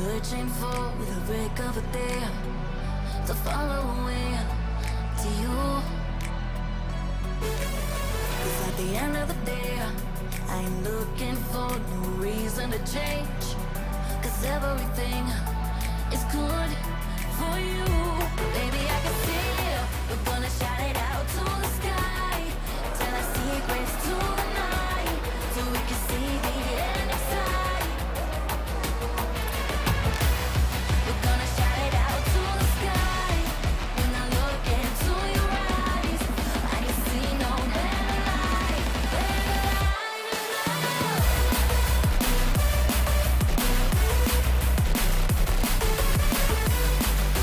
searching for the break of a day to follow away to you. 'Cause at the end of the day, I ain't looking for no reason to change. 'Cause everything is good for you. Baby, I can see we're gonna shout it out to the sky. Tell our secrets to the night, so we can see the end in sight. We're gonna shout it out to the sky. When I look into your eyes, I can see no better light, better light in love.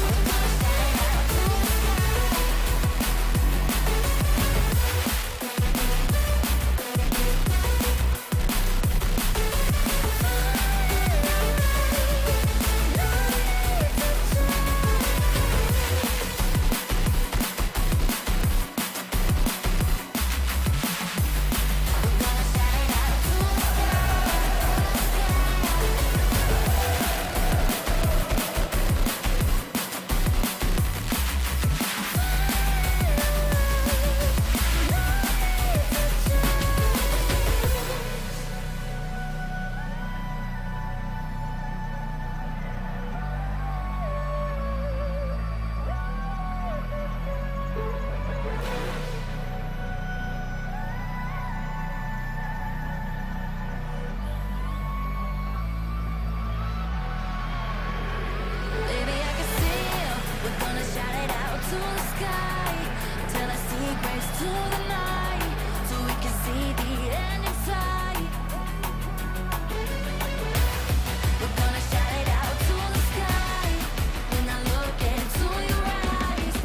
We're gonna shout it out to the Baby, I can see we're gonna shout it out to the sky. Tell our secrets to the night, so we can see the end in sight. We're gonna shout it out to the sky. When I look into your eyes,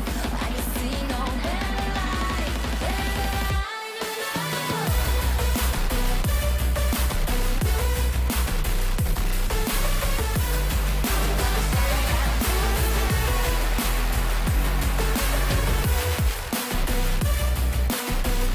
I can see no better light in love. We're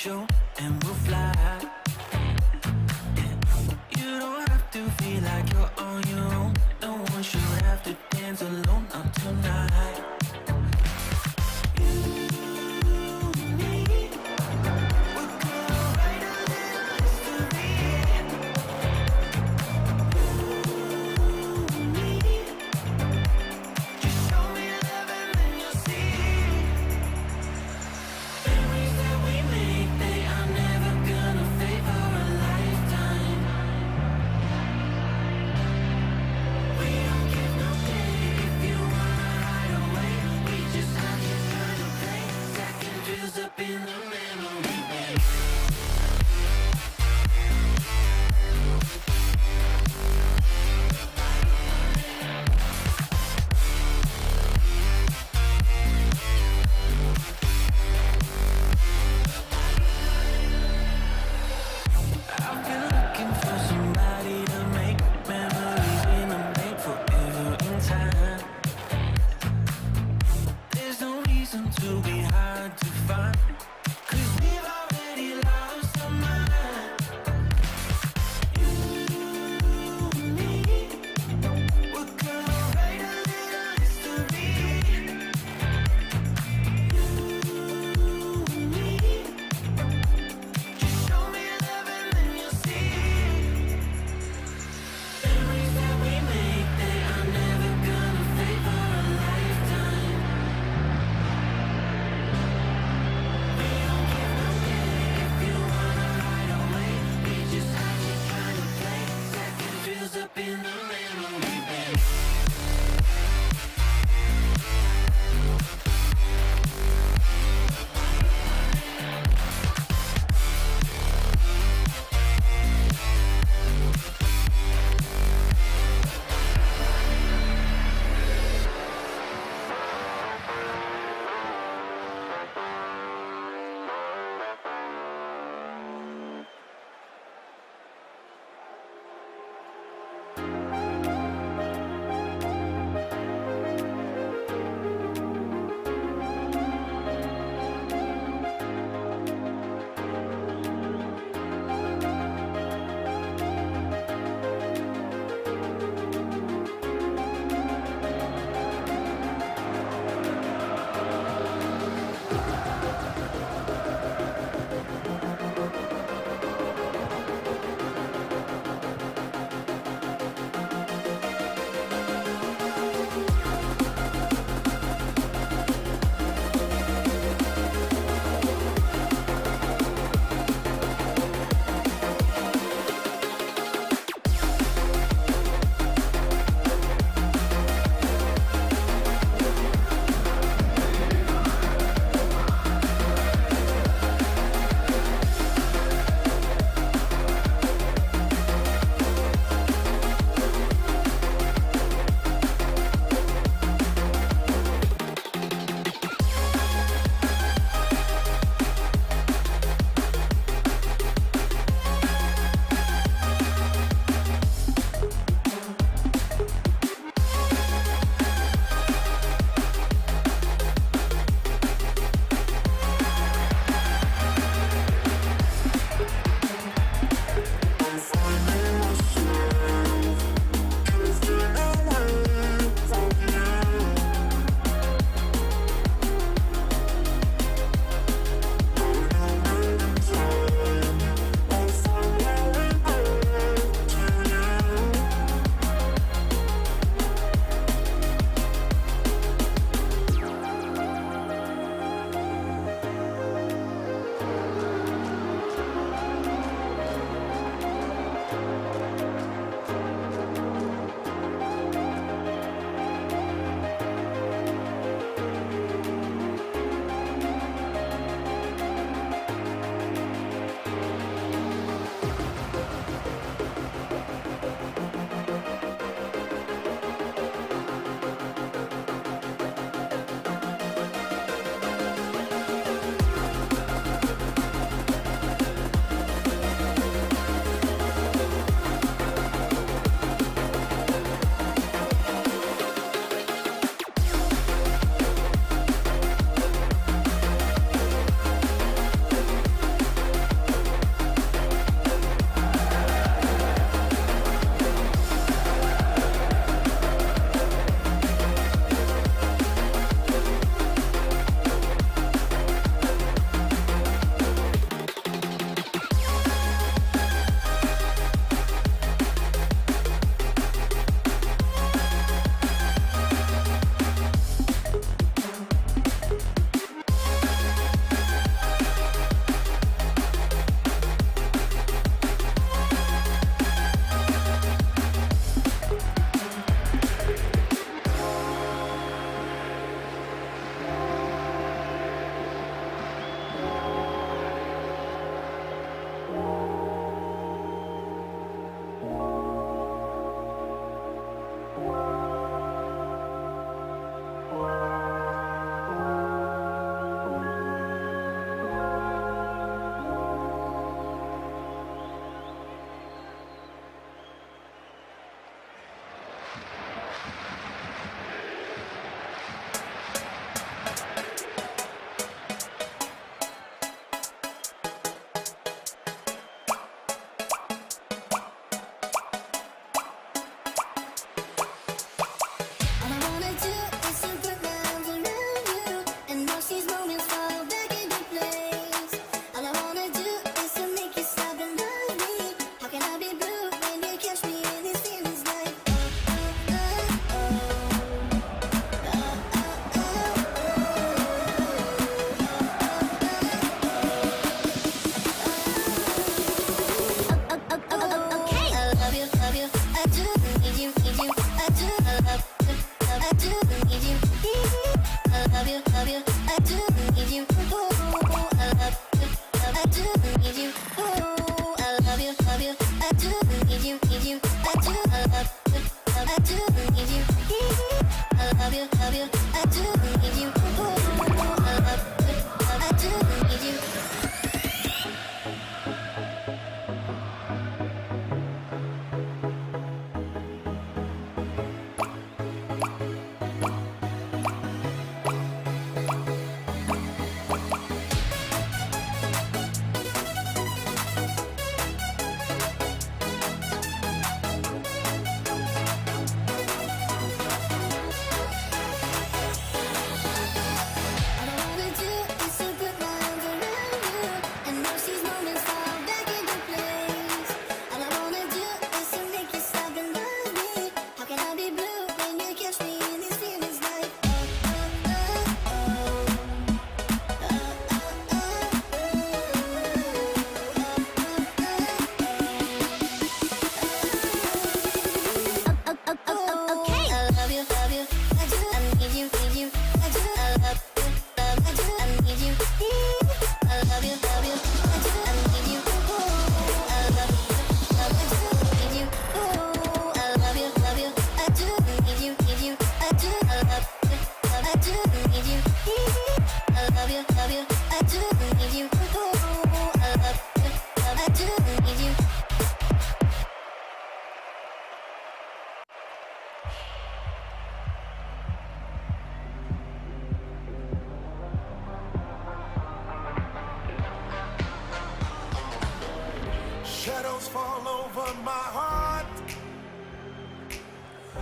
show and we'll fly. Yeah. You don't have to feel like you're on your own. No one should have to dance alone not tonight. Away. I do need you. I love you, love you. I do need you. Ooh, I love you. I do need you. Ooh, I love you, love you. I do need you, need you. I do, I love you. I do need you. I love you, love you. I do need you. Ooh, I love you. I do need you. Shadows fall over my heart.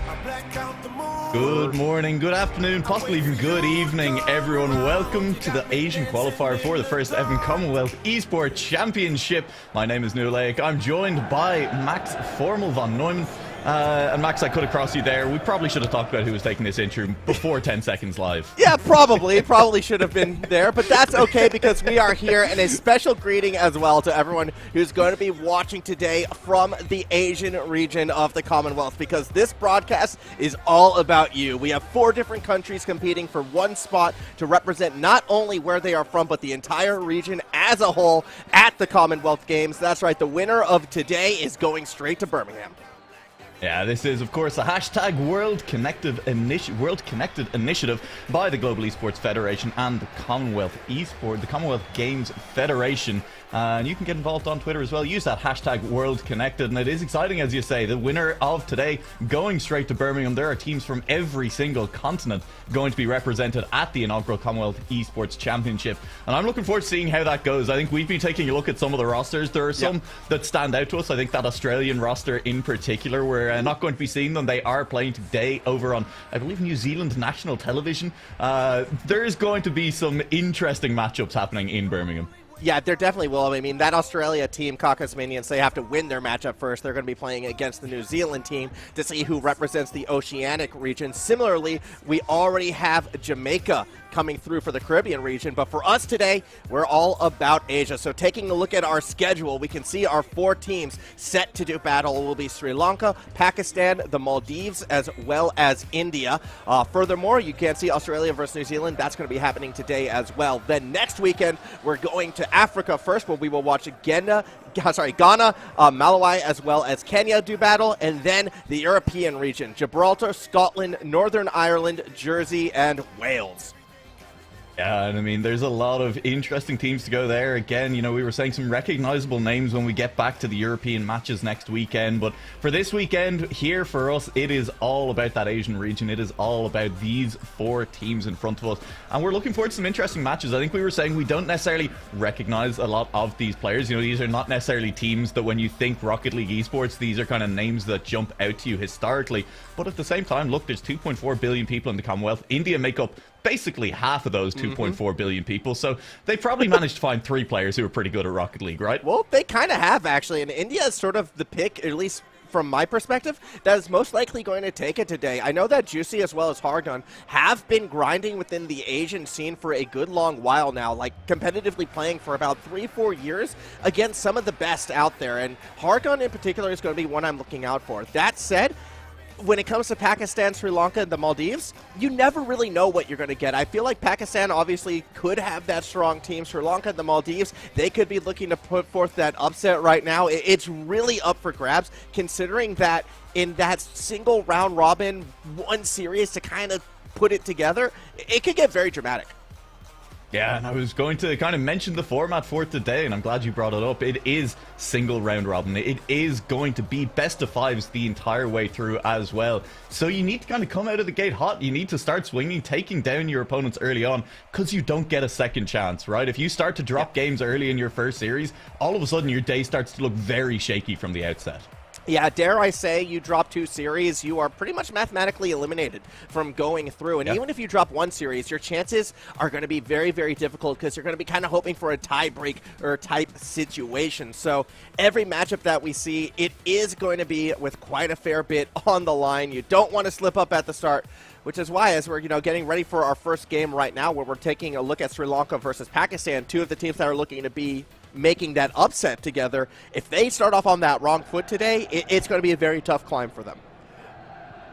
I black out the moon. Good morning, good afternoon, possibly even good evening, everyone. Welcome to the Asian qualifier for the first ever Commonwealth Esports Championship. My name is Nuala Lake. I'm joined by Max Formal von Neumann. And Max, I cut across you there. We probably should have talked about who was taking this intro before 10 seconds live. Yeah, probably should have been there, but that's okay because we are here, and a special greeting as well to everyone who's going to be watching today from the Asian region of the Commonwealth, because this broadcast is all about you. We have 4 different countries competing for one spot to represent not only where they are from, but the entire region as a whole at the Commonwealth Games. That's right, the winner of today is going straight to Birmingham. Yeah, this is, of course, a hashtag World Connected Initiative by the Global Esports Federation and the Commonwealth Games Federation. And you can get involved on Twitter as well. Use that hashtag World Connected. And it is exciting, as you say, the winner of today going straight to Birmingham. There are teams from every single continent going to be represented at the inaugural Commonwealth Esports Championship. And I'm looking forward to seeing how that goes. I think we've been taking a look at some of the rosters. There are some that stand out to us. I think that Australian roster in particular, we're not going to be seeing them. They are playing today over on, I believe, New Zealand national television. There is going to be some interesting matchups happening in Birmingham. Yeah, there definitely will. I mean, that Australia team, Caucus Minions, they have to win their matchup first. They're going to be playing against the New Zealand team to see who represents the Oceanic region. Similarly, we already have Jamaica coming through for the Caribbean region, but for us today, we're all about Asia. So taking a look at our schedule, we can see our 4 teams set to do battle will be Sri Lanka, Pakistan, the Maldives, as well as India. Furthermore, you can see Australia versus New Zealand. That's going to be happening today as well. Then next weekend, we're going to Africa first, where we will watch Ghana, Malawi, as well as Kenya do battle, and then the European region, Gibraltar, Scotland, Northern Ireland, Jersey, and Wales. Yeah, and I mean, there's a lot of interesting teams to go there. Again, you know, we were saying some recognizable names when we get back to the European matches next weekend. But for this weekend, here for us, it is all about that Asian region. It is all about these 4 teams in front of us. And we're looking forward to some interesting matches. I think we were saying we don't necessarily recognize a lot of these players. You know, these are not necessarily teams that when you think Rocket League Esports, these are kind of names that jump out to you historically. But at the same time, look, there's 2.4 billion people in the Commonwealth. India make up basically half of those 2.4 billion people, so they probably managed to find 3 players who are pretty good at Rocket League, right? Well, they kind of have, actually, and India is sort of the pick, at least from my perspective, that is most likely going to take it today. I know that Juicy as well as Hargun have been grinding within the Asian scene for a good long while now, like competitively playing for about 3-4 years against some of the best out there, and Hargun in particular is going to be one I'm looking out for. That said, when it comes to Pakistan, Sri Lanka, and the Maldives, you never really know what you're going to get. I feel like Pakistan obviously could have that strong team. Sri Lanka, the Maldives, they could be looking to put forth that upset right now. It's really up for grabs, considering that in that single round robin, one series to kind of put it together, it could get very dramatic. Yeah, and I was going to kind of mention the format for today, and I'm glad you brought it up. It is single round robin. It is going to be best of fives the entire way through as well. So you need to kind of come out of the gate hot. You need to start swinging, taking down your opponents early on, because you don't get a second chance, right? If you start to drop games early in your first series, all of a sudden your day starts to look very shaky from the outset. Yeah, dare I say, you drop 2 series, you are pretty much mathematically eliminated from going through. And even if you drop 1 series, your chances are going to be very, very difficult because you're going to be kind of hoping for a tie break or type situation. So every matchup that we see, it is going to be with quite a fair bit on the line. You don't want to slip up at the start, which is why, as we're getting ready for our first game right now, where we're taking a look at Sri Lanka versus Pakistan, 2 of the teams that are looking to be making that upset together. If they start off on that wrong foot today, it's going to be a very tough climb for them.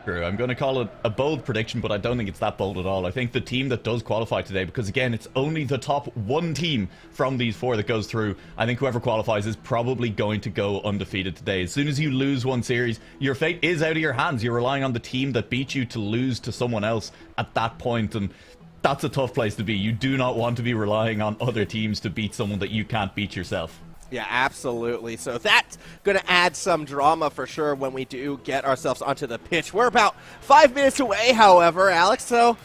True. I'm going to call it a bold prediction, but I don't think it's that bold at all. I think the team that does qualify today, because again, it's only the top 1 team from these 4 that goes through. I think whoever qualifies is probably going to go undefeated today. As soon as you lose 1 series, your fate is out of your hands. You're relying on the team that beat you to lose to someone else at that point, and that's a tough place to be. You do not want to be relying on other teams to beat someone that you can't beat yourself. Yeah, absolutely. So that's going to add some drama for sure when we do get ourselves onto the pitch. We're about 5 minutes away, however, Alex, so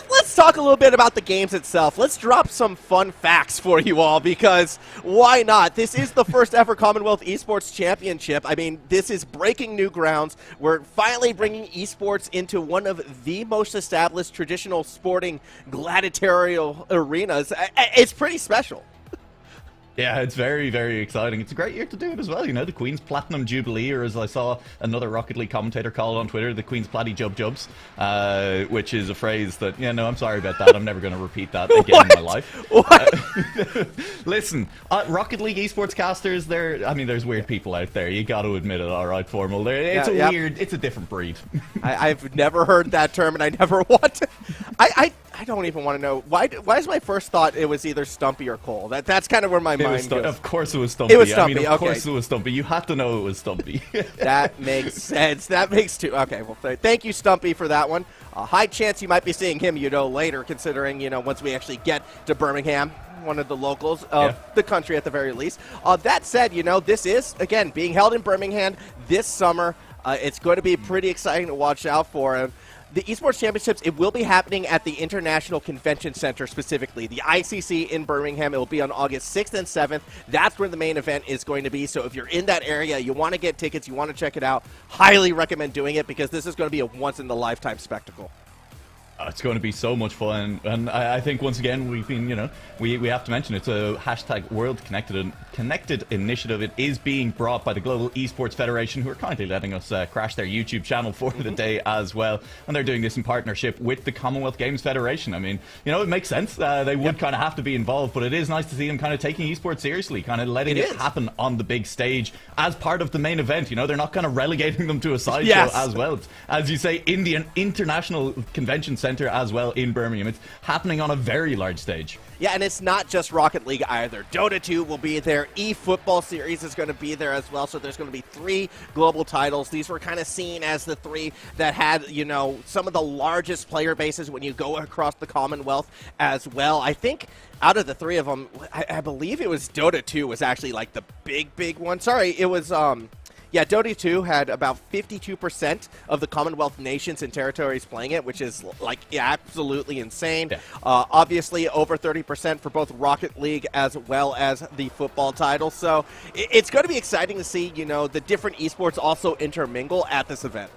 let's talk a little bit about the games itself. Let's drop some fun facts for you all, because why not? This is the first ever Commonwealth Esports Championship. I mean, this is breaking new grounds. We're finally bringing esports into one of the most established traditional sporting gladiatorial arenas. It's pretty special. Yeah, it's very, very exciting. It's a great year to do it as well. You know, the Queen's Platinum Jubilee, or as I saw another Rocket League commentator call it on Twitter, the Queen's Platty Jub Jubs, which is a phrase that, yeah, no, I'm sorry about that. I'm never going to repeat that again in my life. Listen, Rocket League esports casters, there's weird people out there. You got to admit it, all right, Formal. It's it's a different breed. I've never heard that term, and I never want to. I don't even want to know. Why is my first thought it was either Stumpy or Cole? That's kind of where my mind goes. Of course it was Stumpy. It was Stumpy, I mean, of course it was Stumpy. You had to know it was Stumpy. That makes sense. That makes two. Okay, well, thank you, Stumpy, for that one. A high chance you might be seeing him, later, considering, once we actually get to Birmingham, one of the locals of the country at the very least. That said, this is, again, being held in Birmingham this summer. It's going to be pretty exciting to watch out for. The Esports Championships, it will be happening at the International Convention Center specifically, the ICC in Birmingham. It will be on August 6th and 7th. That's where the main event is going to be. So if you're in that area, you want to get tickets, you want to check it out, highly recommend doing it, because this is going to be a once-in-the-lifetime spectacle. It's going to be so much fun, and I think once again we've been, we have to mention it's a hashtag World Connected initiative. It is being brought by the Global Esports Federation, who are kindly letting us crash their YouTube channel for the day as well, and they're doing this in partnership with the Commonwealth Games Federation. I mean, it makes sense. They would kind of have to be involved, but it is nice to see them kind of taking esports seriously, kind of letting it happen on the big stage as part of the main event. They're not kind of relegating them to a sideshow as well. It's, as you say, Indian International Convention Center as well in Birmingham. It's happening on a very large stage. Yeah, and it's not just Rocket League either. Dota 2 will be there. eFootball Series is going to be there as well. So there's going to be 3 global titles. These were kind of seen as the 3 that had, some of the largest player bases when you go across the Commonwealth as well. I think out of the 3 of them, I believe it was Dota 2 was actually like the big one. Sorry, it was yeah, Dota 2 had about 52% of the Commonwealth nations and territories playing it, which is absolutely insane. Yeah. Obviously, over 30% for both Rocket League as well as the football title. So it's going to be exciting to see, the different esports also intermingle at this event.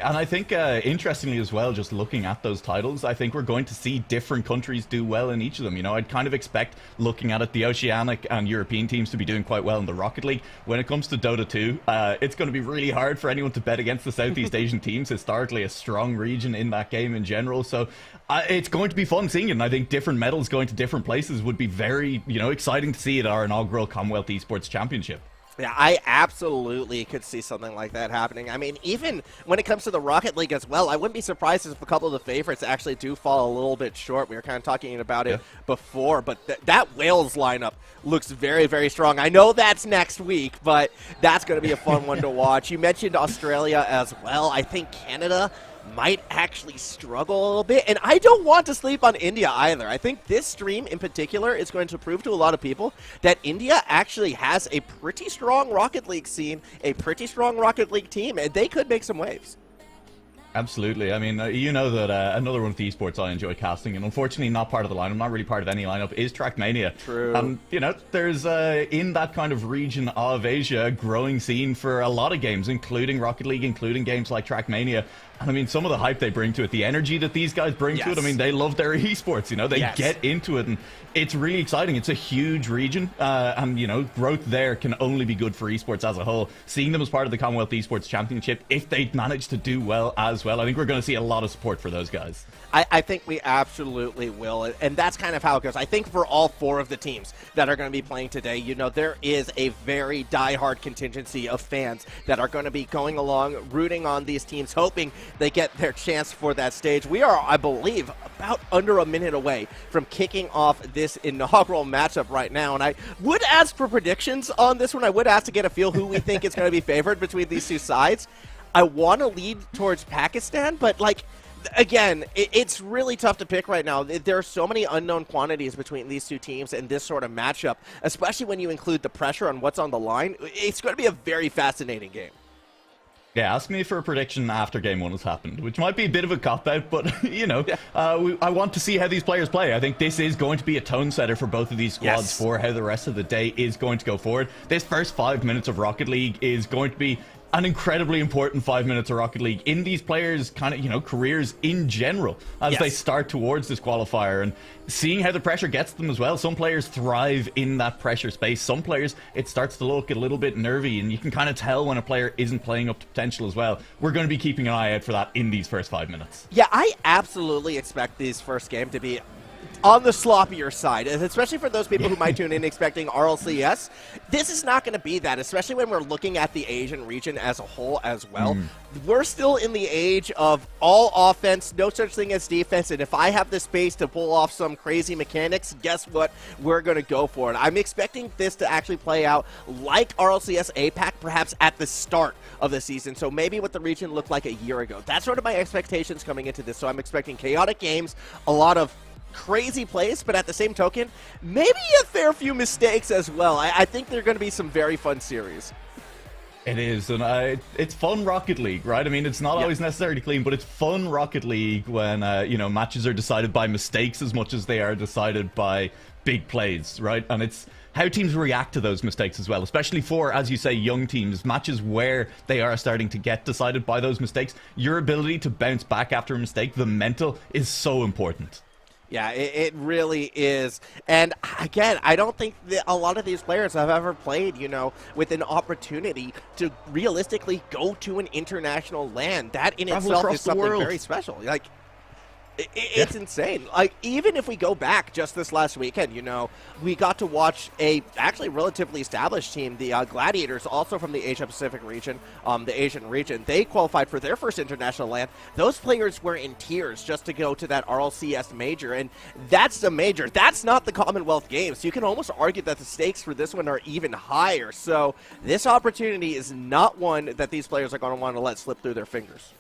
And I think, interestingly as well, just looking at those titles, I think we're going to see different countries do well in each of them. I'd kind of expect, looking at it, the Oceanic and European teams to be doing quite well in the Rocket League. When it comes to Dota 2, it's going to be really hard for anyone to bet against the Southeast Asian teams, historically a strong region in that game in general. So it's going to be fun seeing it, and I think different medals going to different places would be very, exciting to see at our inaugural Commonwealth Esports Championship. Yeah, I absolutely could see something like that happening. I mean, even when it comes to the Rocket League as well, I wouldn't be surprised if a couple of the favorites actually do fall a little bit short. We were kind of talking about it before, but that Wales lineup looks very, very strong. I know that's next week, but that's going to be a fun one to watch. You mentioned Australia as well. I think Canada might actually struggle a little bit, and I don't want to sleep on India either. I think this stream in particular is going to prove to a lot of people that India actually has a pretty strong Rocket League scene, a pretty strong Rocket League team, and they could make some waves. Absolutely. I mean, you know that another one of the esports I enjoy casting, and unfortunately not part of the lineup, not really part of any lineup, is Trackmania. True. You know, there's in that kind of region of Asia a growing scene for a lot of games, including Rocket League, including games like Trackmania. And I mean, some of the hype they bring to it, the energy that these guys bring to it, I mean, they love their esports, you know, they get into it, and it's really exciting. It's a huge region, and, you know, growth there can only be good for esports as a whole. Seeing them as part of the Commonwealth Esports Championship, if they manage to do well as well, I think we're going to see a lot of support for those guys. I think we absolutely will, and that's kind of how it goes. I think for all four of the teams that are going to be playing today, you know, there is a very diehard contingency of fans that are going to be going along, rooting on these teams, hoping they get their chance for that stage. We are, I believe, about under a minute away from kicking off this inaugural matchup right now, and I would ask for predictions on this one. I would ask to get a feel who we think is going to be favored between these two sides. I want to lead towards Pakistan, but, like, again, it's really tough to pick right now. There are so many unknown quantities between these two teams and this sort of matchup, especially when you include the pressure on what's on the line. It's going to be a very fascinating game. Yeah, ask me for a prediction after Game 1 has happened, which might be a bit of a cop-out, but, you know, I want to see how these players play. I think this is going to be a tone setter for both of these squads for how the rest of the day is going to go forward. This first 5 minutes of Rocket League is going to be an incredibly important 5 minutes of Rocket League in these players' kind of, you know, careers in general as they start towards this qualifier, and seeing how the pressure gets them as well. Some players thrive in that pressure space. Some players, it starts to look a little bit nervy, and you can kind of tell when a player isn't playing up to potential as well. We're going to be keeping an eye out for that in these first 5 minutes. Yeah, I absolutely expect these first game to be on the sloppier side, especially for those people who might tune in expecting RLCS. This is not going to be that, especially when we're looking at the Asian region as a whole as well. We're still in the age of all offense, no such thing as defense, and if I have the space to pull off some crazy mechanics, guess what? We're going to go for it. I'm expecting this to actually play out like RLCS APAC, perhaps at the start of the season, so maybe what the region looked like a year ago. That's sort of my expectations coming into this, so I'm expecting chaotic games, a lot of crazy plays, but at the same token, maybe a fair few mistakes as well. I think they're going to be some very fun series. It is, and it's fun Rocket League, right? I mean, it's not always necessarily clean, but it's fun Rocket League when, you know, matches are decided by mistakes as much as they are decided by big plays, right? And it's how teams react to those mistakes as well, especially for, as you say, young teams, matches where they are starting to get decided by those mistakes. Your ability to bounce back after a mistake, the mental, is so important. Yeah, it really is. And again, I don't think that a lot of these players have ever played, you know, with an opportunity to realistically go to an international land. That in itself is something very special. Like, it's insane. Like, even if we go back just this last weekend, you know, we got to watch a actually relatively established team, the Gladiators, also from the Asia Pacific region, the Asian region. They qualified for their first international land. Those players were in tears just to go to that RLCS major, and that's the major. That's not the Commonwealth Games. So you can almost argue that the stakes for this one are even higher. So this opportunity is not one that these players are going to want to let slip through their fingers.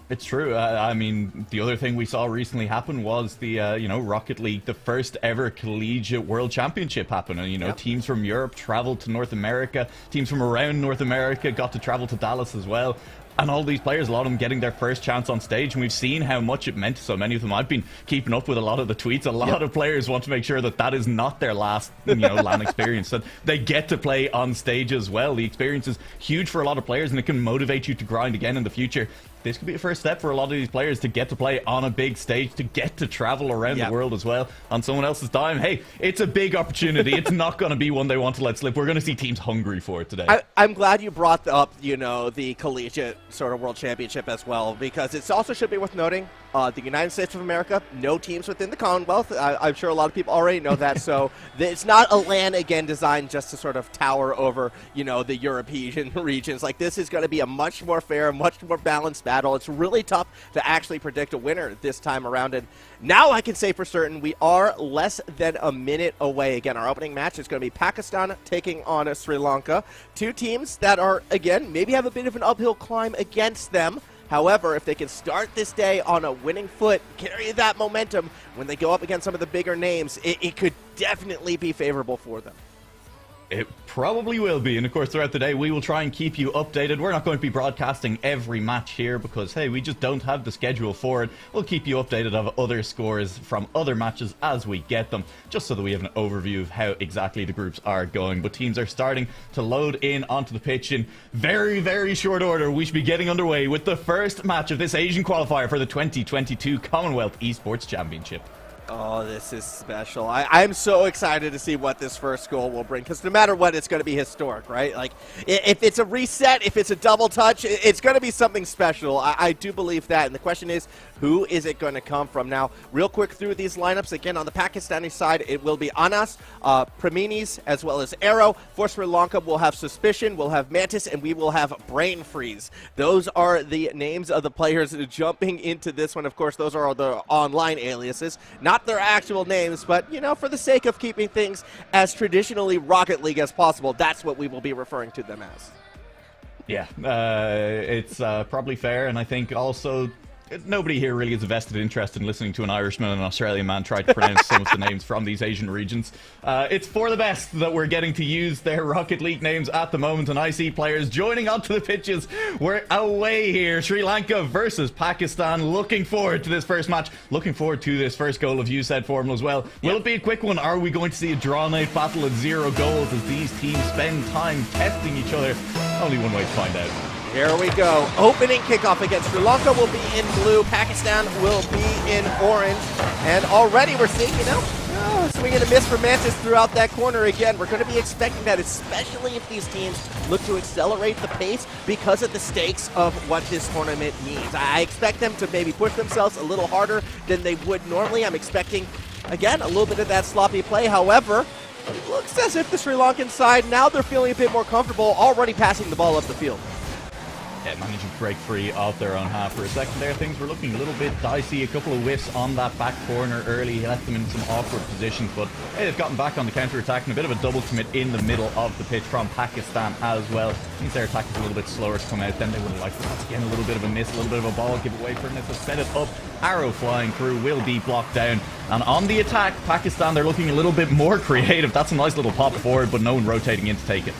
It's true. I mean, the other thing we saw recently happen was the, you know, Rocket League, the first ever collegiate world championship happen. And, you know, teams from Europe traveled to North America. Teams from around North America got to travel to Dallas as well. And all these players, a lot of them getting their first chance on stage, and we've seen how much it meant to so many of them. I've been keeping up with a lot of the tweets. A lot of players want to make sure that that is not their last, you know, LAN experience, that they get to play on stage as well. The experience is huge for a lot of players, and it can motivate you to grind again in the future. This could be a first step for a lot of these players to get to play on a big stage, to get to travel around the world as well on someone else's dime. Hey, it's a big opportunity. It's not going to be one they want to let slip. We're going to see teams hungry for it today. I'm glad you brought up, you know, the collegiate sort of world championship as well, because it also should be worth noting The United States of America, no teams within the Commonwealth. I'm sure a lot of people already know that. So it's not a LAN, again, designed just to sort of tower over, the European regions. Like, this is going to be a much more fair, much more balanced battle. It's really tough to actually predict a winner this time around. And now I can say for certain we are less than a minute away. Again, our opening match is going to be Pakistan taking on Sri Lanka. Two teams that are, again, maybe have a bit of an uphill climb against them. However, if they can start this day on a winning foot, carry that momentum when they go up against some of the bigger names, it could definitely be favorable for them. It probably will be, and of course throughout the day we will try and keep you updated. We're not going to be broadcasting every match here because, hey, we just don't have the schedule for it. We'll keep you updated of other scores from other matches as we get them, just so that we have an overview of how exactly the groups are going. But teams are starting to load in onto the pitch in very, very short order. We should be getting underway with the first match of this Asian qualifier for the 2022 Commonwealth Esports Championship. Oh, this is special. I'm so excited to see what this first goal will bring, because no matter what, it's going to be historic, right? Like, if it's a reset, if it's a double touch, it's going to be something special. I do believe that, and the question is, who is it going to come from? Now, real quick through these lineups, again, on the Pakistani side, it will be Anas, Preminis, as well as Arrow. For Sri Lanka, we'll have Suspicion, we'll have Mantis, and we will have Brain Freeze. Those are the names of the players jumping into this one. Of course, those are all the online aliases, not their actual names, but, for the sake of keeping things as traditionally Rocket League as possible, that's what we will be referring to them as. Yeah, it's probably fair, and I think also nobody here really has a vested interest in listening to an Irishman and an Australian man try to pronounce some of the names from these Asian regions. It's for the best that we're getting to use their Rocket League names at the moment, and I see players joining onto the pitches. We're away here. Sri Lanka versus Pakistan. Looking forward to this first match. Looking forward to this first goal of USAID Formal as well. Will it be a quick one? Are we going to see a drawn-out battle of 0 goals as these teams spend time testing each other? Only one way to find out. Here we go. Opening kickoff against Sri Lanka will be in blue. Pakistan will be in orange. And already we're seeing, swing and a miss for Mantis throughout that corner again. We're going to be expecting that, especially if these teams look to accelerate the pace because of the stakes of what this tournament means. I expect them to maybe push themselves a little harder than they would normally. I'm expecting, again, a little bit of that sloppy play. However, it looks as if the Sri Lankan side, now they're feeling a bit more comfortable, already passing the ball up the field. Yeah, managing to break free of their own half for a second there. Things were looking a little bit dicey. A couple of whiffs on that back corner early left them in some awkward positions, but hey, they've gotten back on the counter-attack and a bit of a double commit in the middle of the pitch from Pakistan as well. Means their attack is a little bit slower to come out than they would have liked. But once again, a little bit of a miss, a little bit of a ball giveaway for Nissa. Set it up. Arrow flying through will be blocked down. And on the attack, Pakistan, they're looking a little bit more creative. That's a nice little pop forward, but no one rotating in to take it.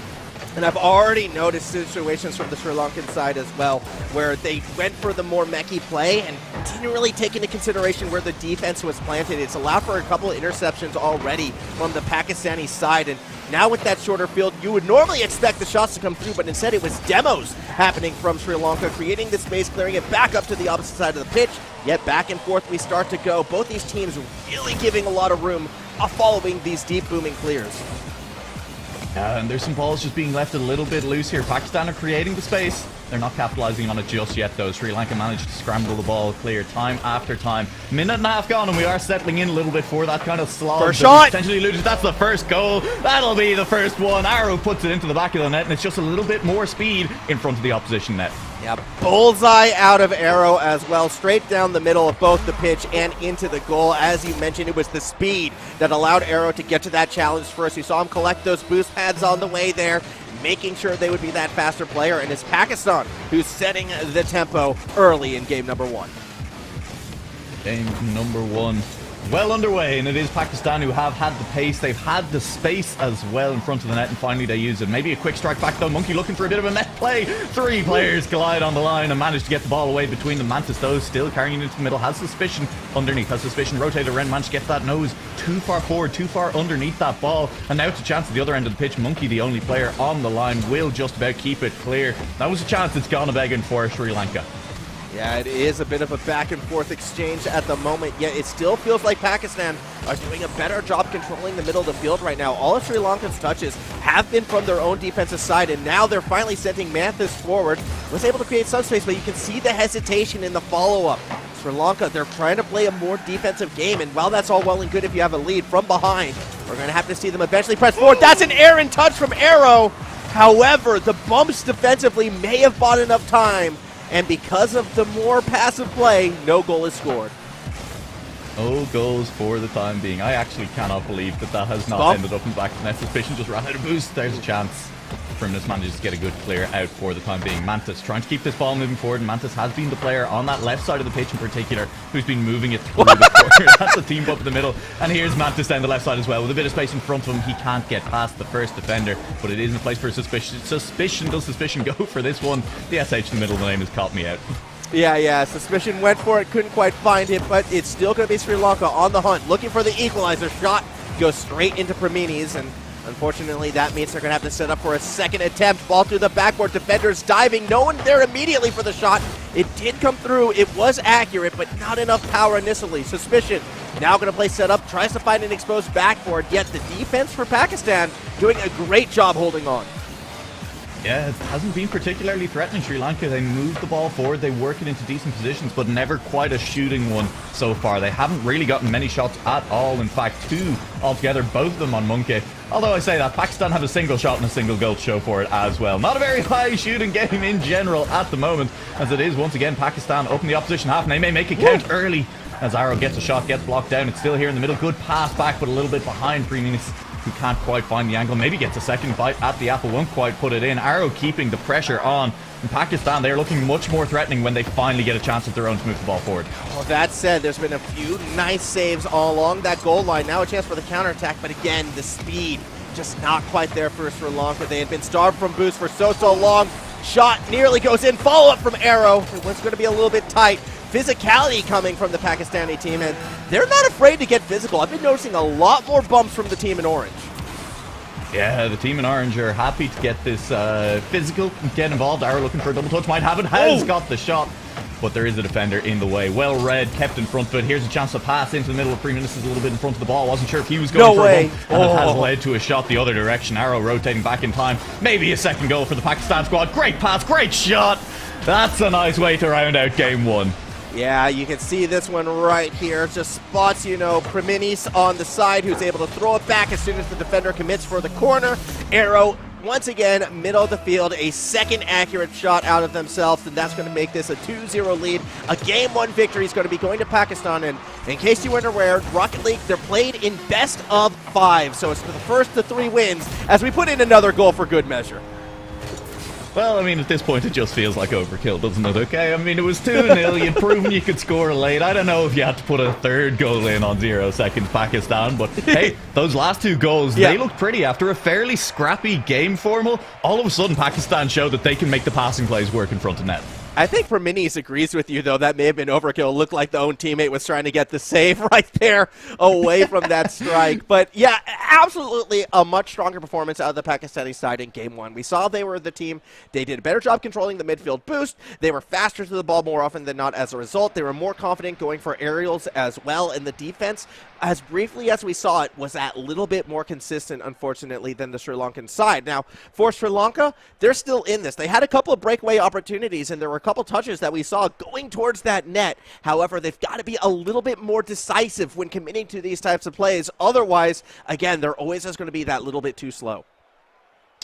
And I've already noticed situations from the Sri Lankan side as well, where they went for the more mechy play and didn't really take into consideration where the defense was planted. It's allowed for a couple of interceptions already from the Pakistani side. And now with that shorter field, you would normally expect the shots to come through, but instead it was demos happening from Sri Lanka, creating the space, clearing it back up to the opposite side of the pitch. Yet back and forth we start to go. Both these teams really giving a lot of room following these deep booming clears. And there's some balls just being left a little bit loose here. Pakistan are creating the space. They're not capitalizing on it just yet, though. Sri Lanka managed to scramble the ball clear time after time. Minute and a half gone, and we are settling in a little bit for that kind of slog. First shot! Potentially loses. That's the first goal. That'll be the first one. Arrow puts it into the back of the net, and it's just a little bit more speed in front of the opposition net. Yeah, bullseye out of Arrow as well, straight down the middle of both the pitch and into the goal. As you mentioned, it was the speed that allowed Arrow to get to that challenge first. You saw him collect those boost pads on the way there, making sure they would be that faster player. And it's Pakistan who's setting the tempo early in game number one. Game number one well underway, and it is Pakistan who have had the pace. They've had the space as well in front of the net, and finally they use it. Maybe a quick strike back though. Monkey looking for a bit of a net play. 3 players collide on the line and manage to get the ball away between them. Mantis though still carrying it into the middle, has Suspicion underneath, has Suspicion rotated around, managed to get that nose too far forward, too far underneath that ball, and now it's a chance at the other end of the pitch. Monkey, the only player on the line, will just about keep it clear. That was a chance that's gone a begging for Sri Lanka. Yeah, it is a bit of a back and forth exchange at the moment, yet it still feels like Pakistan are doing a better job controlling the middle of the field right now. All of Sri Lanka's touches have been from their own defensive side, and now they're finally sending Mantis forward. Was able to create some space, but you can see the hesitation in the follow-up. Sri Lanka, they're trying to play a more defensive game, and while that's all well and good if you have a lead from behind, we're going to have to see them eventually press forward. That's an errant touch from Arrow. However, the bumps defensively may have bought enough time, and because of the more passive play, no goal is scored. No goals for the time being. I actually cannot believe that has not ended up in the back of the net. Suspicion just ran out of boost. There's a chance from this manager to get a good clear out for the time being. Mantis trying to keep this ball moving forward, and Mantis has been the player on that left side of the pitch in particular who's been moving it through the corner. That's the team up in the middle, and here's Mantis down the left side as well with a bit of space in front of him. He can't get past the first defender, but it is in place for Suspicion. Does Suspicion go for this one? The SH in the middle of the name has caught me out. Yeah, Suspicion went for it, couldn't quite find it, but it's still going to be Sri Lanka on the hunt, looking for the equalizer. Shot goes straight into Preminis, and unfortunately that means they're going to have to set up for a second attempt. Ball through the backboard, defenders diving, no one there immediately for the shot. It did come through, it was accurate, but not enough power initially. Suspicion now going to play setup, tries to find an exposed backboard, yet the defense for Pakistan doing a great job holding on. Yeah, it hasn't been particularly threatening. Sri Lanka, they move the ball forward, they work it into decent positions, but never quite a shooting one so far. They haven't really gotten many shots at all. In fact, 2 altogether, both of them on Monkey. Although I say that, Pakistan have a single shot and a single goal to show for it as well. Not a very high shooting game in general at the moment, as it is once again Pakistan up in the opposition half, and they may make it count early. As Arrow gets a shot, gets blocked down. It's still here in the middle. Good pass back, but a little bit behind Preminis, who can't quite find the angle. Maybe gets a second bite at the apple, won't quite put it in. Arrow keeping the pressure on. In Pakistan, they're looking much more threatening when they finally get a chance of their own to move the ball forward. Well, that said, there's been a few nice saves all along that goal line. Now a chance for the counterattack, but again, the speed just not quite there for Sri Lanka. They had been starved from boost for so long. Shot nearly goes in. Follow-up from Arrow. It was going to be a little bit tight. Physicality coming from the Pakistani team, and they're not afraid to get physical. I've been noticing a lot more bumps from the team in orange. Yeah, the team in orange are happy to get this physical, get involved. Arrow looking for a double touch, might have it, has got the shot, but there is a defender in the way. Well read, kept in front of it. Here's a chance to pass into the middle of Preminis, is a little bit in front of the ball. Wasn't sure if he was going for a bump, and it has led to a shot the other direction. Arrow rotating back in time. Maybe a second goal for the Pakistan squad. Great pass, great shot. That's a nice way to round out game 1. Yeah, you can see this one right here. Just spots, Preminis on the side, who's able to throw it back as soon as the defender commits for the corner. Arrow, once again, middle of the field, a second accurate shot out of themselves, and that's going to make this a 2-0 lead. A Game 1 victory is going to be going to Pakistan, and in case you weren't aware, Rocket League, they're played in best of 5, so it's for the first to 3 wins, as we put in another goal for good measure. Well, I mean, at this point, it just feels like overkill, doesn't it? Okay, I mean, it was 2-0. You'd proven you could score late. I don't know if you had to put a third goal in on 0 seconds, Pakistan, but hey, those last 2 goals, they looked pretty. After a fairly scrappy game formal, all of a sudden, Pakistan showed that they can make the passing plays work in front of net. I think Preminis agrees with you, though. That may have been overkill. It looked like the own teammate was trying to get the save right there away from that strike. But, yeah, absolutely a much stronger performance out of the Pakistani side in Game 1. We saw they were the team. They did a better job controlling the midfield boost. They were faster to the ball more often than not as a result. They were more confident going for aerials as well. And the defense, as briefly as we saw it, was that little bit more consistent, unfortunately, than the Sri Lankan side. Now, for Sri Lanka, they're still in this. They had a couple of breakaway opportunities, and there were a couple touches that we saw going towards that net. However, they've got to be a little bit more decisive when committing to these types of plays. Otherwise, again, they're always just going to be that little bit too slow.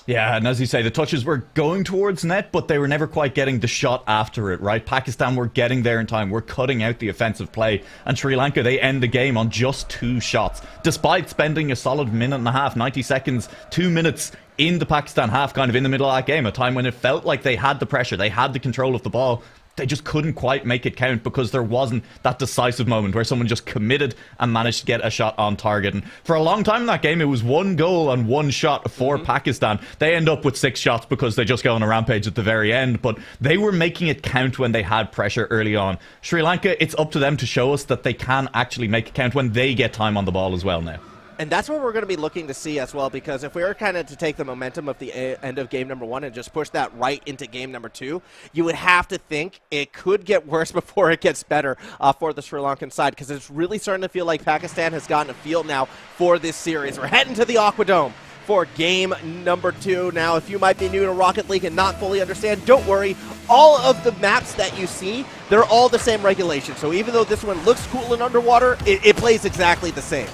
Yeah, and as you say, the touches were going towards net, but they were never quite getting the shot after it, right? Pakistan were getting there in time. We're cutting out the offensive play. And Sri Lanka, they end the game on just 2 shots, despite spending a solid minute and a half, 90 seconds, 2 minutes in the Pakistan half, kind of in the middle of that game, a time when it felt like they had the pressure, they had the control of the ball. They just couldn't quite make it count because there wasn't that decisive moment where someone just committed and managed to get a shot on target. And for a long time in that game, it was 1 goal and 1 shot for Pakistan. They end up with 6 shots because they just go on a rampage at the very end, but they were making it count when they had pressure early on. Sri Lanka, it's up to them to show us that they can actually make it count when they get time on the ball as well now. And that's what we're going to be looking to see as well, because if we were kind of to take the momentum of the end of game number 1 and just push that right into game number 2, you would have to think it could get worse before it gets better for the Sri Lankan side, because it's really starting to feel like Pakistan has gotten a feel now for this series. We're heading to the Aquadome for game number 2. Now, if you might be new to Rocket League and not fully understand, don't worry. all of the maps that you see, they're all the same regulation. So even though this one looks cool and underwater, it plays exactly the same.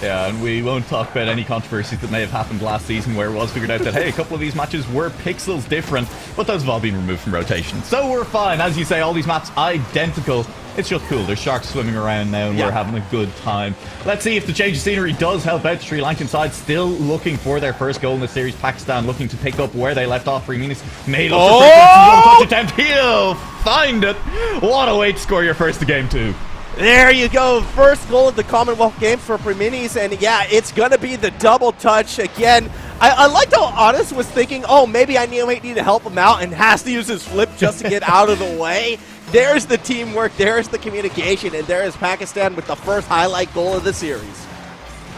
Yeah, and we won't talk about any controversies that may have happened last season where it was figured out that, hey, a couple of these matches were pixels different, but those have all been removed from rotation. So we're fine. As you say, all these maps identical. It's just cool. There's sharks swimming around now, and we're having a good time. Let's see if the change of scenery does help out the Sri Lankan side. Still looking for their first goal in the series. Pakistan looking to pick up where they left off. Reminis may look for touch attempt. He'll find it. What a way to score your first of game 2. There you go. First goal of the Commonwealth Games for Priminis, and yeah, it's going to be the double touch again. I liked how Honest was thinking, oh, maybe I need to help him out and has to use his flip just to get out of the way. There's the teamwork, there's the communication, and there is Pakistan with the first highlight goal of the series.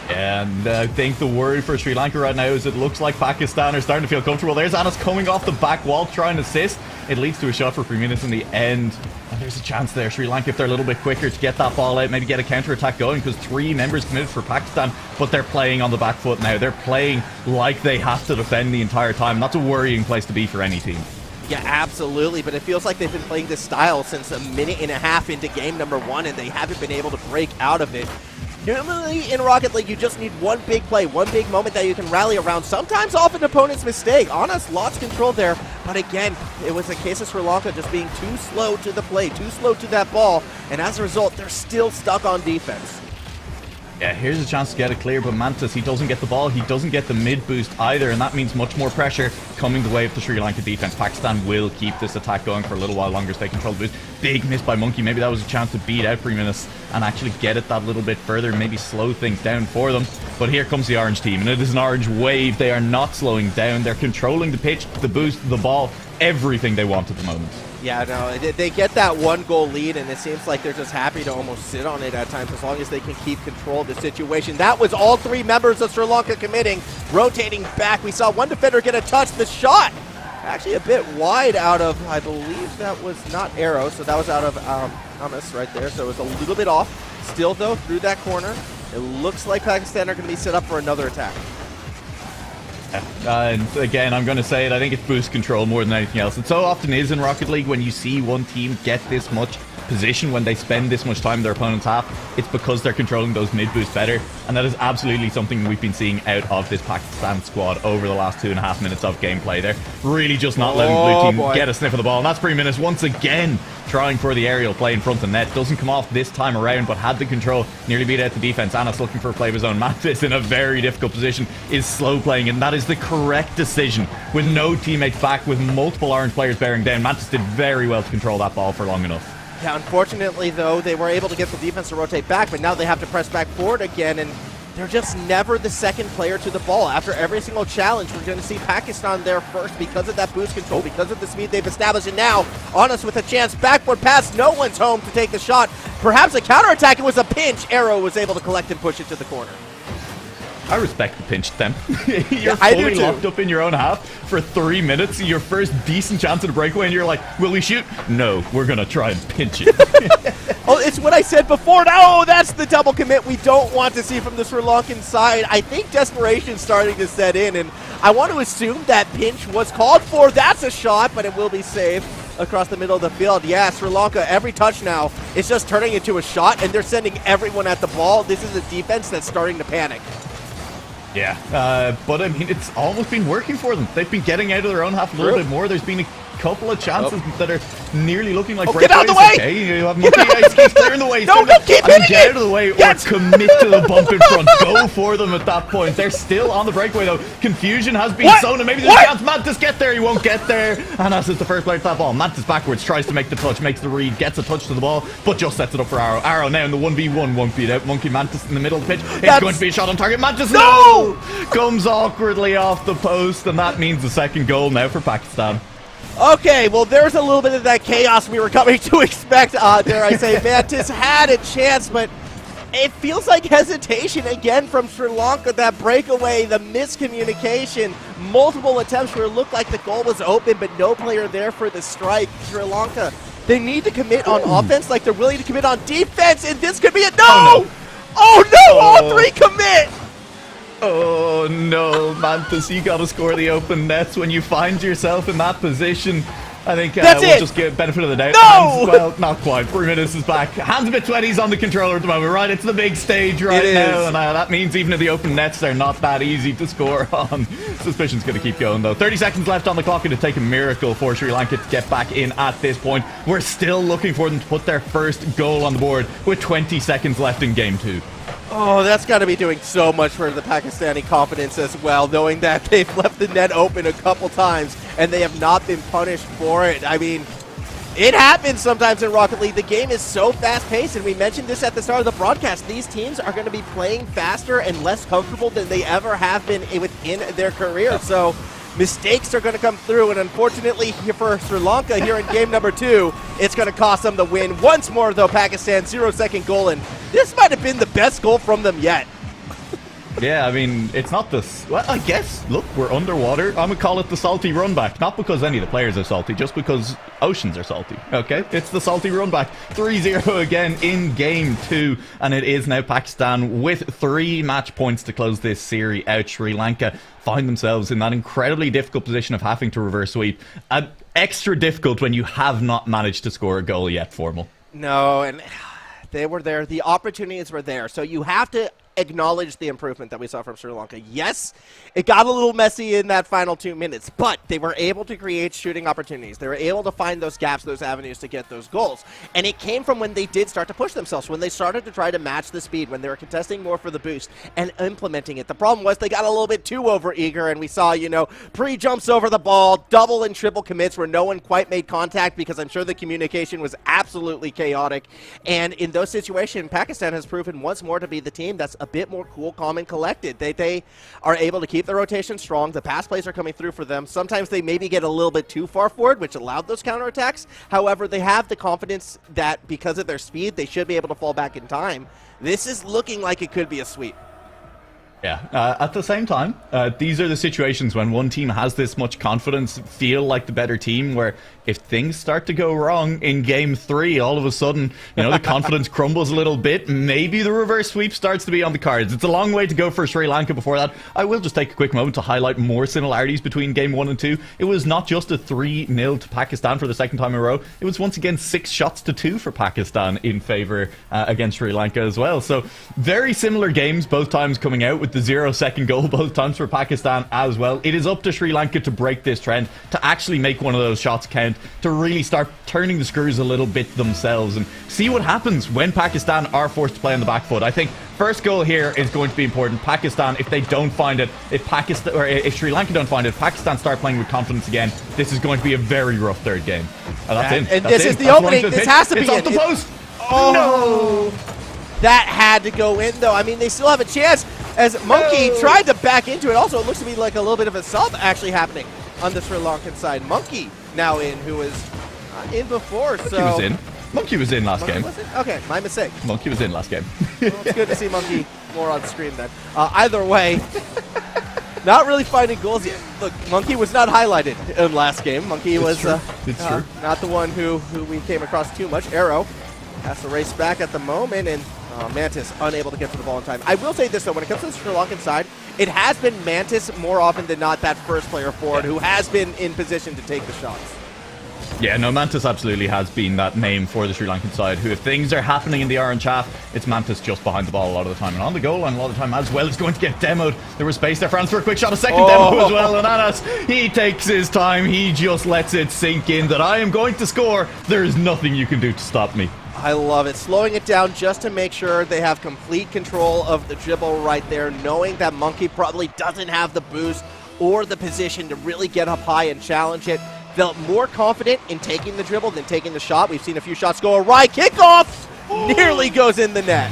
And I think the worry for Sri Lanka right now is it looks like Pakistan are starting to feel comfortable. There's Anas coming off the back wall trying to assist. It leads to a shot for 3 minutes in the end. And there's a chance there. Sri Lanka, if they're a little bit quicker to get that ball out, maybe get a counter-attack going, because 3 members committed for Pakistan, but they're playing on the back foot now. They're playing like they have to defend the entire time. That's a worrying place to be for any team. Yeah, absolutely, but it feels like they've been playing this style since a minute and a half into game number 1, and they haven't been able to break out of it. Normally in Rocket League, you just need one big play, one big moment that you can rally around, sometimes off an opponent's mistake. Honest, lost control there, but again, it was a case of Sri Lanka just being too slow to the play, too slow to that ball, and as a result, they're still stuck on defense. Yeah, here's a chance to get it clear, but Mantis, he doesn't get the ball, he doesn't get the mid boost either, and that means much more pressure coming the way of the Sri Lanka defense. Pakistan will keep this attack going for a little while longer as they control the boost. Big miss by Monkey. Maybe that was a chance to beat out 3 minutes and actually get it that little bit further, maybe slow things down for them. But here comes the orange team, and it is an orange wave. They are not slowing down. They're controlling the pitch, the boost, the ball, everything they want at the moment. Yeah, no, they get that 1-goal lead, and it seems like they're just happy to almost sit on it at times as long as they can keep control of the situation. That was all 3 members of Sri Lanka committing, rotating back. We saw one defender get a touch. The shot actually a bit wide out of, I believe that was not Arrow, so that was out of Hamas right there, so it was a little bit off. Still, though, through that corner, it looks like Pakistan are going to be set up for another attack. And again, I'm going to say it, I think it's boost control more than anything else. It so often is in Rocket League when you see one team get this much position, when they spend this much time in their opponent's half, it's because they're controlling those mid boosts better, and that is absolutely something we've been seeing out of this Pakistan squad over the last 2.5 minutes of gameplay. They're really just not letting blue team get a sniff of the ball, and that's 3 minutes once again trying for the aerial play in front of the net. Doesn't come off this time around, but had the control, nearly beat out the defense. Anas looking for a play of his own. Mathis in a very difficult position is slow playing, and that is the correct decision with no teammates back, with multiple orange players bearing down. Mathis did very well to control that ball for long enough. Yeah, unfortunately, though, they were able to get the defense to rotate back, but now they have to press back forward again, and they're just never the second player to the ball. After every single challenge, we're going to see Pakistan there first because of that boost control, because of the speed they've established, and now Honest with a chance, backward pass, no one's home to take the shot. Perhaps a counterattack, it was a pinch. Arrow was able to collect and push it to the corner. I respect the pinch them. You're fully locked up in your own half for 3 minutes, your first decent chance at a breakaway, and you're like, will we shoot? No, we're going to try and pinch it. Oh, it's what I said before. No, that's the double commit we don't want to see from the Sri Lankan side. I think desperation's starting to set in, and I want to assume that pinch was called for. That's a shot, but it will be saved across the middle of the field. Yeah, Sri Lanka, every touch now is just turning into a shot, and they're sending everyone at the ball. This is a defense that's starting to panic. Yeah, but I mean, it's almost been working for them. They've been getting out of their own half a little bit more. There's been a couple of chances that are nearly looking like breakaways. Get out of the way! Okay, you have Monkey, he's clearing the way. No, keep hitting get out of the way or commit to the bump in front. Go for them at that point. They're still on the breakaway, though. Confusion has been sown, and maybe there's a chance. Mantis get there. He won't get there. And as is the first player to that ball. Mantis backwards, tries to make the touch, makes the read, gets a touch to the ball, but just sets it up for Arrow. Arrow now in the 1v1 won't beat out. Monkey Mantis in the middle of the pitch. It's going to be a shot on target. Mantis, no! Comes awkwardly off the post, and that means the second goal now for Pakistan. Okay, well, there's a little bit of that chaos we were coming to expect. Dare I say, Mantis had a chance, but it feels like hesitation again from Sri Lanka. That breakaway, the miscommunication, multiple attempts where it looked like the goal was open, but no player there for the strike. Sri Lanka, they need to commit on offense like they're willing to commit on defense, and this could be it. No! Oh, no! All 3 commit! Oh no, Mantis, you gotta score the open nets when you find yourself in that position. I think That's we'll it. just give benefit of the doubt. No! Well, not quite. Bruminus is back. Hands a bit sweaty. He's on the controller at the moment, right? It's the big stage right now, and that means even at the open nets, they're not that easy to score on. Suspicion's going to keep going, though. 30 seconds left on the clock. It'll take a miracle for Sri Lanka to get back in at this point. We're still looking for them to put their first goal on the board with 20 seconds left in game 2. Oh, that's got to be doing so much for the Pakistani confidence as well, knowing that they've left the net open a couple times and they have not been punished for it. I mean, it happens sometimes in Rocket League. The game is so fast-paced, and we mentioned this at the start of the broadcast. These teams are going to be playing faster and less comfortable than they ever have been within their career. So mistakes are going to come through, and unfortunately for Sri Lanka here in game number 2, it's going to cost them the win. Once more, though, Pakistan, 0-second goal, and this might have been the best goal from them yet. Yeah, I mean, it's not this. Well, I guess, look, we're underwater. I'm going to call it the salty run back. Not because any of the players are salty, just because oceans are salty. Okay? It's the salty run back. 3-0 again in game 2. And it is now Pakistan with 3 match points to close this series out. Sri Lanka find themselves in that incredibly difficult position of having to reverse sweep. Extra difficult when you have not managed to score a goal yet, Formal. No, and they were there. The opportunities were there. So you have to acknowledge the improvement that we saw from Sri Lanka. Yes, it got a little messy in that final 2 minutes, but they were able to create shooting opportunities. They were able to find those gaps, those avenues to get those goals. And it came from when they did start to push themselves, when they started to try to match the speed, when they were contesting more for the boost and implementing it. The problem was they got a little bit too over-eager, and we saw, pre-jumps over the ball, double and triple commits where no one quite made contact because I'm sure the communication was absolutely chaotic. And in those situations, Pakistan has proven once more to be the team that's a bit more cool, calm, and collected. They are able to keep the rotation strong. The pass plays are coming through for them. Sometimes they maybe get a little bit too far forward, which allowed those counterattacks. However, they have the confidence that because of their speed, they should be able to fall back in time. This is looking like it could be a sweep. Yeah, at the same time, these are the situations when one team has this much confidence, feel like the better team, where if things start to go wrong in game 3, all of a sudden, the confidence crumbles a little bit. Maybe the reverse sweep starts to be on the cards. It's a long way to go for Sri Lanka before that. I will just take a quick moment to highlight more similarities between game 1 and 2. It was not just a 3-0 to Pakistan for the second time in a row. It was once again 6 shots to 2 for Pakistan in favor against Sri Lanka as well. So very similar games, both times coming out with the 0-second goal, both times for Pakistan as well. It is up to Sri Lanka to break this trend, to actually make one of those shots count, to really start turning the screws a little bit themselves and see what happens when Pakistan are forced to play on the back foot. I think first goal here is going to be important. Pakistan, if they don't find it, if Sri Lanka don't find it, Pakistan start playing with confidence again, this is going to be a very rough third game. That's in. And this is the opening. This has to be it. It's off the post. Oh, no. That had to go in, though. I mean, they still have a chance as Monkey tried to back into it. Also, it looks to be like a little bit of a sub actually happening on the Sri Lankan side. Monkey now in, who was in before. Monkey was in last game. Was it? Okay, my mistake. Monkey was in last game. Well, it's good to see Monkey more on screen then. Either way, not really finding goals yet. Look, Monkey was not highlighted in last game. Monkey was true. Not the one who we came across too much. Arrow has to race back at the moment, and Mantis unable to get to the ball in time. I will say this, though, when it comes to the Sri Lankan side, it has been Mantis more often than not, that first player forward who has been in position to take the shots. Yeah, no, Mantis absolutely has been that name for the Sri Lankan side, who if things are happening in the orange half, it's Mantis just behind the ball a lot of the time. And on the goal line a lot of the time as well, is going to get demoed. There was space there, France, for a quick shot, a second demo as well. And Anas, he takes his time, he just lets it sink in that I am going to score. There is nothing you can do to stop me. I love it. Slowing it down just to make sure they have complete control of the dribble right there, knowing that Monkey probably doesn't have the boost or the position to really get up high and challenge it. Felt more confident in taking the dribble than taking the shot. We've seen a few shots go awry. Kickoff nearly goes in the net.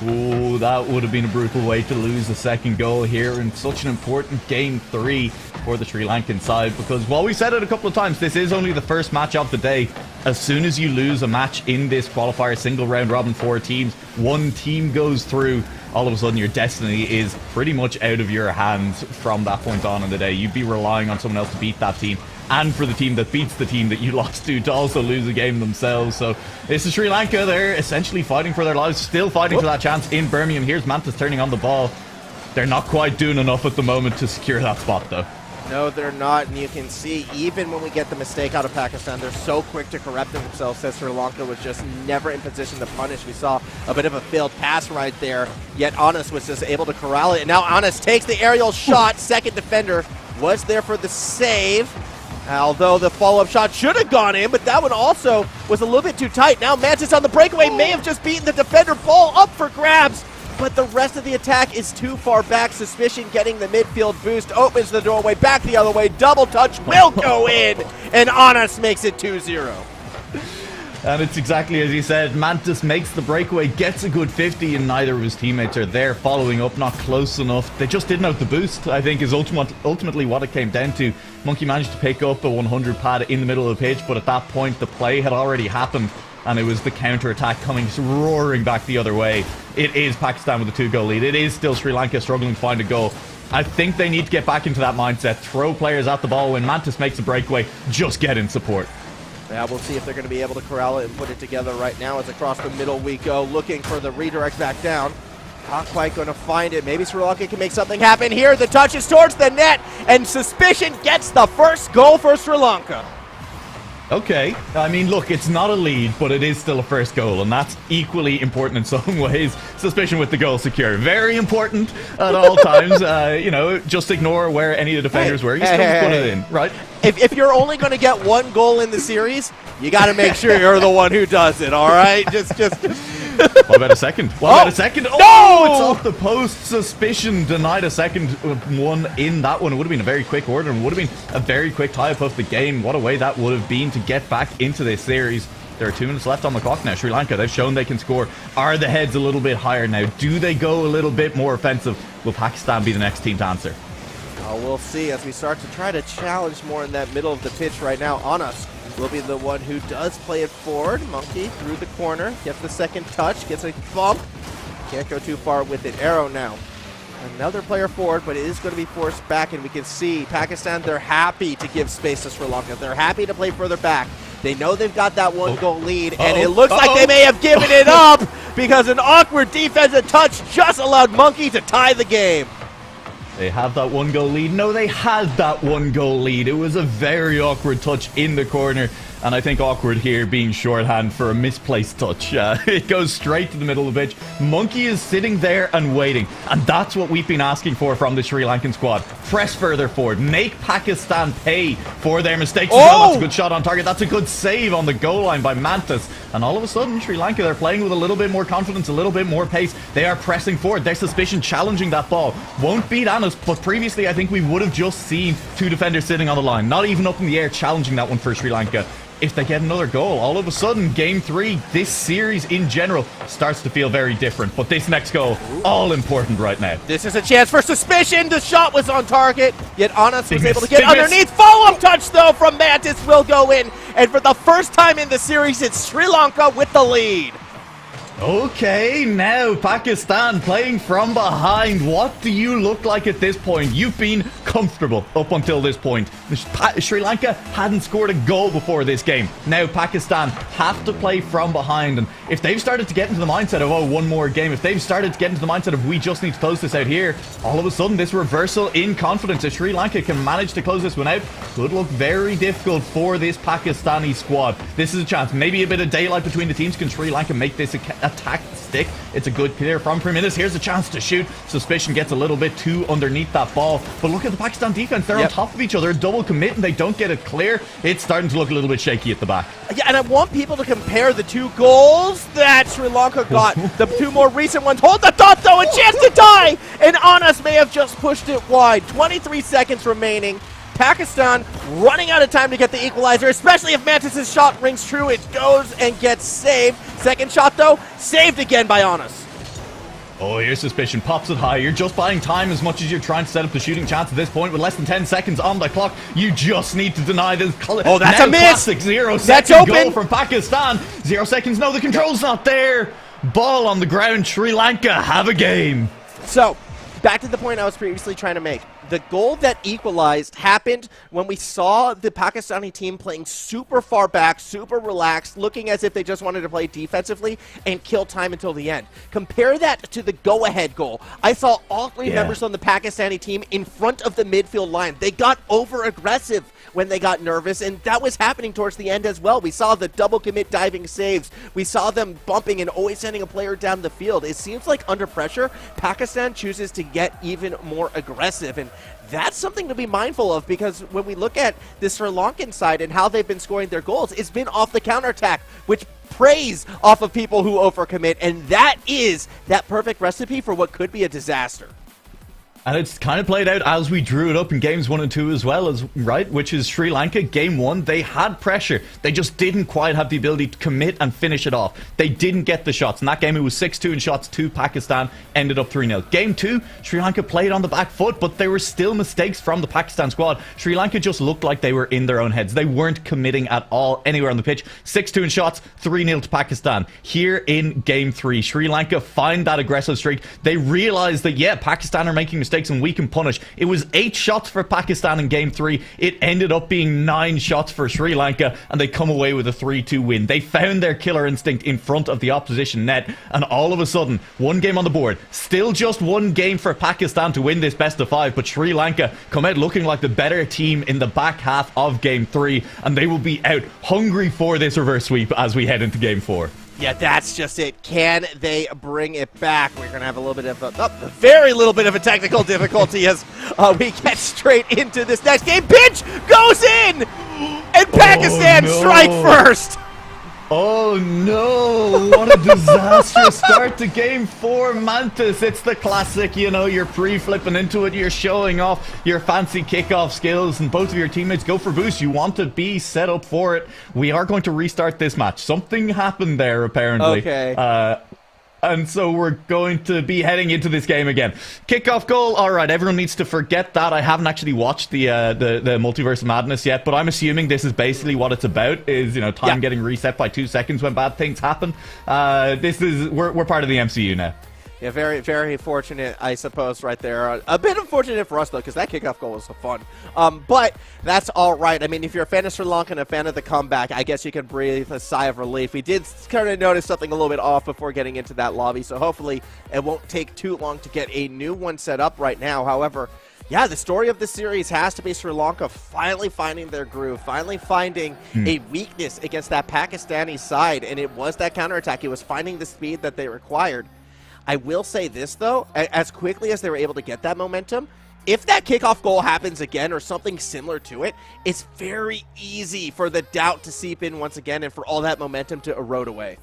Oh, that would have been a brutal way to lose the second goal here in such an important game 3 for the Sri Lankan side, because while we said it a couple of times, this is only the first match of the day. As soon as you lose a match in this qualifier single round robin 4 teams, one team goes through, all of a sudden your destiny is pretty much out of your hands from that point on in the day. You'd be relying on someone else to beat that team, and for the team that beats the team that you lost to also lose a game themselves. So this is Sri Lanka. They're essentially fighting for their lives, still fighting for that chance in Birmingham. Here's Mantis turning on the ball. They're not quite doing enough at the moment to secure that spot, though. No, they're not, and you can see even when we get the mistake out of Pakistan, they're so quick to correct themselves that Sri Lanka was just never in position to punish. We saw a bit of a failed pass right there, yet Anas was just able to corral it, and now Anas takes the aerial shot. Second defender was there for the save, although the follow-up shot should have gone in, but that one also was a little bit too tight. Now Mantis on the breakaway may have just beaten the defender. Ball up for grabs, but the rest of the attack is too far back. Suspicion getting the midfield boost, opens the doorway, back the other way, double touch will go in, and Anas makes it 2-0. And it's exactly as you said, Mantis makes the breakaway, gets a good 50, and neither of his teammates are there following up, not close enough. They just didn't have the boost, I think, is ultimately what it came down to. Monkey managed to pick up a 100 pad in the middle of the pitch, but at that point the play had already happened, and it was the counter-attack coming roaring back the other way. It is Pakistan with a 2-goal lead. It is still Sri Lanka struggling to find a goal. I think they need to get back into that mindset. Throw players at the ball. When Mantis makes a breakaway, just get in support. Yeah, we'll see if they're going to be able to corral it and put it together right now. As across the middle we go, looking for the redirect back down. Not quite going to find it. Maybe Sri Lanka can make something happen here. The touch is towards the net, and Suspicion gets the first goal for Sri Lanka. Okay, I mean, look, it's not a lead, but it is still a first goal, and that's equally important in some ways. Suspicion with the goal secure. Very important at all times. You know, just ignore where any of the defenders were. You still put it in, right? If you're only going to get one goal in the series, you got to make sure you're the one who does it, all right? Just. What about a second? What about a second? No! Oh, it's off the post. Suspicion denied a second one in that one. It would have been a very quick order and would have been a very quick tie-up of the game. What a way that would have been to get back into this series. There are 2 minutes left on the clock now. Sri Lanka, they've shown they can score. Are the heads a little bit higher now? Do they go a little bit more offensive? Will Pakistan be the next team to answer? We'll see as we start to try to challenge more in that middle of the pitch right now. Anas will be the one who does play it forward. Monkey through the corner, gets the second touch, gets a bump. Can't go too far with it. Arrow now. Another player forward, but it is going to be forced back, and we can see Pakistan, they're happy to give space to Sri Lanka. They're happy to play further back. They know they've got that one-goal lead, and it looks like they may have given it up because an awkward defensive touch just allowed Monkey to tie the game. They have that 1-goal lead. No, they had that 1-goal lead. It was a very awkward touch in the corner. And I think awkward here being shorthand for a misplaced touch. It goes straight to the middle of the pitch. Monkey is sitting there and waiting. And that's what we've been asking for from the Sri Lankan squad. Press further forward. Make Pakistan pay for their mistakes. Oh! That's a good shot on target. That's a good save on the goal line by Mantis. And all of a sudden, Sri Lanka, they're playing with a little bit more confidence, a little bit more pace. They are pressing forward. Their Suspicion challenging that ball. Won't beat Anas, but previously I think we would have just seen 2 defenders sitting on the line. Not even up in the air challenging that one for Sri Lanka. If they get another goal, all of a sudden, Game 3, this series in general, starts to feel very different. But this next goal, all important right now. This is a chance for Suspicion. The shot was on target, yet Anas was able to get underneath. Follow-up touch, though, from Mantis will go in. And for the first time in the series, it's Sri Lanka with the lead. Okay, now Pakistan playing from behind. What do you look like at this point? You've been comfortable up until this point. Sri Lanka hadn't scored a goal before this game. Now Pakistan have to play from behind, and if they've started to get into the mindset of, oh, one more game, if they've started to get into the mindset of, we just need to close this out here, all of a sudden this reversal in confidence, if Sri Lanka can manage to close this one out, could look very difficult for this Pakistani squad. This is a chance, maybe a bit of daylight between the teams. Can Sri Lanka make this attack stick? It's a good clear from Primitus. Here's a chance to shoot. Suspicion gets a little bit too underneath that ball, but look at the Pakistan defense. They're on top of each other, double commit, and they don't get it clear. It's starting to look a little bit shaky at the back. Yeah, and I want people to compare the 2 goals that Sri Lanka got. The 2 more recent ones. Hold the thought, though, a chance to tie, and Anas may have just pushed it wide. 23 seconds remaining. Pakistan running out of time to get the equalizer, especially if Mantis' shot rings true. It goes and gets saved. Second shot, though, saved again by Anas. Oh, here's Suspicion. Pops it high. You're just buying time as much as you're trying to set up the shooting chance at this point. With less than 10 seconds on the clock, you just need to deny this. Oh, that's a miss! Classic 0-second goal from Pakistan. 0 seconds. No, the control's not there. Ball on the ground. Sri Lanka have a game. So, back to the point I was previously trying to make. The goal that equalized happened when we saw the Pakistani team playing super far back, super relaxed, looking as if they just wanted to play defensively and kill time until the end. Compare that to the go-ahead goal. I saw all three members on the Pakistani team in front of the midfield line. They got over-aggressive when they got nervous, and that was happening towards the end as well. We saw the double commit diving saves. We saw them bumping and always sending a player down the field. It seems like under pressure, Pakistan chooses to get even more aggressive, and that's something to be mindful of, because when we look at the Sri Lankan side and how they've been scoring their goals, it's been off the counterattack, which preys off of people who overcommit, and that is that perfect recipe for what could be a disaster. And it's kind of played out as we drew it up in games 1 and 2 as well, as right, which is Sri Lanka, game 1, they had pressure. They just didn't quite have the ability to commit and finish it off. They didn't get the shots. In that game, it was 6-2 in shots to Pakistan, ended up 3-0. Game 2, Sri Lanka played on the back foot, but there were still mistakes from the Pakistan squad. Sri Lanka just looked like they were in their own heads. They weren't committing at all anywhere on the pitch. 6-2 in shots, 3-0 to Pakistan. Here in game 3, Sri Lanka find that aggressive streak. They realize that, yeah, Pakistan are making mistakes and we can punish. It was 8 shots for Pakistan in game 3. It ended up being 9 shots for Sri Lanka, and they come away with a 3-2 win. They found their killer instinct in front of the opposition net, and all of a sudden, 1 game on the board. Still just 1 game for Pakistan to win this best of 5, but Sri Lanka come out looking like the better team in the back half of game 3, and they will be out hungry for this reverse sweep as we head into game 4. Yeah, that's just it. Can they bring it back? We're going to have a little bit of a very little bit of a technical difficulty as we get straight into this next game. Pitch goes in, and Pakistan strike first. Oh no, what a disastrous start to game 4, Mantis. It's the classic, you know, you're pre-flipping into it, you're showing off your fancy kickoff skills, and both of your teammates go for boost. You want to be set up for it. We are going to restart this match. Something happened there, apparently. Okay. And so we're going to be heading into this game again. Kickoff goal. All right, everyone needs to forget that. I haven't actually watched the Multiverse of Madness yet, but I'm assuming this is basically what it's about. Is, you know, time getting reset by 2 seconds when bad things happen. We're part of the MCU now. Yeah, very, very fortunate, I suppose, right there. A bit unfortunate for us, though, because that kickoff goal was so fun. But that's all right. I mean, if you're a fan of Sri Lanka and a fan of the comeback, I guess you can breathe a sigh of relief. We did kind of notice something a little bit off before getting into that lobby, so hopefully it won't take too long to get a new one set up right now. However, yeah, the story of this series has to be Sri Lanka finally finding their groove, finally finding a weakness against that Pakistani side, and it was that counterattack. It was finding the speed that they required. I will say this, though, as quickly as they were able to get that momentum, if that kickoff goal happens again or something similar to it, it's very easy for the doubt to seep in once again and for all that momentum to erode away.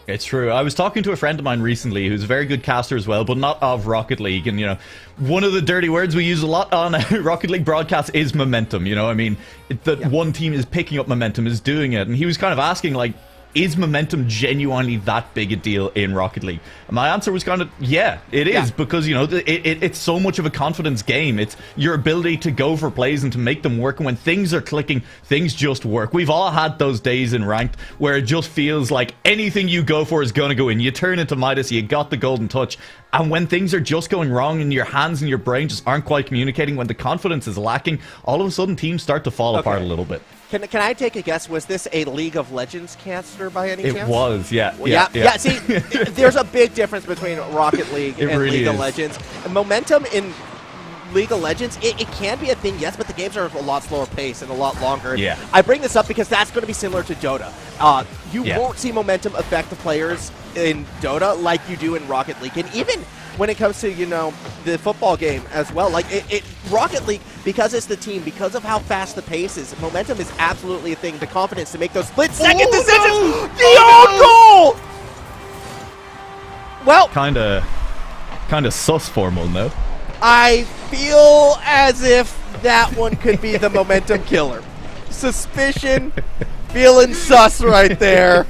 It's true. I was talking to a friend of mine recently who's a very good caster as well, but not of Rocket League. And, you know, one of the dirty words we use a lot on Rocket League broadcasts is momentum. You know, I mean, that one team is picking up momentum, is doing it. And he was kind of asking, like, is momentum genuinely that big a deal in Rocket League? And my answer was kind of, yeah, it is, because, you know, it's so much of a confidence game. It's your ability to go for plays and to make them work, and when things are clicking, things just work. We've all had those days in ranked where it just feels like anything you go for is going to go in. You turn into Midas, you got the golden touch, and when things are just going wrong and your hands and your brain just aren't quite communicating, when the confidence is lacking, all of a sudden teams start to fall apart a little bit. Can I take a guess? Was this a League of Legends caster by any chance? It was, yeah. Yeah. See, there's a big difference between Rocket League and really League of is. Legends. Momentum in League of Legends, it can be a thing, yes, but the games are a lot slower pace and a lot longer. Yeah. I bring this up because that's going to be similar to Dota. You won't see momentum affect the players in Dota like you do in Rocket League. And even when it comes to, you know, the football game as well, like Rocket League, because it's the team, because of how fast the pace is, momentum is absolutely a thing. The confidence to make those split-second decisions. No. The own goal! Well, Kind of sus formal, no? I feel as if that one could be the momentum killer. Suspicion, feeling sus right there.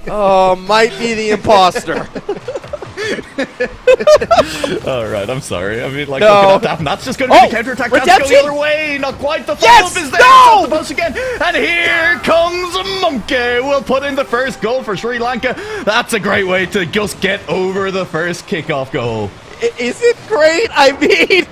Oh, might be the imposter. All right, I'm sorry. I mean, like, No. look at that. That's just going to be the counterattack. That's Redemption! going the other way. Not quite. The Yes! follow-up is there. No! The post again. And here comes Monkey. We'll put in the first goal for Sri Lanka. That's a great way to just get over the first kickoff goal. Is it great? I mean,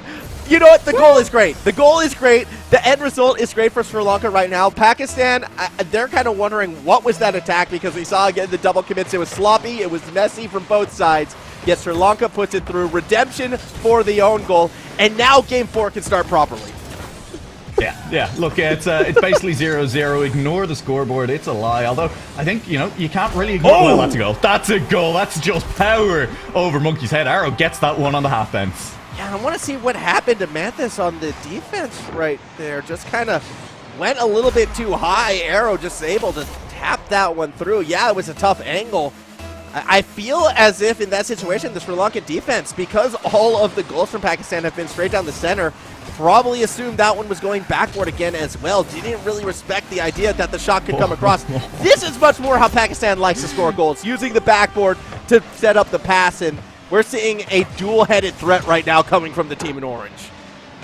You know what? The goal is great. The goal is great. The end result is great for Sri Lanka right now. Pakistan, they're kind of wondering what was that attack, because we saw again the double commits. It was sloppy. It was messy from both sides. Yet Sri Lanka puts it through. Redemption for the own goal. And now Game 4 can start properly. Yeah. Look, it's basically 0-0. Ignore the scoreboard. It's a lie. Although, I think, you can't really ignore... Oh, well, that's a goal. That's a goal. That's just power over Monkey's head. Arrow gets that one on the half fence. Yeah, I want to see what happened to Manthis on the defense right there. Just kind of went a little bit too high. Arrow just able to tap that one through. Yeah, it was a tough angle. I feel as if in that situation, the Sri Lankan defense, because all of the goals from Pakistan have been straight down the center, probably assumed that one was going backward again as well. Didn't really respect the idea that the shot could come across. This is much more how Pakistan likes to score goals, using the backboard to set up the pass, and we're seeing a dual-headed threat right now coming from the team in orange.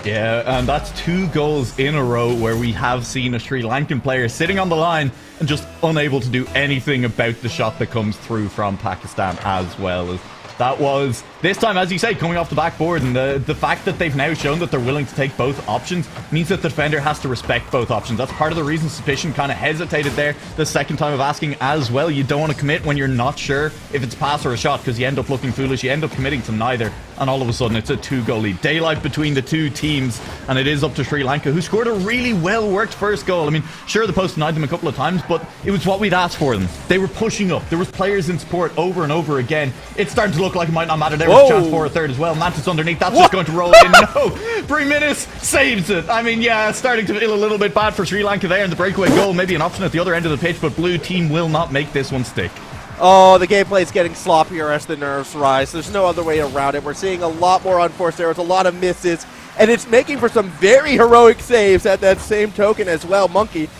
Yeah, and that's 2 goals in a row where we have seen a Sri Lankan player sitting on the line and just unable to do anything about the shot that comes through from Pakistan as well. That was, this time, as you say, coming off the backboard, and the fact that they've now shown that they're willing to take both options means that the defender has to respect both options. That's part of the reason Suspicion kind of hesitated there the second time of asking as well. You don't want to commit when you're not sure if it's a pass or a shot, because you end up looking foolish. You end up committing to neither, and all of a sudden it's a 2-goal lead. Daylight between the two teams, and it is up to Sri Lanka, who scored a really well-worked first goal. I mean, sure, the post denied them a couple of times, but it was what we'd asked for them. They were pushing up. There was players in support over and over again. It's starting to look like it might not matter. There was a chance for a third as well. Mantis underneath. That's just going to roll in. No. Briminis saves it. I mean, yeah, starting to feel a little bit bad for Sri Lanka there, and the breakaway goal maybe an option at the other end of the pitch, but blue team will not make this one stick. Oh, the gameplay is getting sloppier as the nerves rise. There's no other way around it. We're seeing a lot more unforced errors, a lot of misses, and it's making for some very heroic saves at that same token as well. Monkey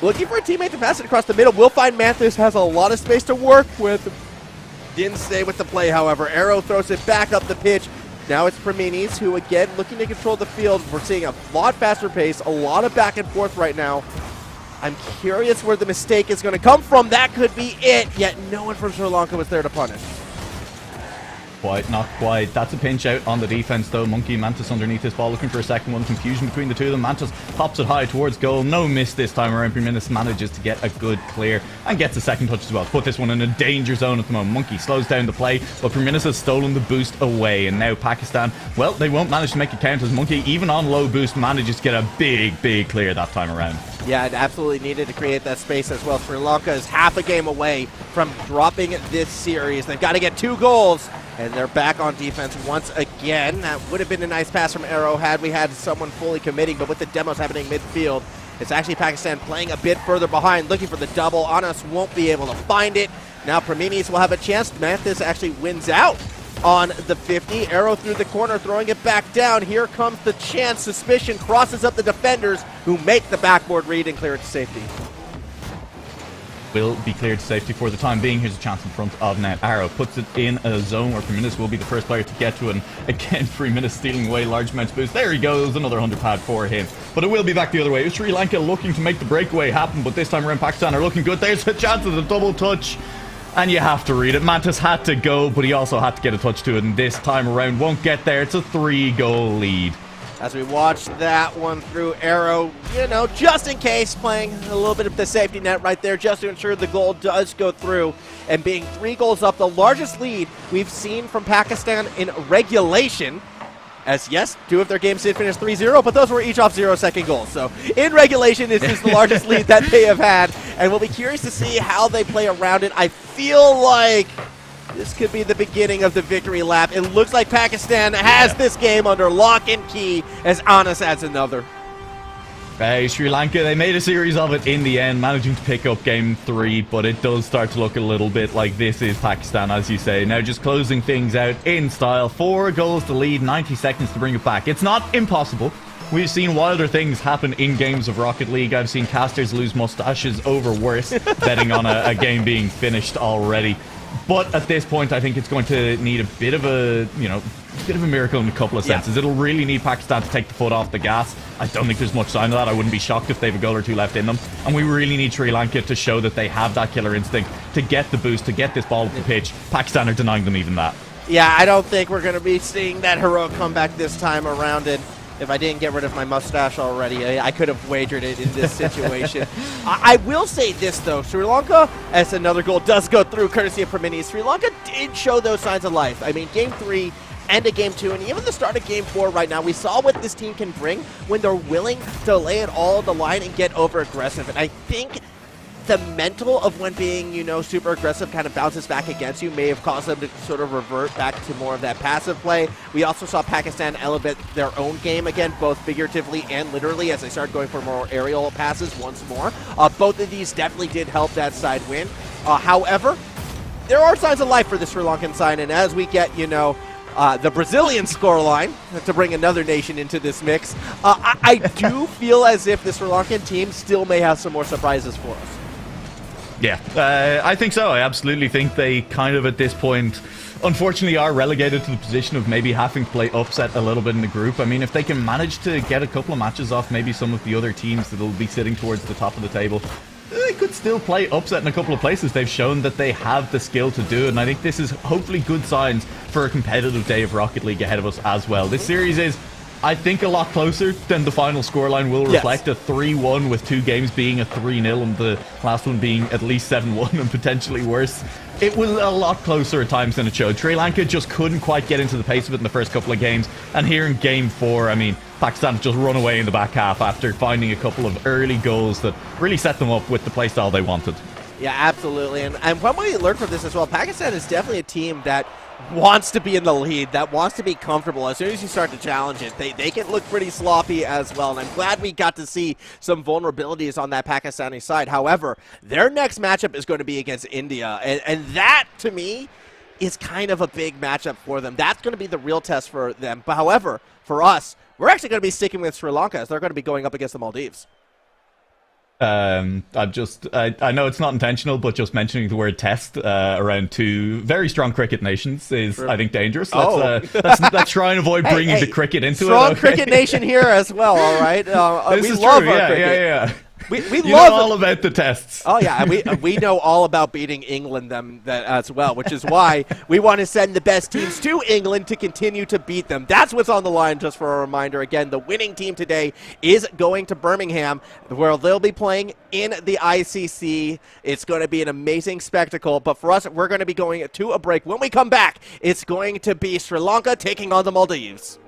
looking for a teammate to pass it across the middle. We'll find Manthis has a lot of space to work with. Didn't stay with the play, however. Arrow throws it back up the pitch. Now it's Preminis, who again looking to control the field. We're seeing a lot faster pace, a lot of back and forth right now. I'm curious where the mistake is going to come from. That could be it, yet no one from Sri Lanka was there to punish. Not quite. That's a pinch out on the defense, though. Monkey, Mantis underneath this ball, looking for a second one. Confusion between the two of them. Mantis pops it high towards goal. No miss this time around. Priminus manages to get a good clear and gets a second touch as well. Put this one in a danger zone at the moment. Monkey slows down the play, but Priminus has stolen the boost away. And now Pakistan, well, they won't manage to make it count, as Monkey, even on low boost, manages to get a big clear that time around. Yeah, it absolutely needed to create that space as well. Sri Lanka is half a game away from dropping this series. They've got to get 2 goals, and they're back on defense once again. That would have been a nice pass from Arrow had we had someone fully committing, but with the demos happening midfield, it's actually Pakistan playing a bit further behind, looking for the double. Anas won't be able to find it. Now Preminis will have a chance. Manthis actually wins out on the 50. Arrow through the corner, throwing it back down. Here comes the chance. Suspicion crosses up the defenders, who make the backboard read and clear it to safety. Will be cleared to safety for the time being. Here's a chance in front of net. Arrow puts it in a zone where Priminus will be the first player to get to it. And again, Priminus stealing away large amounts of boost. There he goes, another 100 pad for him. But it will be back the other way. Sri Lanka looking to make the breakaway happen, but this time around Pakistan are looking good. There's a chance of the double touch. And you have to read it. Mantis had to go, but he also had to get a touch to it, and this time around won't get there. It's a 3-goal lead. As we watch that one through, Arrow, just in case, playing a little bit of the safety net right there, just to ensure the goal does go through. And being 3 goals up, the largest lead we've seen from Pakistan in regulation. As yes, 2 of their games did finish 3-0, but those were each off 0-second goals. So in regulation, this is the largest lead that they have had, and we'll be curious to see how they play around it. I feel like this could be the beginning of the victory lap. It looks like Pakistan has this game under lock and key as Anas adds another. Sri Lanka, they made a series of it in the end, managing to pick up game 3, but it does start to look a little bit like this is Pakistan, as you say. Now just closing things out in style. 4 goals to lead, 90 seconds to bring it back. It's not impossible. We've seen wilder things happen in games of Rocket League. I've seen casters lose mustaches over worse, betting on a game being finished already. But at this point, I think it's going to need a bit of a, miracle in a couple of senses. It'll really need Pakistan to take the foot off the gas. I don't think there's much sign of that. I wouldn't be shocked if they have a goal or 2 left in them. And we really need Sri Lanka to show that they have that killer instinct to get the boost, to get this ball up the pitch. Pakistan are denying them even that. Yeah, I don't think we're going to be seeing that heroic comeback this time around. And If I didn't get rid of my mustache already, I could have wagered it in this situation. I will say this, though. Sri Lanka, as another goal does go through, courtesy of Permini, Sri Lanka did show those signs of life. I mean, Game 3 and a Game 2, and even the start of Game 4 right now, we saw what this team can bring when they're willing to lay it all on the line and get over-aggressive. And I think the mental of when being, super aggressive kind of bounces back against you may have caused them to sort of revert back to more of that passive play. We also saw Pakistan elevate their own game again, both figuratively and literally, as they started going for more aerial passes once more. Both of these definitely did help that side win. However, there are signs of life for the Sri Lankan side, and as we get, the Brazilian scoreline, to bring another nation into this mix, I do feel as if the Sri Lankan team still may have some more surprises for us. Yeah, I think so. I absolutely think they kind of, at this point, unfortunately are relegated to the position of maybe having to play upset a little bit in the group. I mean, if they can manage to get a couple of matches off maybe some of the other teams that will be sitting towards the top of the table, they could still play upset in a couple of places. They've shown that they have the skill to do it, and I think this is hopefully good signs for a competitive day of Rocket League ahead of us as well. This series is, I think, a lot closer than the final scoreline will reflect. Yes. A 3-1 with 2 games being a 3-0 and the last one being at least 7-1 and potentially worse. It was a lot closer at times than it showed. Sri Lanka just couldn't quite get into the pace of it in the first couple of games. And here in Game 4, I mean, Pakistan just run away in the back half after finding a couple of early goals that really set them up with the playstyle they wanted. Yeah, absolutely. And what we learned from this as well, Pakistan is definitely a team that wants to be in the lead, that wants to be comfortable. As soon as you start to challenge it, they can look pretty sloppy as well. And I'm glad we got to see some vulnerabilities on that Pakistani side. However, their next matchup is going to be against India. And that, to me, is kind of a big matchup for them. That's going to be the real test for them. But however, for us, we're actually going to be sticking with Sri Lanka, as they're going to be going up against the Maldives. I know it's not intentional, but just mentioning the word test around 2 very strong cricket nations is, I think, dangerous. Let's try and avoid bringing the cricket into strong it. Strong cricket nation here as well, all right? We love true. Our cricket. Yeah. We you love know all about the tests. Oh yeah, we know all about beating England as well, which is why we want to send the best teams to England to continue to beat them. That's what's on the line. Just for a reminder, again, the winning team today is going to Birmingham, where they'll be playing in the ICC. It's going to be an amazing spectacle. But for us, we're going to be going to a break. When we come back, it's going to be Sri Lanka taking on the Maldives.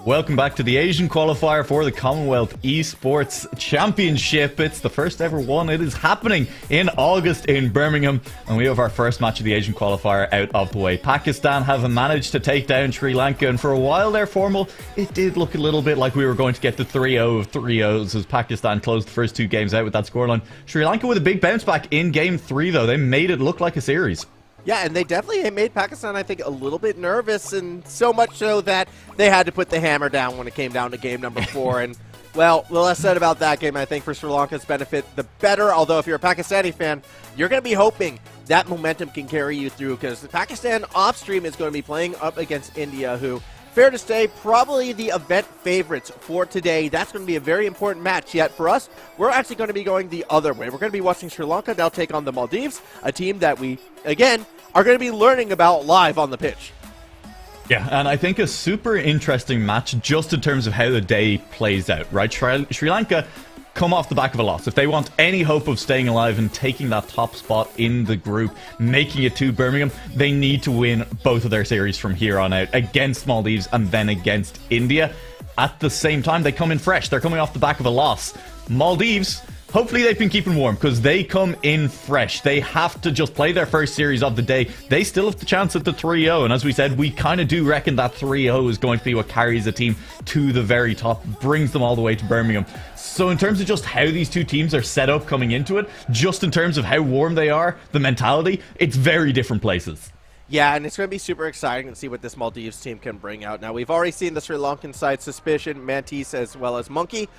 Welcome back to the Asian qualifier for the Commonwealth Esports Championship. It's the first ever one. It is happening in August in Birmingham, and we have our first match of the Asian qualifier out of the way. Pakistan have managed to take down Sri Lanka, and for a while there, Formal, it did look a little bit like we were going to get the 3-0 of 3-0s as Pakistan closed the first two games out with that scoreline. Sri Lanka with a big bounce back in game 3, though. They made it look like a series. Yeah, and they definitely made Pakistan, I think, a little bit nervous, and so much so that they had to put the hammer down when it came down to game number 4. And, well, the less said about that game, I think, for Sri Lanka's benefit, the better. Although, if you're a Pakistani fan, you're going to be hoping that momentum can carry you through, because Pakistan off-stream is going to be playing up against India, who, fair to say, probably the event favorites for today. That's going to be a very important match. Yet for us, we're actually going to be going the other way. We're going to be watching Sri Lanka. They'll take on the Maldives, a team that we, again, are going to be learning about live on the pitch. Yeah, and I think a super interesting match just in terms of how the day plays out, right? Sri Lanka come off the back of a loss. If they want any hope of staying alive and taking that top spot in the group, making it to Birmingham, they need to win both of their series from here on out against Maldives and then against India. At the same time, they come in fresh. They're coming off the back of a loss. Maldives, hopefully they've been keeping warm because they come in fresh. They have to just play their first series of the day. They still have the chance at the 3-0. And as we said, we kind of do reckon that 3-0 is going to be what carries the team to the very top, brings them all the way to Birmingham. So in terms of just how these two teams are set up coming into it, just in terms of how warm they are, the mentality, it's very different places. Yeah, and it's going to be super exciting to see what this Maldives team can bring out. Now, we've already seen the Sri Lankan side, Suspicion, Mantis, as well as Monkey.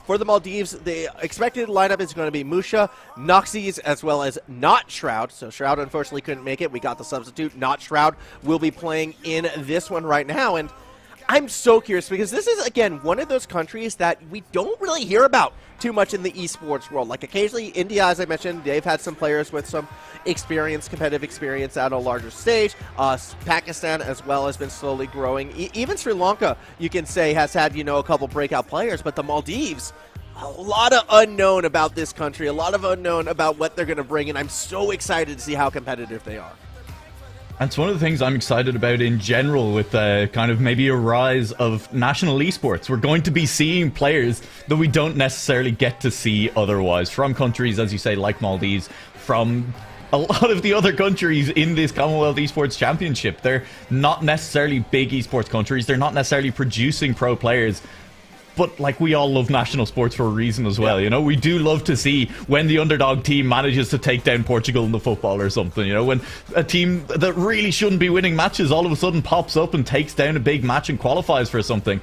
For the Maldives, the expected lineup is going to be Musha, Noxys, as well as Not Shroud. So Shroud unfortunately couldn't make it. We got the substitute. Not Shroud will be playing in this one right now. And I'm so curious because this is, again, one of those countries that we don't really hear about too much in the esports world. Like occasionally, India, as I mentioned, they've had some players with some experience, competitive experience at a larger stage. Pakistan as well has been slowly growing. Even Sri Lanka, you can say, has had, you know, a couple breakout players, but the Maldives, a lot of unknown about this country, a lot of unknown about what they're going to bring, and I'm so excited to see how competitive they are. And it's one of the things I'm excited about in general with kind of maybe a rise of national esports. We're going to be seeing players that we don't necessarily get to see otherwise from countries, as you say, like Maldives, from a lot of the other countries in this Commonwealth Esports Championship. They're not necessarily big esports countries. They're not necessarily producing pro players. But, like, we all love national sports for a reason as well, you know? We do love to see when the underdog team manages to take down Portugal in the football or something, you know? When a team that really shouldn't be winning matches all of a sudden pops up and takes down a big match and qualifies for something.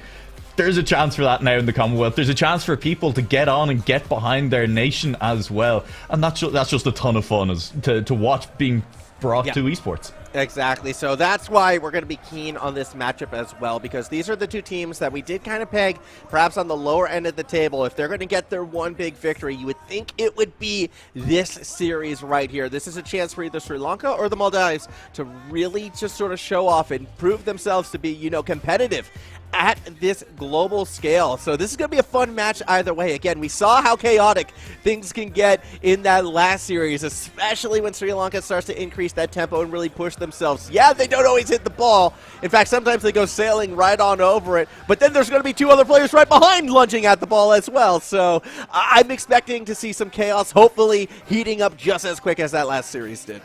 There's a chance for that now in the Commonwealth. There's a chance for people to get on and get behind their nation as well. And that's just a ton of fun to watch being brought to esports. Exactly. So that's why we're going to be keen on this matchup as well, because these are the two teams that we did kind of peg perhaps on the lower end of the table. If they're going to get their one big victory, you would think it would be this series right here. This is a chance for either Sri Lanka or the Maldives to really just sort of show off and prove themselves to be, you know, competitive at this global scale. So this is going to be a fun match either way. Again, we saw how chaotic things can get in that last series, especially when Sri Lanka starts to increase that tempo and really push themselves. Yeah, they don't always hit the ball. In fact, sometimes they go sailing right on over it, but then there's going to be two other players right behind lunging at the ball as well. So I'm expecting to see some chaos, hopefully heating up just as quick as that last series did.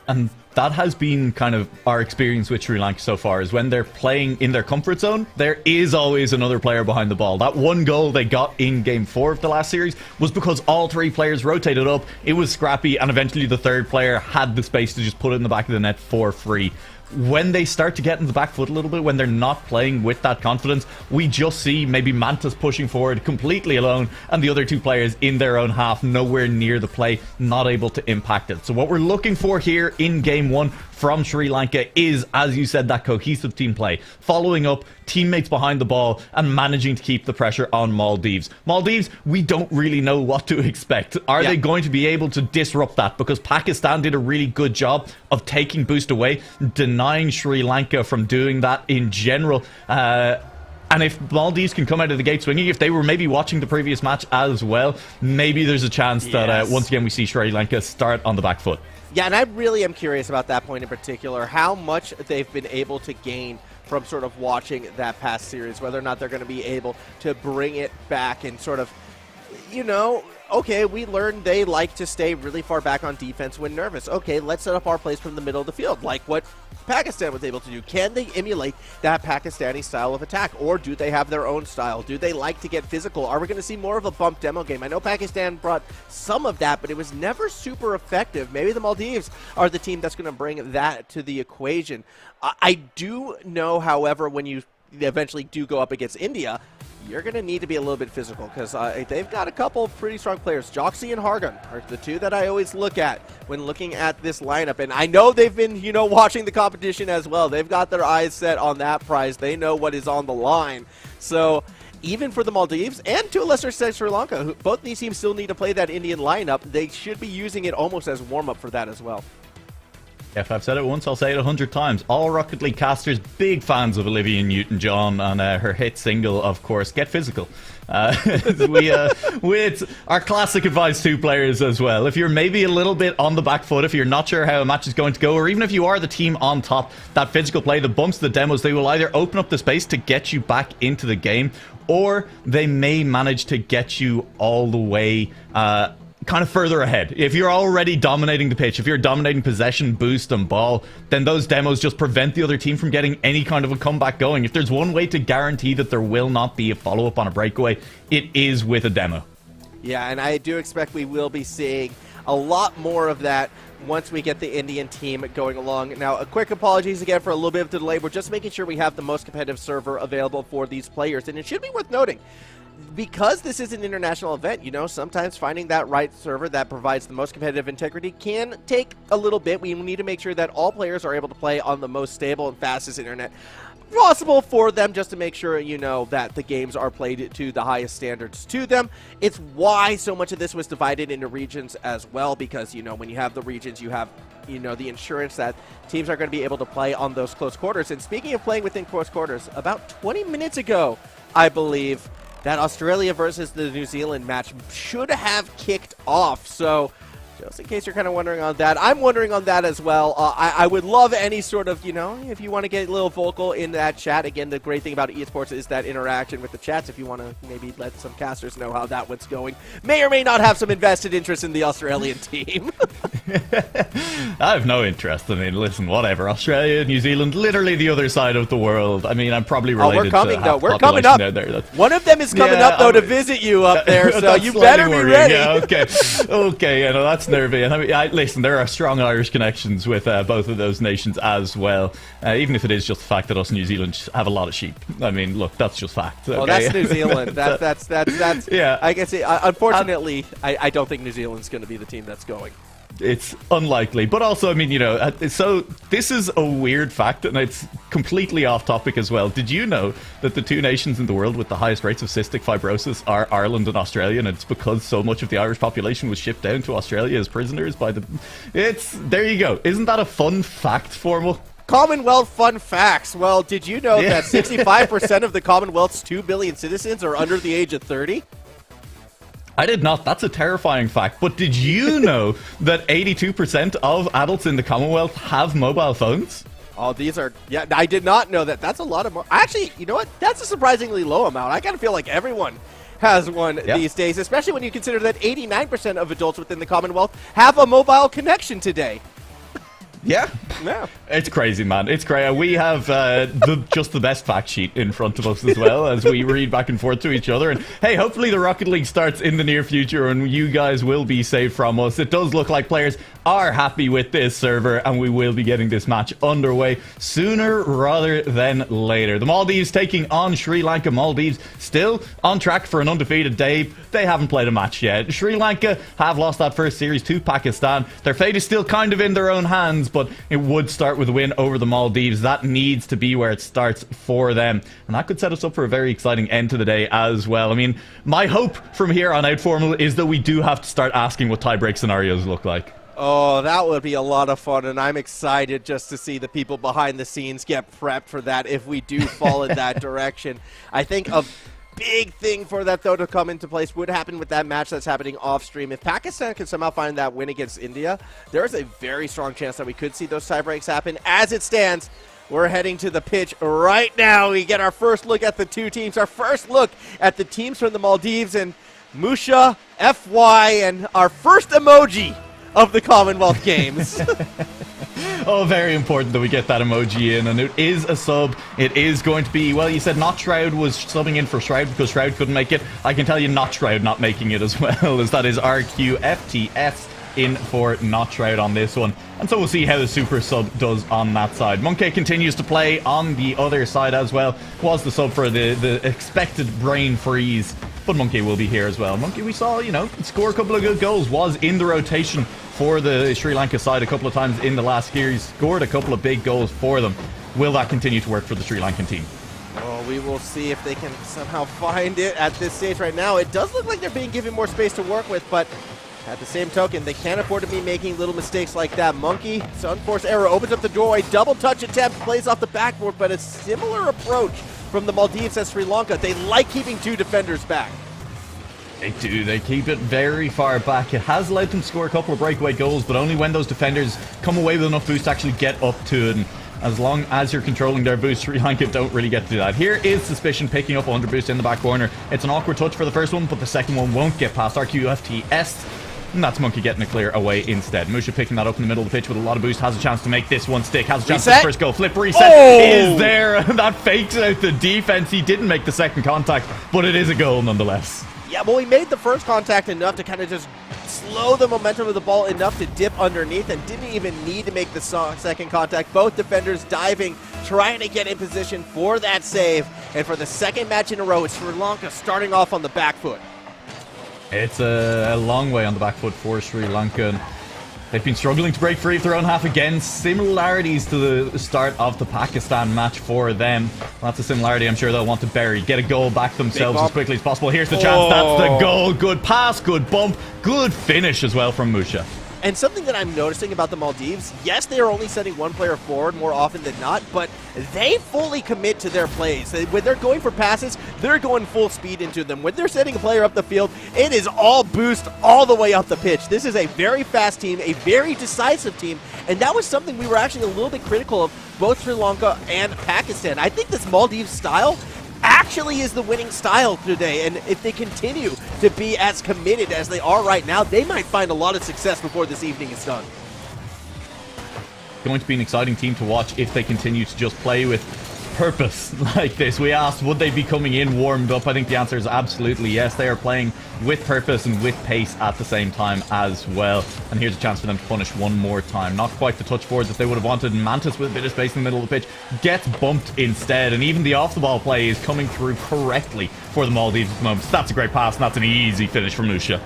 And that has been kind of our experience with Sri Lanka so far, is when they're playing in their comfort zone, there is always another player behind the ball. That one goal they got in Game 4 of the last series was because all three players rotated up, it was scrappy, and eventually the third player had the space to just put it in the back of the net for free. When they start to get in the back foot a little bit, when they're not playing with that confidence, we just see maybe Mantis pushing forward completely alone and the other two players in their own half, nowhere near the play, not able to impact it. So what we're looking for here in Game 1 from Sri Lanka is, as you said, that cohesive team play, following up, teammates behind the ball, and managing to keep the pressure on Maldives. Maldives, we don't really know what to expect. Are they going to be able to disrupt that? Because Pakistan did a really good job of taking boost away, denying Sri Lanka from doing that in general. And if Maldives can come out of the gate swinging, if they were maybe watching the previous match as well, maybe there's a chance that once again we see Sri Lanka start on the back foot. Yeah, and I really am curious about that point in particular, how much they've been able to gain from sort of watching that past series, whether or not they're going to be able to bring it back and sort of, you know, okay, we learned they like to stay really far back on defense when nervous. Okay, let's set up our plays from the middle of the field, like what Pakistan was able to do. Can they emulate that Pakistani style of attack, or do they have their own style? Do they like to get physical? Are we going to see more of a bump demo game? I know Pakistan brought some of that, but it was never super effective. Maybe the Maldives are the team that's going to bring that to the equation. I do know, however, when you eventually do go up against India, you're going to need to be a little bit physical, because they've got a couple pretty strong players. Joxy and Hargan are the two that I always look at when looking at this lineup. And I know they've been, you know, watching the competition as well. They've got their eyes set on that prize. They know what is on the line. So even for the Maldives, and to a lesser extent Sri Lanka, both these teams still need to play that Indian lineup. They should be using it almost as warm-up for that as well. If I've said it once, I'll say it 100 times. All Rocket League casters, big fans of Olivia Newton-John and her hit single, of course, Get Physical. With our classic advice to players as well. If you're maybe a little bit on the back foot, if you're not sure how a match is going to go, or even if you are the team on top, that physical play, the bumps, the demos, they will either open up the space to get you back into the game, or they may manage to get you all the way kind of further ahead. If you're already dominating the pitch, if you're dominating possession, boost, and ball, then those demos just prevent the other team from getting any kind of a comeback going. If there's one way to guarantee that there will not be a follow-up on a breakaway, it is with a demo. Yeah, and I do expect we will be seeing a lot more of that once we get the Indian team going along. Now, a quick apologies again for a little bit of the delay. We're just making sure we have the most competitive server available for these players, and it should be worth noting, because this is an international event, you know, sometimes finding that right server that provides the most competitive integrity can take a little bit. We need to make sure that all players are able to play on the most stable and fastest internet possible for them, just to make sure, you know, that the games are played to the highest standards to them. It's why so much of this was divided into regions as well, because, you know, when you have the regions, you have, you know, the insurance that teams are going to be able to play on those close quarters. And speaking of playing within close quarters, about 20 minutes ago, I believe, that Australia versus the New Zealand match should have kicked off. So just in case you're kind of wondering on that, I'm wondering on that as well. I would love any sort of, you know, if you want to get a little vocal in that chat. Again, the great thing about esports is that interaction with the chats. If you want to maybe let some casters know how that one's going, may or may not have some invested interest in the Australian team. I have no interest. I mean, listen, whatever. Australia, New Zealand, literally the other side of the world. I mean, I'm probably related we're coming, to though. half We're the coming population up. Out there. One of them is coming up, though, to visit you up there, so you better be ready. Yeah, okay. Okay, you know, that's nervy. And I mean, listen, there are strong Irish connections with both of those nations as well, even if it is just the fact that us New Zealand have a lot of sheep. I mean, look, that's just fact. Okay? Well, that's New Zealand. That's yeah. I guess, unfortunately, I don't think New Zealand's going to be the team that's going. It's unlikely, but also, I mean, you know, so this is a weird fact, and it's completely off topic as well. Did you know that the two nations in the world with the highest rates of cystic fibrosis are Ireland and Australia, and it's because so much of the Irish population was shipped down to Australia as prisoners by the... There you go. Isn't that a fun fact, Formal? Commonwealth fun facts. Well, did you know that 65% of the Commonwealth's 2 billion citizens are under the age of 30? I did not. That's a terrifying fact. But did you know that 82% of adults in the Commonwealth have mobile phones? Oh, these are... Yeah, I did not know that. That's a lot of... Actually, you know what? That's a surprisingly low amount. I kind of feel like everyone has one these days, especially when you consider that 89% of adults within the Commonwealth have a mobile connection today. Yeah. Yeah. It's crazy, man. It's crazy. We have just the best fact sheet in front of us as well as we read back and forth to each other. And hey, hopefully the Rocket League starts in the near future and you guys will be saved from us. It does look like players are happy with this server and we will be getting this match underway sooner rather than later. The Maldives taking on Sri Lanka. Maldives still on track for an undefeated day. They haven't played a match yet. Sri Lanka have lost that first series to Pakistan. Their fate is still kind of in their own hands, but it would start with a win over the Maldives. That needs to be where it starts for them. And that could set us up for a very exciting end to the day as well. I mean, my hope from here on out, Formal, is that we do have to start asking what tie-break scenarios look like. Oh, that would be a lot of fun, and I'm excited just to see the people behind the scenes get prepped for that if we do fall in that direction. I think a big thing for that, though, to come into place would happen with that match that's happening off-stream. If Pakistan can somehow find that win against India, there is a very strong chance that we could see those tie-breaks happen. As it stands, we're heading to the pitch right now. We get our first look at the two teams, our first look at the teams from the Maldives, and Musha, FY, and our first emoji of the Commonwealth Games. Oh, very important that we get that emoji in, and it is a sub. It is going to be, well, you said Not Shroud was subbing in for Shroud because Shroud couldn't make it. I can tell you Not Shroud not making it as well, as that is RQFTS in for Not Shroud on this one. And so we'll see how the super sub does on that side. Monkey continues to play on the other side as well. Was the sub for the expected brain freeze, but Monkey will be here as well. Monkey, we saw, you know, score a couple of good goals, was in the rotation for the Sri Lanka side a couple of times in the last year. He scored a couple of big goals for them. Will that continue to work for the Sri Lankan team? Well, we will see if they can somehow find it at this stage right now. It does look like they're being given more space to work with, but at the same token, they can't afford to be making little mistakes like that. Monkey, unforced error, opens up the doorway, double touch attempt, plays off the backboard, but a similar approach from the Maldives as Sri Lanka. They like keeping two defenders back. They do. They keep it very far back. It has allowed them to score a couple of breakaway goals, but only when those defenders come away with enough boost to actually get up to it. And as long as you're controlling their boost, Sri Lanka don't really get to do that. Here is Suspicion picking up 100 boost in the back corner. It's an awkward touch for the first one, but the second one won't get past RQFTS. And that's Monkey getting a clear away instead. Musha picking that up in the middle of the pitch with a lot of boost. Has a chance to make this one stick. Has a chance for the first goal. Flip reset is there. That fakes out the defense. He didn't make the second contact, but it is a goal nonetheless. Yeah, well, he made the first contact enough to kind of just slow the momentum of the ball enough to dip underneath and didn't even need to make the second contact. Both defenders diving, trying to get in position for that save. And for the second match in a row, it's Sri Lanka starting off on the back foot. It's a long way on the back foot for Sri Lanka. They've been struggling to break free of their own half again. Similarities to the start of the Pakistan match for them. That's a similarity I'm sure they'll want to bury. Get a goal back themselves as quickly as possible. Here's the chance. That's the goal. Good pass, good bump, good finish as well from Musha. And something that I'm noticing about the Maldives, yes, they are only sending one player forward more often than not, but they fully commit to their plays. When they're going for passes, they're going full speed into them. When they're sending a player up the field, it is all boost all the way up the pitch. This is a very fast team, a very decisive team, and that was something we were actually a little bit critical of both Sri Lanka and Pakistan. I think this Maldives style actually is the winning style today, and if they continue to be as committed as they are right now, they might find a lot of success before this evening is done. Going to be an exciting team to watch if they continue to just play with purpose like this. We asked, would they be coming in warmed up? I think the answer is absolutely yes. They are playing with purpose and with pace at the same time as well. And here's a chance for them to punish one more time. Not quite the touch forward that they would have wanted. Mantis with a bit of space in the middle of the pitch gets bumped instead. And even the off-the-ball play is coming through correctly for the Maldives at the moment. So that's a great pass, and that's an easy finish from Musha.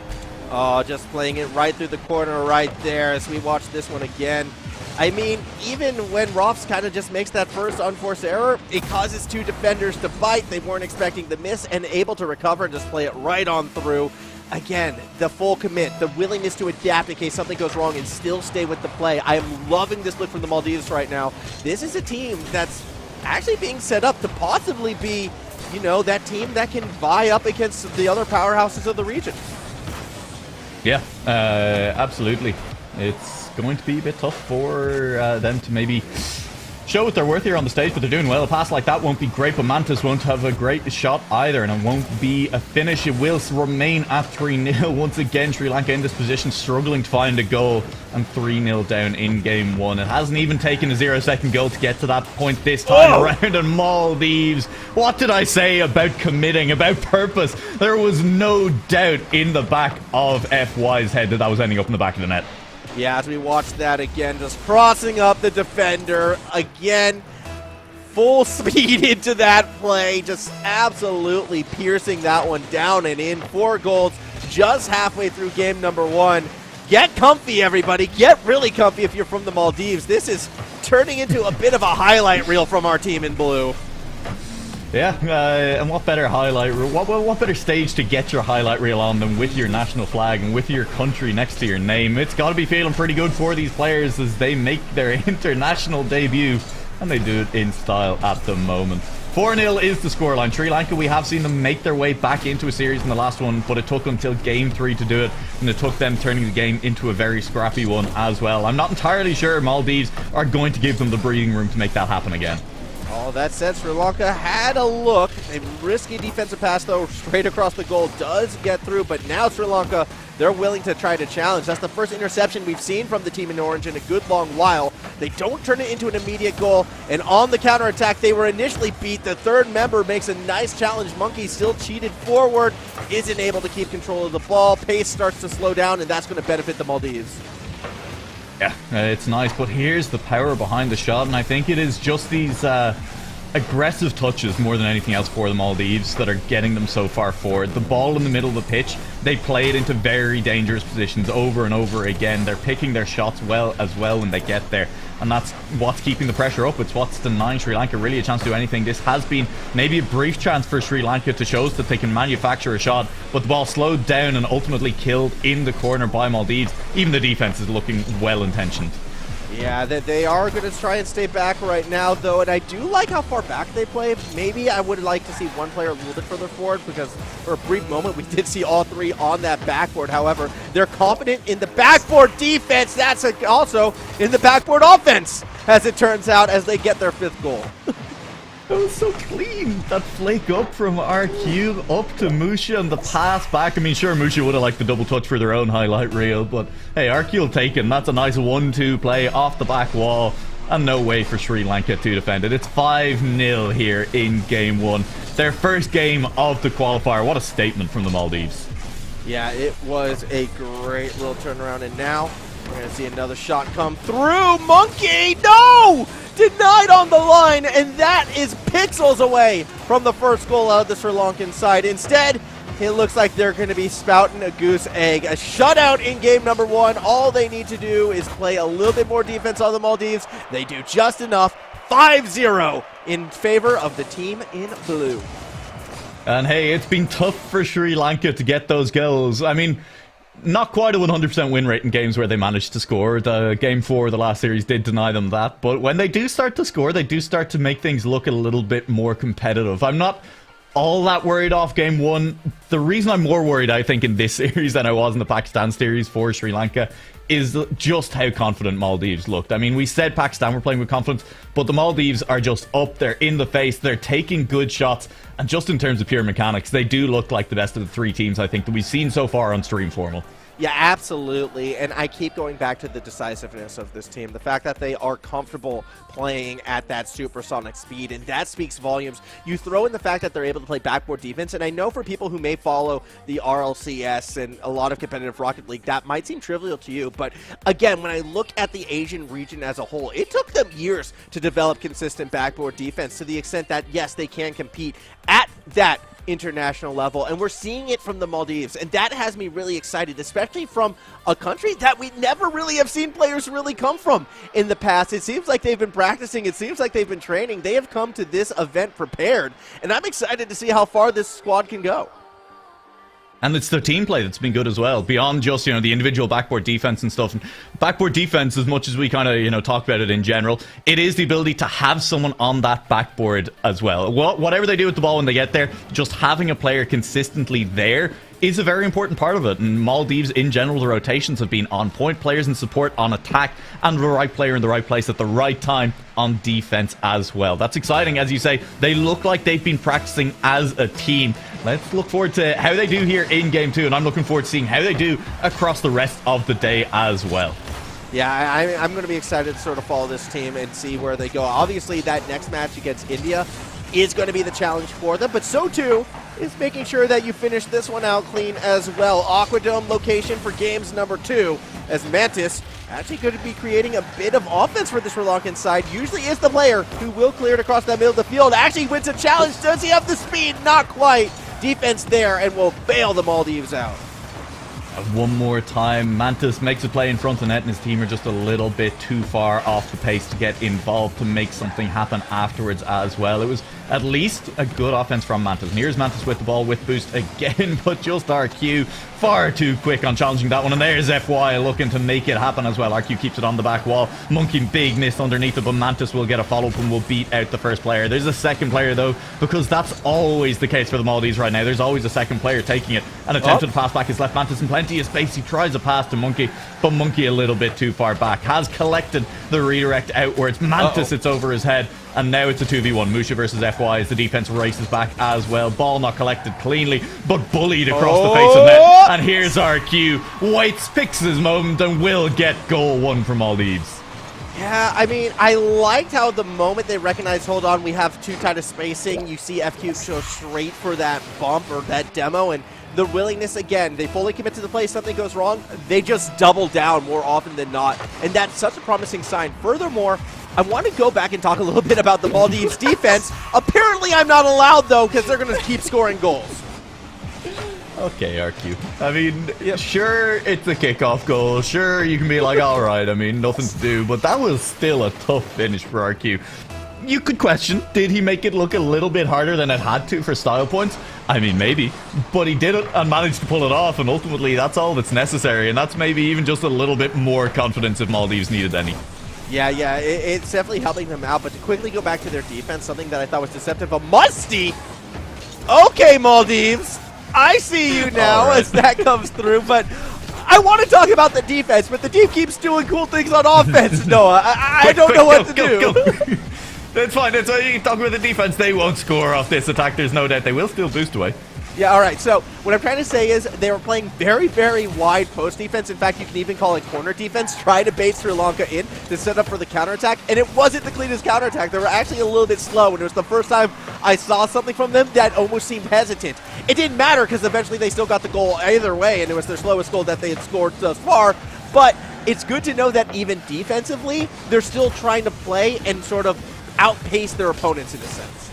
Oh, just playing it right through the corner right there as we watch this one again. I mean, even when Rofs kind of just makes that first unforced error, it causes two defenders to bite. They weren't expecting the miss and able to recover and just play it right on through. Again, the full commit, the willingness to adapt in case something goes wrong and still stay with the play. I am loving this look from the Maldives right now. This is a team that's actually being set up to possibly be, you know, that team that can vie up against the other powerhouses of the region. Yeah, absolutely. It's going to be a bit tough for them to maybe show what they're worth here on the stage, but they're doing well. A pass like that won't be great, but Mantis won't have a great shot either, and it won't be a finish. It will remain at 3-0. Once again, Sri Lanka in this position, struggling to find a goal, and 3-0 down in game one. It hasn't even taken a 0-second goal to get to that point this time around, and Maldives, what did I say about committing, about purpose? There was no doubt in the back of FY's head that that was ending up in the back of the net. Yeah, as we watch that again, just crossing up the defender again, full speed into that play, just absolutely piercing that one down and in. 4 goals just halfway through game number 1. Get comfy, everybody. Get really comfy if you're from the Maldives. This is turning into a bit of a highlight reel from our team in blue. Yeah, and what better highlight, what better stage to get your highlight reel on than with your national flag and with your country next to your name. It's got to be feeling pretty good for these players as they make their international debut, and they do it in style at the moment. 4-0 is the scoreline. Sri Lanka, we have seen them make their way back into a series in the last one, but it took until game 3 to do it, and it took them turning the game into a very scrappy one as well. I'm not entirely sure Maldives are going to give them the breathing room to make that happen again. All that said, Sri Lanka had a look. A risky defensive pass, though, straight across the goal does get through, but now Sri Lanka, they're willing to try to challenge. That's the first interception we've seen from the team in orange in a good long while. They don't turn it into an immediate goal, and on the counterattack, they were initially beat. The third member makes a nice challenge. Monkey still cheated forward, isn't able to keep control of the ball. Pace starts to slow down, and that's going to benefit the Maldives. Yeah, it's nice, but here's the power behind the shot, and I think it is just these aggressive touches more than anything else for the Maldives that are getting them so far forward. The ball in the middle of the pitch, they play it into very dangerous positions over and over again. They're picking their shots as well when they get there, and that's what's keeping the pressure up. It's what's denying Sri Lanka really a chance to do anything. This has been maybe a brief chance for Sri Lanka to show us that they can manufacture a shot, but the ball slowed down and ultimately killed in the corner by Maldives. Even the defense is looking well-intentioned. Yeah, they are going to try and stay back right now, though, and I do like how far back they play. Maybe I would like to see one player a little bit further forward, because for a brief moment we did see all three on that backboard. However, they're confident in the backboard defense. That's also in the backboard offense, as it turns out, as they get their 5th goal. That was so clean. That flake up from RQ up to Musha and the pass back. I mean, sure, Musha would have liked the double touch for their own highlight reel, but hey, RQ will take it. That's a nice 1-2 play off the back wall, and no way for Sri Lanka to defend it. It's 5-0 here in game 1. Their first game of the qualifier. What a statement from the Maldives. Yeah, it was a great little turnaround, and now we're going to see another shot come through. Monkey, no! Denied on the line, and that is pixels away from the first goal out of the Sri Lankan side. Instead, it looks like they're going to be spouting a goose egg. A shutout in game number 1. All they need to do is play a little bit more defense on the Maldives. They do just enough. 5-0 in favor of the team in blue. And hey, it's been tough for Sri Lanka to get those goals. I mean, not quite a 100% win rate in games where they managed to score. The game 4 of the last series did deny them that. But when they do start to score, they do start to make things look a little bit more competitive. I'm not all that worried off game 1. The reason I'm more worried, I think, in this series than I was in the Pakistan series for Sri Lanka is just how confident Maldives looked. I mean, we said Pakistan were playing with confidence, but the Maldives are just up there in the face. They're taking good shots, and just in terms of pure mechanics, they do look like the best of the 3 teams, I think, that we've seen so far on Stream Formal. Yeah, absolutely, and I keep going back to the decisiveness of this team. The fact that they are comfortable playing at that supersonic speed, and that speaks volumes. You throw in the fact that they're able to play backboard defense, and I know for people who may follow the RLCS and a lot of competitive Rocket League, that might seem trivial to you, but again, when I look at the Asian region as a whole, it took them years to develop consistent backboard defense to the extent that, yes, they can compete at that international level, and we're seeing it from the Maldives, and that has me really excited, especially from a country that we never really have seen players really come from in the past. It seems like they've been practicing, it seems like they've been training, they have come to this event prepared, and I'm excited to see how far this squad can go. And it's the team play that's been good as well, beyond just, you know, the individual backboard defense and stuff. And backboard defense, as much as we kind of, you know, talk about it in general, it is the ability to have someone on that backboard as well. Whatever they do with the ball when they get there, just having a player consistently there is a very important part of it. And Maldives, in general, the rotations have been on point. Players in support on attack, and the right player in the right place at the right time on defense as well. That's exciting. As you say, they look like they've been practicing as a team. Let's look forward to how they do here in game 2, and I'm looking forward to seeing how they do across the rest of the day as well. Yeah, I'm going to be excited to sort of follow this team and see where they go. Obviously, that next match against India is going to be the challenge for them, but so too is making sure that you finish this one out clean as well. Aquadome location for games number 2, as Mantis actually going to be creating a bit of offense for the Sri Lankan side. Usually is the player who will clear it across that middle of the field. Actually wins a challenge. Does he have the speed? Not quite. Defense there, and will bail the Maldives out. One more time, Mantis makes a play in front of net, and his team are just a little bit too far off the pace to get involved to make something happen afterwards as well. It was at least a good offense from Mantis. And here's Mantis with the ball with boost again, but just RQ far too quick on challenging that one. And there's FY looking to make it happen as well. RQ keeps it on the back wall. Monkey big miss underneath it, but Mantis will get a follow-up and will beat out the first player. There's a second player though, because that's always the case for the Maldives right now. There's always a second player taking it. An attempt to pass back has left Mantis in plenty of space. He tries a pass to Monkey, but Monkey a little bit too far back. Has collected the redirect outwards. Mantis, it's over his head. And now it's a 2v1. Musha versus FY as the defense races back as well. Ball not collected cleanly, but bullied across the face of net. And here's RQ. Whites picks his moment and will get goal 1 from Maldives. Yeah, I mean, I liked how the moment they recognized, hold on, we have too tight of spacing, you see FQ go straight for that bump or that demo, and the willingness, again, they fully commit to the play, something goes wrong, they just double down more often than not, and that's such a promising sign. Furthermore, I want to go back and talk a little bit about the Maldives defense. Apparently I'm not allowed, though, because they're going to keep scoring goals. Okay, RQ. I mean, sure, it's a kickoff goal. Sure, you can be like, all right, I mean, nothing to do. But that was still a tough finish for RQ. You could question, did he make it look a little bit harder than it had to for style points? I mean, maybe. But he did it and managed to pull it off. And ultimately, that's all that's necessary. And that's maybe even just a little bit more confidence if Maldives needed any. Yeah, it's definitely helping them out. But to quickly go back to their defense, something that I thought was deceptive, a Musty! Okay, Maldives! I see you now as that comes through, but I want to talk about the defense, but the team keeps doing cool things on offense, Noah. I don't know what to do. That's fine. That's why you talk about the defense. They won't score off this attack. There's no doubt. They will still boost away. Yeah, all right. So what I'm trying to say is they were playing very, very wide post defense. In fact, you can even call it corner defense. Try to bait Sri Lanka in to set up for the counterattack. And it wasn't the cleanest counterattack. They were actually a little bit slow. And it was the first time I saw something from them that almost seemed hesitant. It didn't matter because eventually they still got the goal either way. And it was their slowest goal that they had scored thus far. But it's good to know that even defensively, they're still trying to play and sort of outpace their opponents in a sense.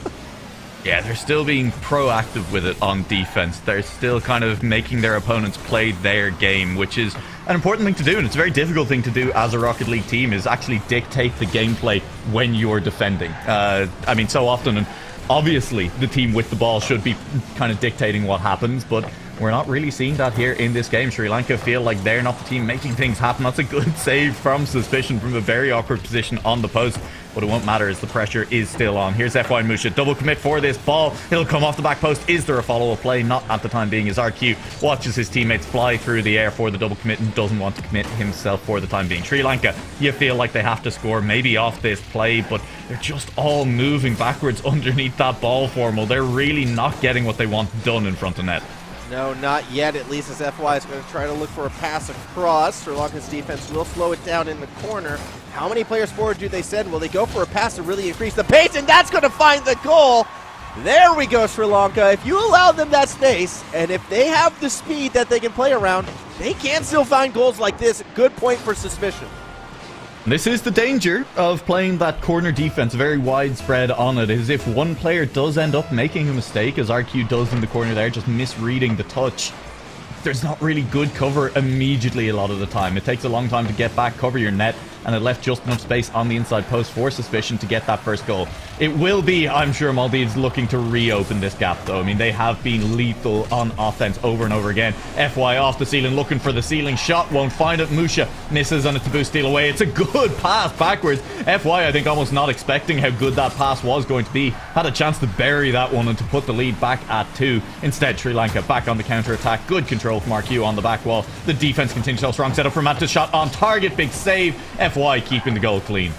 Yeah, they're still being proactive with it on defense. They're still kind of making their opponents play their game, which is an important thing to do, and it's a very difficult thing to do as a Rocket League team, is actually dictate the gameplay when you're defending. I mean, so often, and obviously the team with the ball should be kind of dictating what happens, but we're not really seeing that here in this game. Sri Lanka feel like they're not the team making things happen. That's a good save from Suspicion from a very awkward position on the post. But it won't matter as the pressure is still on. Here's FY Musha. Double commit for this ball. He'll come off the back post. Is there a follow-up play? Not at the time being, as RQ watches his teammates fly through the air for the double commit and doesn't want to commit himself for the time being. Sri Lanka, you feel like they have to score maybe off this play, but they're just all moving backwards underneath that ball formal. They're really not getting what they want done in front of net. No, not yet, at least as FY is going to try to look for a pass across. Sri Lanka's defense will slow it down in the corner. How many players forward do they send? Will they go for a pass to really increase the pace? And that's going to find the goal. There we go, Sri Lanka. If you allow them that space, and if they have the speed that they can play around, they can still find goals like this. Good point for Suspicion. This is the danger of playing that corner defense very widespread on it, is if one player does end up making a mistake, as RQ does in the corner there, just misreading the touch, there's not really good cover immediately a lot of the time. It takes a long time to get back, cover your net, and it left just enough space on the inside post for Suspicion to get that first goal. It will be, I'm sure, Maldives looking to reopen this gap, though. I mean, they have been lethal on offense over and over again. FY off the ceiling, looking for the ceiling shot, won't find it. Musha misses, and it's a boost steal away. It's a good pass backwards. FY, I think, almost not expecting how good that pass was going to be. Had a chance to bury that one and to put the lead back at 2. Instead, Sri Lanka back on the counter-attack. Good control from RQ on the back wall. The defense continues so strong. Set up for Mantis, shot on target. Big save. FY keeping the goal clean.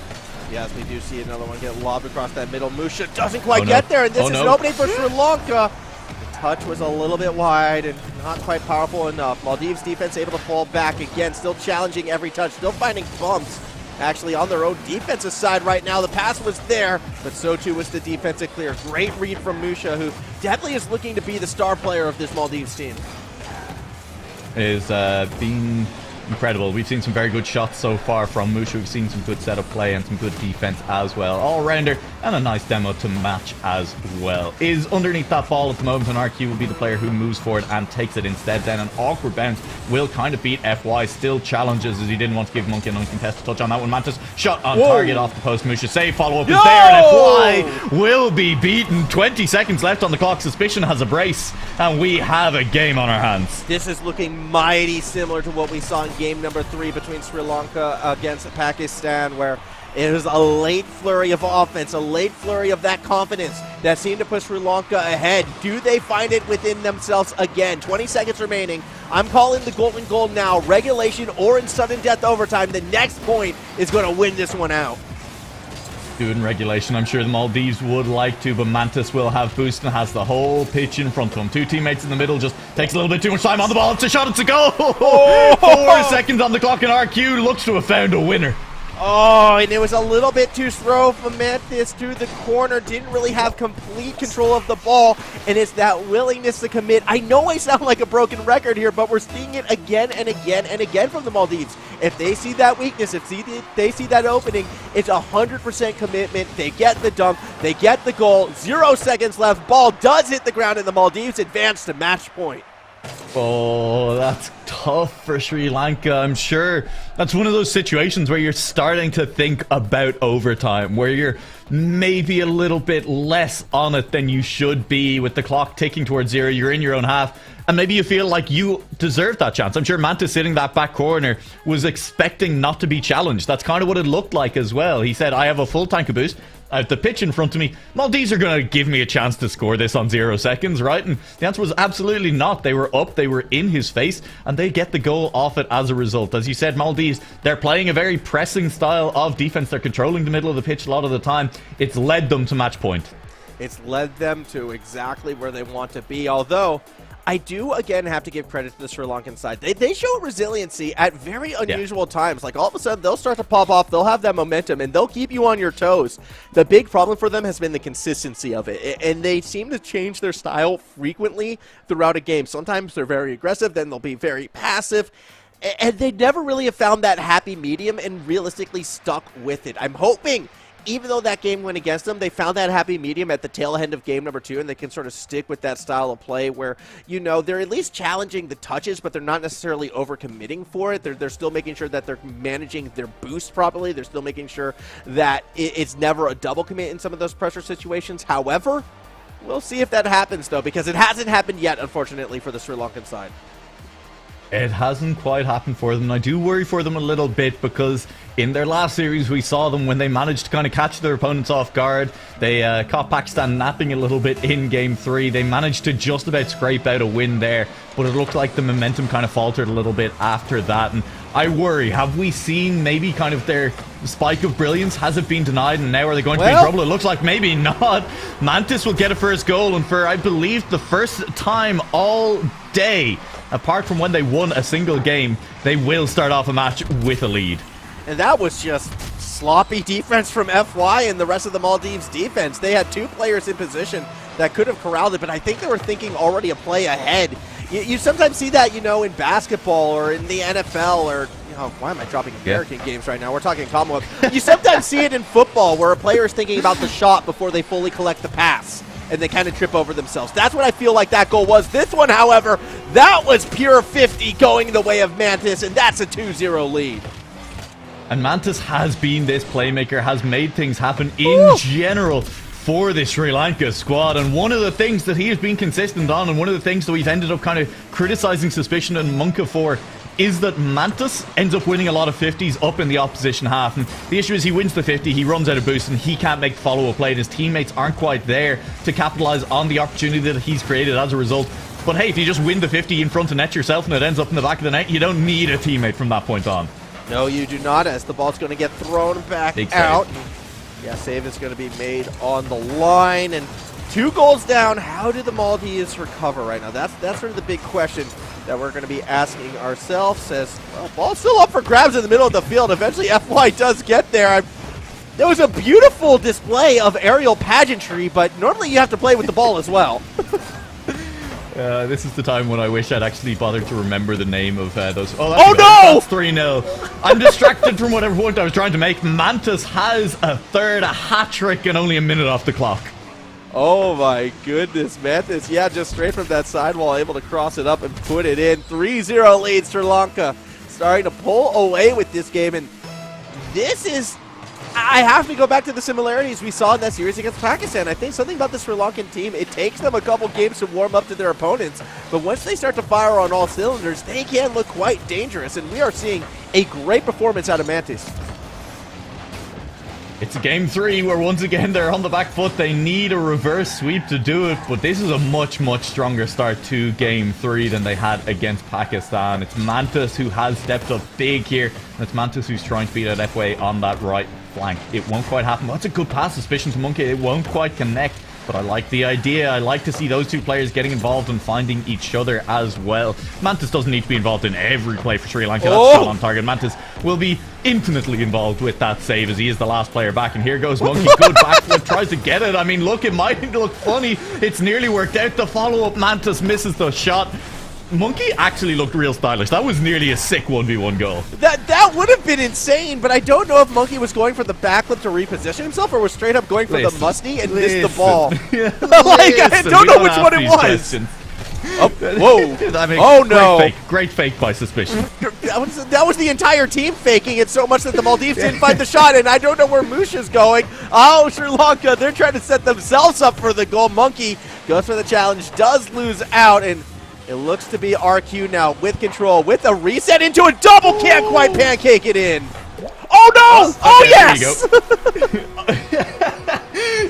Yes, we do see another one get lobbed across that middle. Musha doesn't quite get there, and this is an opening for Sri Lanka. The touch was a little bit wide and not quite powerful enough. Maldives defense able to fall back again, still challenging every touch, still finding bumps. Actually, on their own defensive side right now, the pass was there, but so too was the defensive clear. Great read from Musha, who definitely is looking to be the star player of this Maldives team. Is being incredible. We've seen some very good shots so far from Musha. We've seen some good setup play and some good defense as well. All-rounder and a nice demo to match as well. Is underneath that ball at the moment, and RQ will be the player who moves forward and takes it instead. Then an awkward bounce will kind of beat FY. Still challenges as he didn't want to give Monkey an uncontested touch on that one. Mantis shot on target off the post. Musha save follow-up is there, and FY will be beaten. 20 seconds left on the clock. Suspicion has a brace, and we have a game on our hands. This is looking mighty similar to what we saw in game number 3 between Sri Lanka against Pakistan, where it was a late flurry of offense, a late flurry of that confidence that seemed to push Sri Lanka ahead. Do they find it within themselves again? 20 seconds remaining. I'm calling the golden goal now. Regulation or in sudden death overtime, the next point is going to win this one out. Do it in regulation. I'm sure the Maldives would like to, but Mantis will have boost and has the whole pitch in front of him. 2 teammates in the middle, just takes a little bit too much time on the ball. It's a shot, it's a goal! 4 seconds on the clock, and RQ looks to have found a winner. Oh, and it was a little bit too slow from Mantis to the corner. Didn't really have complete control of the ball, and it's that willingness to commit. I know I sound like a broken record here, but we're seeing it again and again and again from the Maldives. If they see that weakness, if they see that opening, it's 100% commitment. They get the dunk, they get the goal. 0 seconds left. Ball does hit the ground, and the Maldives advance to match point. Oh, that's tough for Sri Lanka. I'm sure that's one of those situations where you're starting to think about overtime, where you're maybe a little bit less on it than you should be with the clock ticking towards 0. You're in your own half, and maybe you feel like you deserve that chance. I'm sure Mantis sitting that back corner was expecting not to be challenged. That's kind of what it looked like as well. He said, I have a full tank of boost. I have the pitch in front of me. Maldives are going to give me a chance to score this on 0 seconds, right? And the answer was absolutely not. They were up, they were in his face, and they get the goal off it as a result. As you said, Maldives, they're playing a very pressing style of defense. They're controlling the middle of the pitch a lot of the time. It's led them to match point. It's led them to exactly where they want to be, although I do, again, have to give credit to the Sri Lankan side. They show resiliency at very unusual times. Like, all of a sudden, they'll start to pop off. They'll have that momentum, and they'll keep you on your toes. The big problem for them has been the consistency of it, and they seem to change their style frequently throughout a game. Sometimes they're very aggressive, then they'll be very passive, and they never really have found that happy medium and realistically stuck with it. I'm hoping, even though that game went against them, they found that happy medium at the tail end of game number 2, and they can sort of stick with that style of play where, you know, they're at least challenging the touches, but they're not necessarily overcommitting for it. They're still making sure that they're managing their boost properly. They're still making sure that it's never a double commit in some of those pressure situations. However, we'll see if that happens, though, because it hasn't happened yet, unfortunately, for the Sri Lankan side. It hasn't quite happened for them. I do worry for them a little bit because in their last series we saw them when they managed to kind of catch their opponents off guard. They caught Pakistan napping a little bit in game 3. They managed to just about scrape out a win there, but it looked like the momentum kind of faltered a little bit after that. And I worry, have we seen maybe kind of their spike of brilliance? Has it been denied, and now are they going to be in trouble? It looks like maybe not. Mantis will get a first goal, and for, I believe, the first time all day, apart from when they won a single game, they will start off a match with a lead. And that was just sloppy defense from FY and the rest of the Maldives defense. They had 2 players in position that could have corralled it, but I think they were thinking already a play ahead. You sometimes see that, you know, in basketball or in the NFL or, you know, why am I dropping American games right now? We're talking Commonwealth. You sometimes see it in football where a player is thinking about the shot before they fully collect the pass, and they kind of trip over themselves. That's what I feel like that goal was. This one, however, that was pure 50 going the way of Mantis, and that's a 2-0 lead. And Mantis has been this playmaker, has made things happen in general for the Sri Lanka squad. And one of the things that he has been consistent on, and one of the things that we've ended up kind of criticizing Suspicion and Monka for, is that Mantis ends up winning a lot of 50s up in the opposition half. And the issue is he wins the 50, he runs out of boost, and he can't make the follow-up play, and his teammates aren't quite there to capitalize on the opportunity that he's created as a result. But hey, if you just win the 50 in front of net yourself and it ends up in the back of the net, you don't need a teammate from that point on. No, you do not, as the ball's going to get thrown back out. Yeah, save is going to be made on the line, and 2 goals down. How do the Maldives recover right now? That's sort of the big question that we're going to be asking ourselves. As well, ball's still up for grabs in the middle of the field. Eventually, FY does get there. There was a beautiful display of aerial pageantry, but normally you have to play with the ball as well. This is the time when I wish I'd actually bothered to remember the name of those. Oh, no! That's 3-0. I'm distracted from whatever point I was trying to make. Mantis has a third, a hat-trick, and only a minute off the clock. Oh my goodness, Mantis, yeah, just straight from that sidewall, able to cross it up and put it in. 3-0 lead Sri Lanka, starting to pull away with this game, and this is, I have to go back to the similarities we saw in that series against Pakistan. I think something about the Sri Lankan team, it takes them a couple games to warm up to their opponents, but once they start to fire on all cylinders, they can look quite dangerous, and we are seeing a great performance out of Mantis. It's game 3 where once again they're on the back foot. They need a reverse sweep to do it, but this is a much stronger start to game 3 than they had against Pakistan. It's Mantis who has stepped up big here, and it's Mantis who's trying to beat out FWay on that right flank. It won't quite happen. That's a good pass, Suspicion to Monkey. It won't quite connect, but I like the idea. I like to see those two players getting involved and finding each other as well. Mantis doesn't need to be involved in every play for Sri Lanka. That's shot on target. Mantis will be infinitely involved with that save as he is the last player back, and here goes Monkey. Good backflip, tries to get it. I mean, look, it might look funny. It's nearly worked out. The follow-up, Mantis misses the shot. Monkey actually looked real stylish. That was nearly a sick 1v1 goal. That would have been insane, but I don't know if Monkey was going for the backflip to reposition himself or was straight up going for the musty and missed the ball. I don't know which one it was. Oh, whoa. I mean, oh no. Great fake by Suspicion. That was the entire team faking it so much that the Maldives didn't find the shot, and I don't know where Musha's going. Oh, Sri Lanka, they're trying to set themselves up for the goal. Monkey goes for the challenge, does lose out, and it looks to be RQ now with control, with a reset into a double, can't quite pancake it in. Oh no! Oh, yes!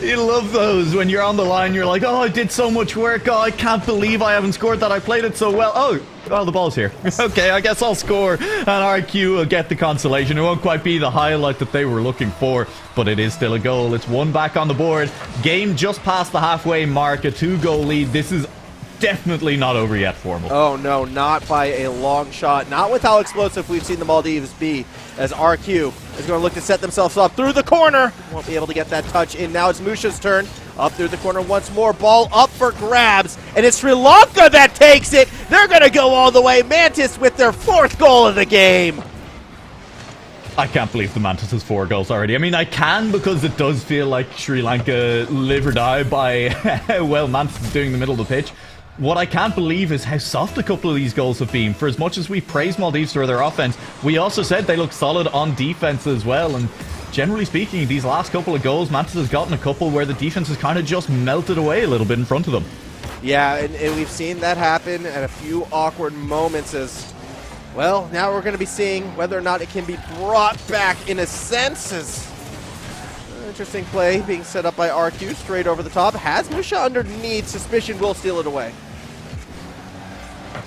You love those when you're on the line, you're like, oh, I did so much work, oh, I can't believe I haven't scored that, I played it so well. Oh, the ball's here. Okay, I guess I'll score, and RQ will get the consolation. It won't quite be the highlight that they were looking for, but it is still a goal. It's one back on the board. Game just past the halfway mark, a 2-goal lead. This is definitely not over yet, Formal. Oh no, not by a long shot. Not with how explosive we've seen the Maldives be, as RQ is going to look to set themselves up through the corner. Won't be able to get that touch in. Now it's Musha's turn. Up through the corner once more. Ball up for grabs, and it's Sri Lanka that takes it. They're going to go all the way. Mantis with their 4th goal of the game. I can't believe the Mantis has 4 goals already. I mean, I can because it does feel like Sri Lanka live or die by how well Mantis is doing in the middle of the pitch. What I can't believe is how soft a couple of these goals have been. For as much as we praise Maldives for their offense, we also said they look solid on defense as well. And generally speaking, these last couple of goals, Mantis has gotten a couple where the defense has kind of just melted away a little bit in front of them. Yeah, and we've seen that happen at a few awkward moments as, well, now we're going to be seeing whether or not it can be brought back in a sense. As interesting play being set up by RQ straight over the top. Has Musha underneath. Suspicion will steal it away.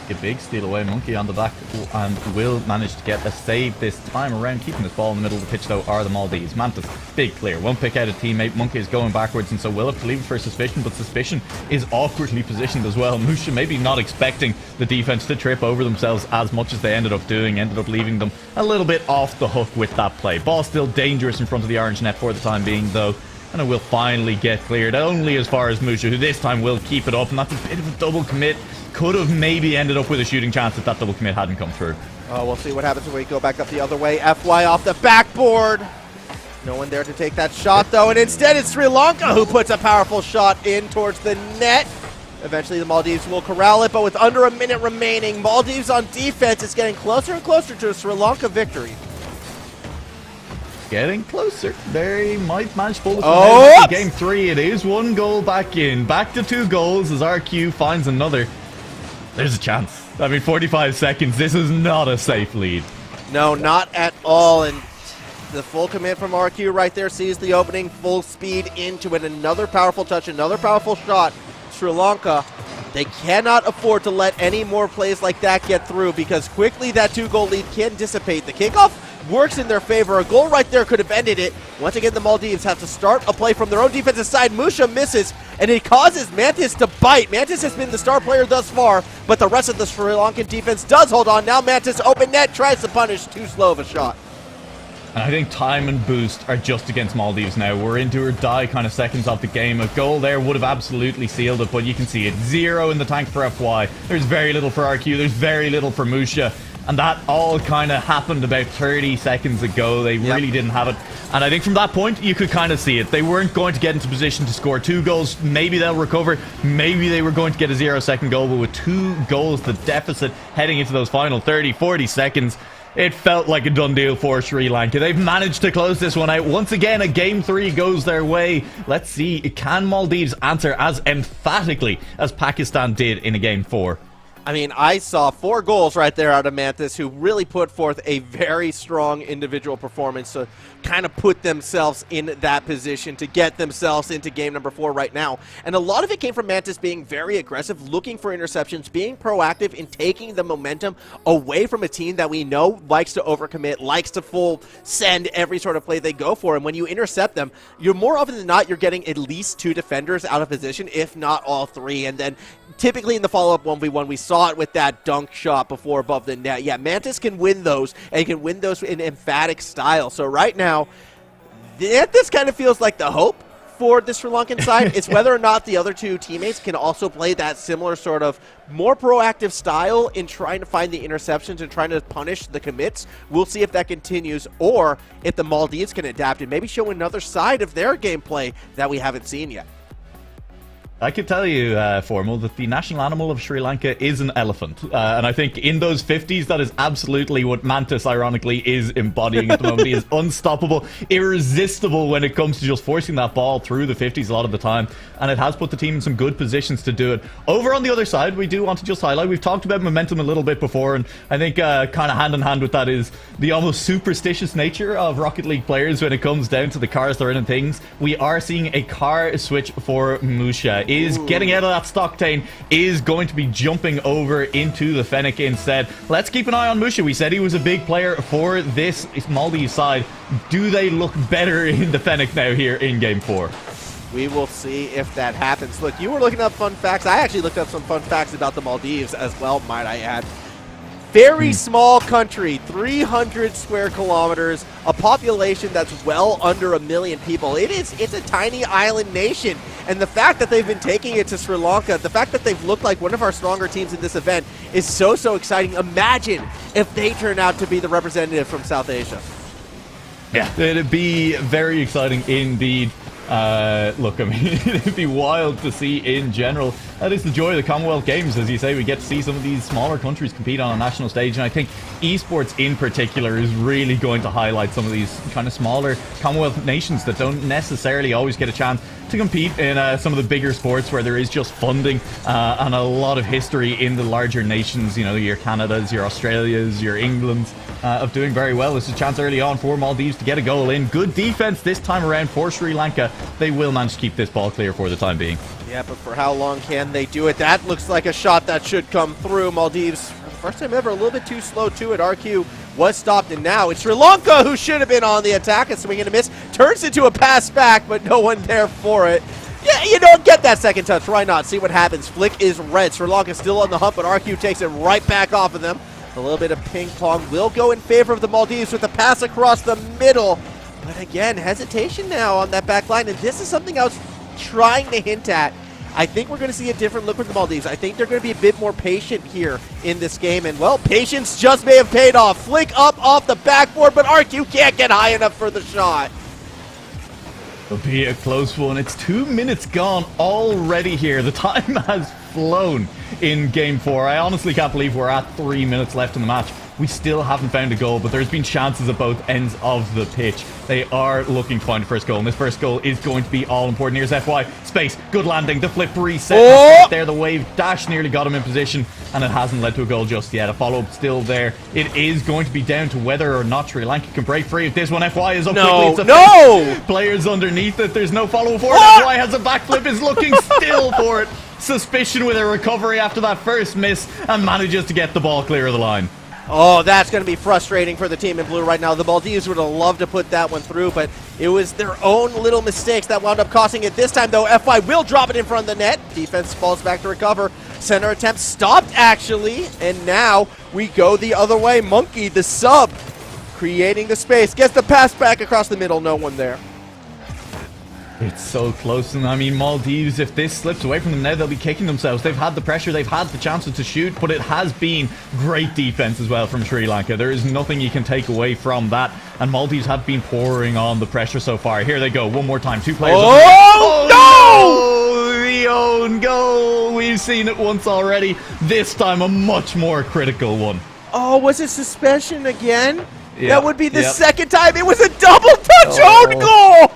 A big steal away. Monkey on the back and will manage to get a save this time around. Keeping this ball in the middle of the pitch though are the Maldives. Mantis, big clear. Won't pick out a teammate. Monkey is going backwards, and so will have to leave it for Suspicion, but Suspicion is awkwardly positioned as well. Musha maybe not expecting the defense to trip over themselves as much as they ended up doing. Ended up leaving them a little bit off the hook with that play. Ball still dangerous in front of the orange net for the time being though, and it will finally get cleared only as far as Musha, who this time will keep it up, and that's a bit of a double commit. Could have maybe ended up with a shooting chance if that double commit hadn't come through. Oh, we'll see what happens when we go back up the other way. FY off the backboard. No one there to take that shot, though, and instead it's Sri Lanka who puts a powerful shot in towards the net. Eventually the Maldives will corral it, but with under a minute remaining, Maldives on defense is getting closer and closer to a Sri Lanka victory. Getting closer. They might manage to pull this one out. Game 3, it is 1 goal back in. Back to 2 goals as RQ finds another. There's a chance. I mean, 45 seconds. This is not a safe lead. No, not at all. And the full commit from RQ right there sees the opening, full speed into it. Another powerful touch, another powerful shot. Sri Lanka, they cannot afford to let any more plays like that get through because quickly that 2-goal lead can dissipate. The kickoff works in their favor. A goal right there could have ended it. Once again, the Maldives have to start a play from their own defensive side. Musha misses, and it causes Mantis to bite. Mantis has been the star player thus far, but the rest of the Sri Lankan defense does hold on. Now Mantis open net, tries to punish. Too slow of a shot. And I think time and boost are just against Maldives now. We're in do or die kind of seconds of the game. A goal there would have absolutely sealed it, but you can see it. 0 in the tank for FY. There's very little for RQ. There's very little for Musha. And that all kind of happened about 30 seconds ago. They really didn't have it. And I think from that point, you could kind of see it. They weren't going to get into position to score 2 goals. Maybe they'll recover. Maybe they were going to get a 0-second goal. But with 2 goals, the deficit heading into those final 30, 40 seconds, it felt like a done deal for Sri Lanka. They've managed to close this one out. Once again, a Game 3 goes their way. Let's see, can Maldives answer as emphatically as Pakistan did in a Game 4? I mean, I saw 4 goals right there out of Mantis, who really put forth a very strong individual performance to kind of put themselves in that position to get themselves into game number 4 right now. And a lot of it came from Mantis being very aggressive, looking for interceptions, being proactive in taking the momentum away from a team that we know likes to overcommit, likes to full send every sort of play they go for. And when you intercept them, you're more often than not, you're getting at least 2 defenders out of position, if not all 3. And then typically in the follow-up 1v1, we saw it with that dunk shot before above the net. Yeah, Mantis can win those, and he can win those in emphatic style. So right now, this kind of feels like the hope for the Sri Lankan side. It's whether or not the other 2 teammates can also play that similar sort of more proactive style in trying to find the interceptions and trying to punish the commits. We'll see if that continues, or if the Maldives can adapt and maybe show another side of their gameplay that we haven't seen yet. I could tell you, Formal, that the national animal of Sri Lanka is an elephant. And I think in those 50s, that is absolutely what Mantis, ironically, is embodying at the moment. He is unstoppable, irresistible when it comes to just forcing that ball through the 50s a lot of the time. And it has put the team in some good positions to do it. Over on the other side, we do want to just highlight, we've talked about momentum a little bit before, and I think kind of hand in hand with that is the almost superstitious nature of Rocket League players when it comes down to the cars they're in and things. We are seeing a car switch for Musha. Is getting out of that Stocktain, is going to be jumping over into the Fennec instead. Let's keep an eye on Musha. We said he was a big player for this Maldives side. Do they look better in the Fennec now here in Game 4? We will see if that happens. Look, you were looking up fun facts. I actually looked up some fun facts about the Maldives as well, might I add. Very small country, 300 square kilometers, a population that's well under 1 million people. It's a tiny island nation, and the fact that they've been taking it to Sri Lanka, the fact that they've looked like one of our stronger teams in this event is so exciting. Imagine if they turn out to be the representative from South Asia. Yeah, it'd be very exciting indeed. Look, I mean, it'd be wild to see in general. That is the joy of the Commonwealth Games, as you say. We get to see some of these smaller countries compete on a national stage, and I think esports in particular is really going to highlight some of these kind of smaller Commonwealth nations that don't necessarily always get a chance to compete in some of the bigger sports where there is just funding and a lot of history in the larger nations. You know, your Canadas, your Australias, your Englands of doing very well. This is a chance early on for Maldives to get a goal in. Good defense this time around for Sri Lanka. They will manage to keep this ball clear for the time being. Yeah, but for how long can they do it? That looks like a shot that should come through. Maldives, for the first time ever, a little bit too slow to it. RQ was stopped, and now it's Sri Lanka who should have been on the attack. A swing and a miss. Turns into a pass back, but no one there for it. Yeah, you don't get that second touch. Why not? See what happens. Flick is red. Sri Lanka still on the hump, but RQ takes it right back off of them. A little bit of ping pong will go in favor of the Maldives with a pass across the middle. But again, hesitation now on that back line, and this is something I was trying to hint at. I think we're going to see a different look with the Maldives. I think they're going to be a bit more patient here in this game, and, well, patience just may have paid off. Flick up off the backboard, but RQ can't get high enough for the shot. It'll be a close one. It's 2 minutes gone already here. The time has flown in Game 4. I honestly can't believe we're at 3 minutes left in the match. We still haven't found a goal, but there's been chances at both ends of the pitch. They are looking to find a first goal, and this first goal is going to be all important. Here's FY. Space. Good landing. The flip reset. Oh! There, the wave dash nearly got him in position, and it hasn't led to a goal just yet. A follow-up still there. It is going to be down to whether or not Sri Lanka can break free. If this one, FY is up quickly. No! Players underneath it. There's no follow-up for it. FY has a backflip, is looking still for it. Suspicion with a recovery after that first miss, and manages to get the ball clear of the line. Oh, that's going to be frustrating for the team in blue right now. The Maldives would have loved to put that one through, but it was their own little mistakes that wound up costing it. This time, though, FY will drop it in front of the net. Defense falls back to recover. Center attempt stopped, actually, and now we go the other way. Monkey, the sub, creating the space, gets the pass back across the middle, no one there. It's so close, and I mean, Maldives, if this slips away from them now, they'll be kicking themselves. They've had the pressure, they've had the chances to shoot, but it has been great defense as well from Sri Lanka. There is nothing you can take away from that, and Maldives have been pouring on the pressure so far. Here they go, one more time, 2 players. Oh, no! The own goal! We've seen it once already, this time a much more critical one. Oh, was it suspension again? Yep, That would be the yep. second time. It was a double touch own goal!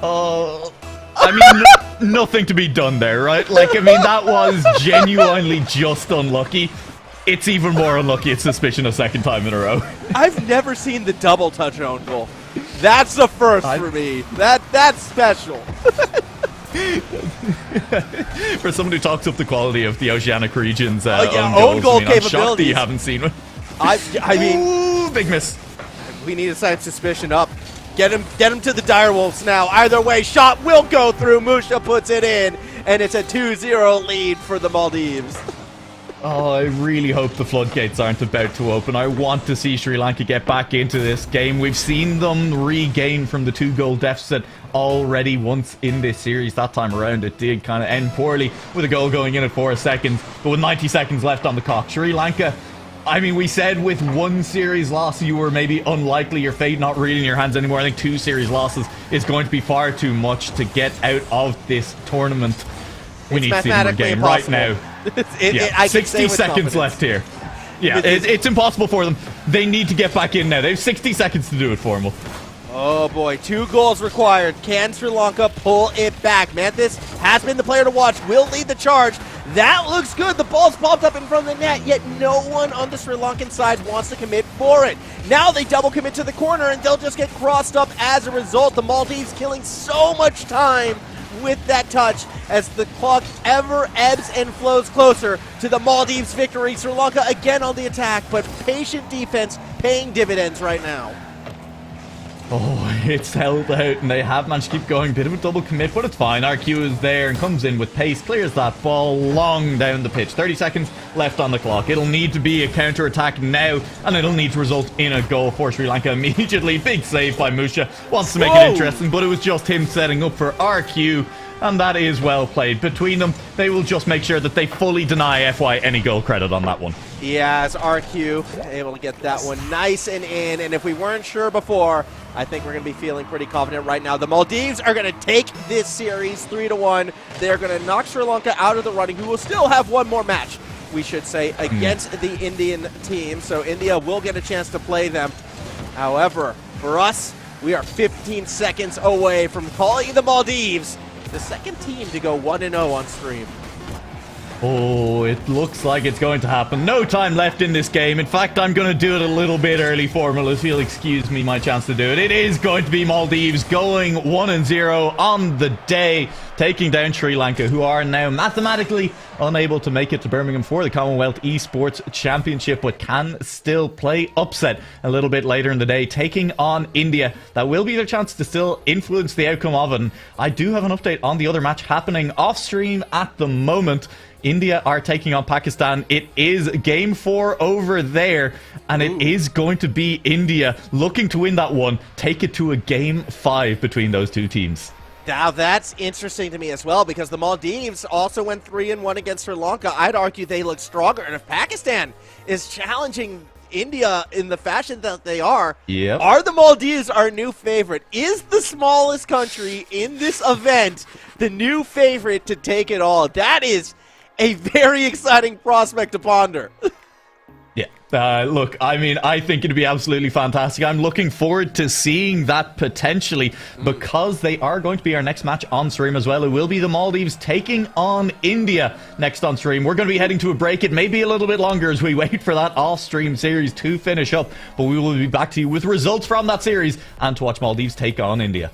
Oh, I mean, nothing to be done there, right? Like, I mean, that was genuinely just unlucky. It's even more unlucky it's suspicion a second time in a row. I've never seen the double touch own goal. That's the first for me. That's special. For someone who talks up the quality of the Oceanic region's own goal I mean, I'm shocked that capabilities. you haven't seen one. I mean, Ooh, big miss. we need to sign suspicion up. Get him to the Direwolves now. Either way, shot will go through. Musha puts it in, and it's a 2-0 lead for the Maldives. Oh, I really hope the floodgates aren't about to open. I want to see Sri Lanka get back into this game. We've seen them regain from the 2-goal deficit already once in this series. That time around, it did kind of end poorly with a goal going in at 4 seconds, but with 90 seconds left on the clock. Sri Lanka, I mean, we said with 1 series loss, you were maybe unlikely, your fate not really in your hands anymore. I think 2 series losses is going to be far too much to get out of this tournament. We need to see them regain right now. 60 seconds left here. Yeah, it's impossible for them. They need to get back in now. They have 60 seconds to do it for them. Oh boy, 2 goals required. Can Sri Lanka pull it back? Manthis has been the player to watch, will lead the charge. That looks good. The ball's popped up in front of the net, yet no one on the Sri Lankan side wants to commit for it. Now they double commit to the corner, and they'll just get crossed up as a result. The Maldives killing so much time with that touch as the clock ever ebbs and flows closer to the Maldives' victory. Sri Lanka again on the attack, but patient defense paying dividends right now. Oh, it's held out, and they have managed to keep going. Bit of a double commit, but it's fine. RQ is there and comes in with pace, clears that ball long down the pitch. 30 seconds left on the clock. It'll need to be a counter-attack now, and it'll need to result in a goal for Sri Lanka immediately. Big save by Musha. Wants to make it interesting, but it was just him setting up for RQ. And that is well played. Between them, they will just make sure that they fully deny FY any goal credit on that one. Yeah, as RQ able to get that one nice and in. And if we weren't sure before, I think we're going to be feeling pretty confident right now. The Maldives are going to take this series 3-1. They're going to knock Sri Lanka out of the running, who will still have one more match, we should say, against the Indian team. So India will get a chance to play them. However, for us, we are 15 seconds away from calling the Maldives the second team to go 1-0 on stream. Oh, it looks like it's going to happen. No time left in this game. In fact, I'm going to do it a little bit early for Mal, if you'll excuse me my chance to do it. It is going to be Maldives going 1-0 on the day, taking down Sri Lanka, who are now mathematically unable to make it to Birmingham for the Commonwealth Esports Championship, but can still play upset a little bit later in the day, taking on India. That will be their chance to still influence the outcome of it. And I do have an update on the other match happening off stream at the moment. India are taking on Pakistan. It is game 4 over there, and it is going to be India looking to win that one, take it to a game 5 between those two teams. Now that's interesting to me as well, because the Maldives also went 3-1 against Sri Lanka. I'd argue they look stronger, and if Pakistan is challenging India in the fashion that they are the Maldives our new favorite? Is the smallest country in this event the new favorite to take it all? That is a very exciting prospect to ponder. Look, I mean, I think it'd be absolutely fantastic. I'm looking forward to seeing that potentially, because they are going to be our next match on stream as well. It will be the Maldives taking on India next on stream. We're going to be heading to a break. It may be a little bit longer as we wait for that off-stream series to finish up, but we will be back to you with results from that series and to watch Maldives take on India.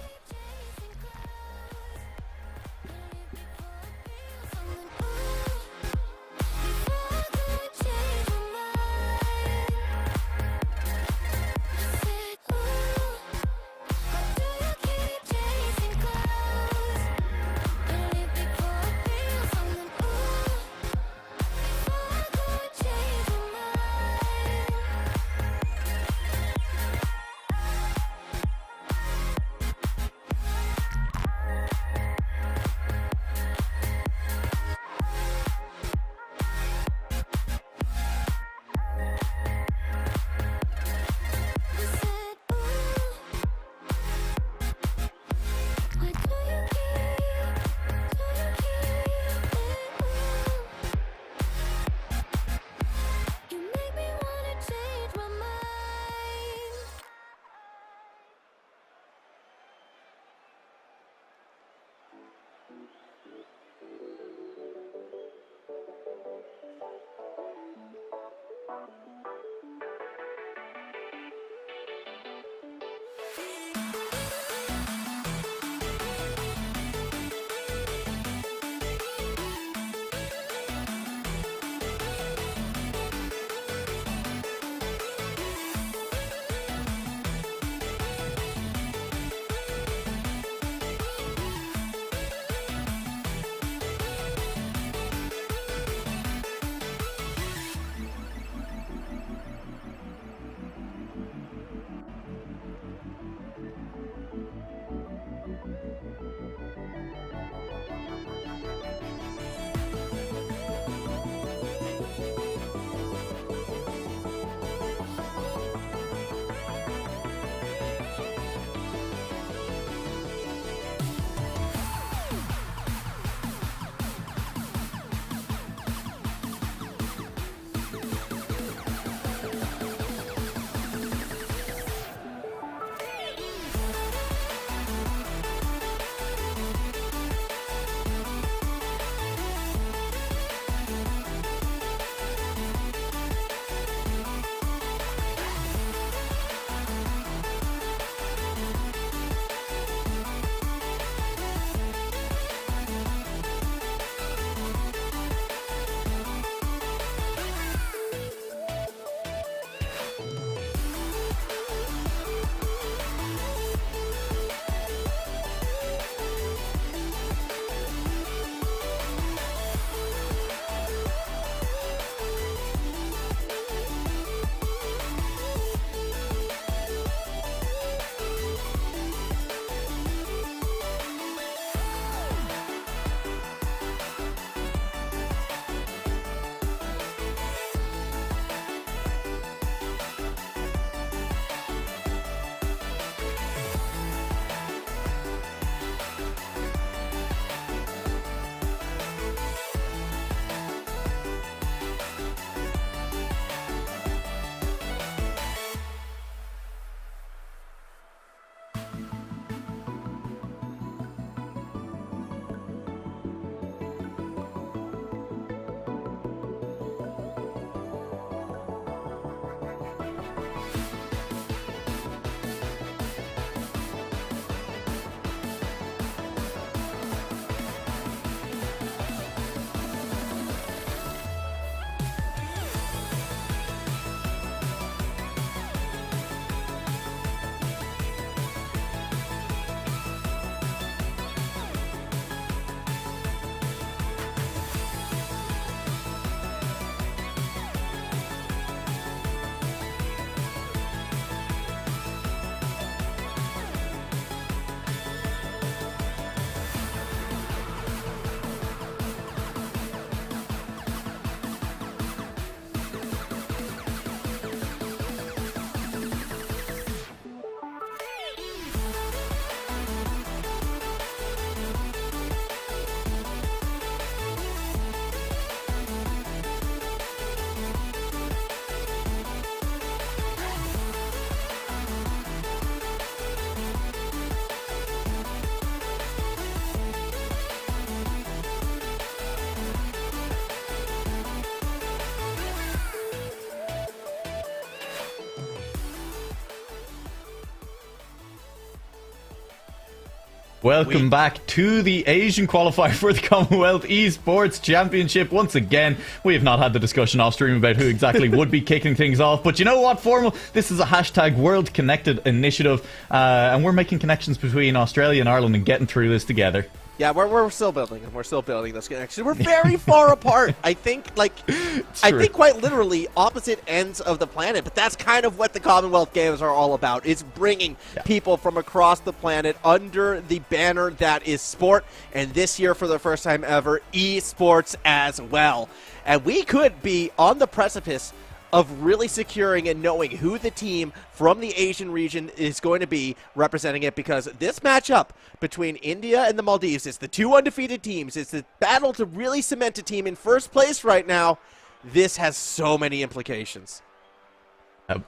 Welcome back to the Asian qualifier for the Commonwealth Esports Championship. Once again, we have not had the discussion off stream about who exactly would be kicking things off. But you know what, Formal? This is a hashtag World Connected initiative, and we're making connections between Australia and Ireland and getting through this together. Yeah, we're still building. We're still building this connection. We're very far apart. I think, quite literally opposite ends of the planet. But that's kind of what the Commonwealth Games are all about. It's bringing people from across the planet under the banner that is sport. And this year, for the first time ever, esports as well. And we could be on the precipice of really securing and knowing who the team from the Asian region is going to be representing it, because this matchup between India and the Maldives is the two undefeated teams. It's the battle to really cement a team in first place right now. This has so many implications.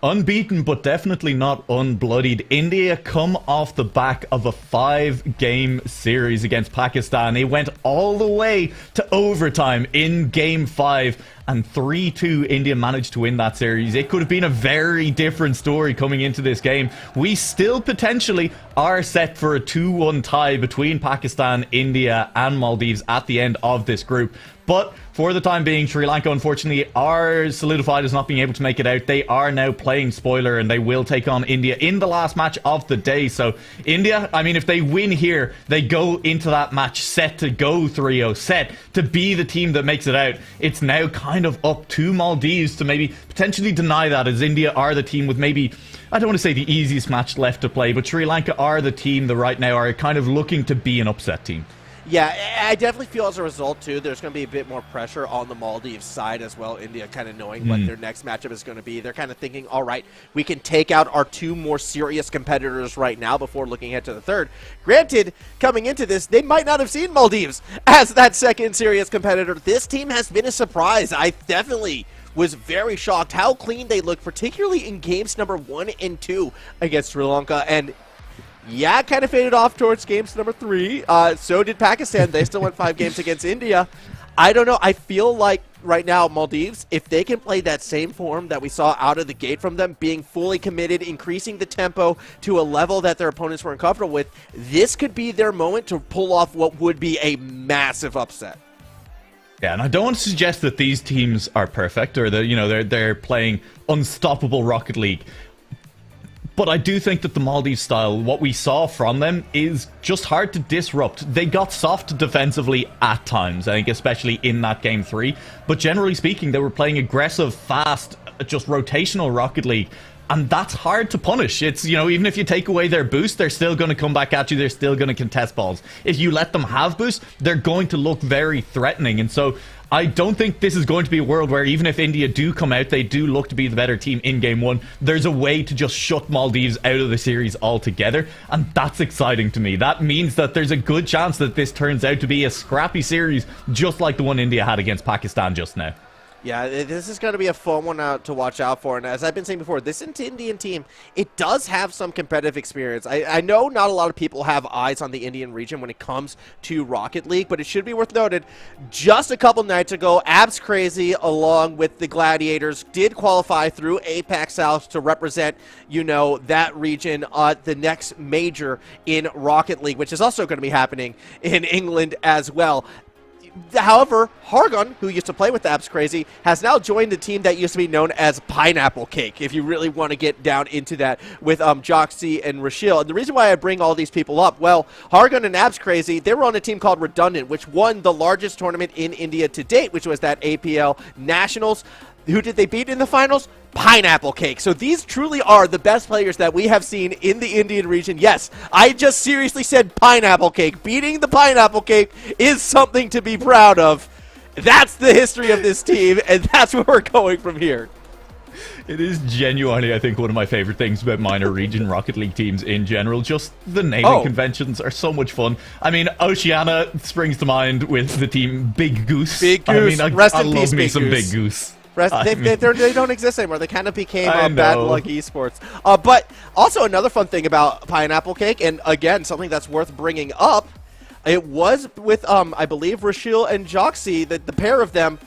Unbeaten, but definitely not unbloodied. India come off the back of a 5-game series against Pakistan. It went all the way to overtime in Game 5, and 3-2 India managed to win that series. It could have been a very different story coming into this game. We still potentially are set for a 2-1 tie between Pakistan, India, and Maldives at the end of this group. But for the time being, Sri Lanka, unfortunately, are solidified as not being able to make it out. They are now playing spoiler, and they will take on India in the last match of the day. So India, I mean, if they win here, they go into that match set to go 3-0, set to be the team that makes it out. It's now kind of up to Maldives to maybe potentially deny that, as India are the team with maybe, I don't want to say the easiest match left to play, but Sri Lanka are the team that right now are kind of looking to be an upset team. Yeah, I definitely feel as a result, too, there's going to be a bit more pressure on the Maldives side as well. India kind of knowing what their next matchup is going to be. They're kind of thinking, all right, we can take out our 2 more serious competitors right now before looking ahead to the third. Granted, coming into this, they might not have seen Maldives as that second serious competitor. This team has been a surprise. I definitely was very shocked how clean they looked, particularly in games number 1 and 2 against Sri Lanka. And yeah, kind of faded off towards games number 3. So did Pakistan. They still went 5 games against India. I don't know. I feel like right now, Maldives, if they can play that same form that we saw out of the gate from them, being fully committed, increasing the tempo to a level that their opponents weren't comfortable with, this could be their moment to pull off what would be a massive upset. Yeah, and I don't want to suggest that these teams are perfect or that they're playing unstoppable Rocket League. But I do think that the Maldives style, what we saw from them, is just hard to disrupt. They got soft defensively at times, I think, especially in that Game 3. But generally speaking, they were playing aggressive, fast, just rotational Rocket League. And that's hard to punish. It's, even if you take away their boost, they're still going to come back at you. They're still going to contest balls. If you let them have boost, they're going to look very threatening. And so I don't think this is going to be a world where even if India do come out, they do look to be the better team in Game 1. There's a way to just shut Maldives out of the series altogether. And that's exciting to me. That means that there's a good chance that this turns out to be a scrappy series, just like the one India had against Pakistan just now. Yeah, this is going to be a fun one to watch out for. And as I've been saying before, this Indian team, it does have some competitive experience. I know not a lot of people have eyes on the Indian region when it comes to Rocket League, but it should be worth noted, just a couple nights ago, Abs Crazy, along with the Gladiators, did qualify through APAC South to represent, that region, the next major in Rocket League, which is also going to be happening in England as well. However, Hargun, who used to play with Abs Crazy, has now joined the team that used to be known as Pineapple Cake, if you really want to get down into that, with Joxy and Rashil. And the reason why I bring all these people up, well, Hargun and Abs Crazy, they were on a team called Redundant, which won the largest tournament in India to date, which was that APL Nationals. Who did they beat in the finals? Pineapple Cake. So these truly are the best players that we have seen in the Indian region. Yes, I just seriously said Pineapple Cake. Beating the Pineapple Cake is something to be proud of. That's the history of this team, and that's where we're going from here. It is genuinely, I think, one of my favorite things about minor region Rocket League teams in general. Just the naming conventions are so much fun. I mean, Oceania springs to mind with the team Big Goose. Big Goose. I love me some Big Goose. They don't exist anymore. They kind of became Bad Luck Esports. But also another fun thing about Pineapple Cake, and again, something that's worth bringing up, it was with, I believe, Rashil and Joxy, that the pair of them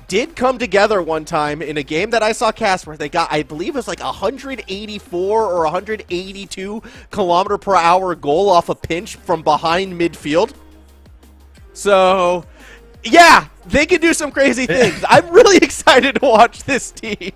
did come together one time in a game that I saw cast where they got, I believe it was like 184 or 182 kilometer per hour goal off a pinch from behind midfield. So, yeah, they can do some crazy things. I'm really excited to watch this team.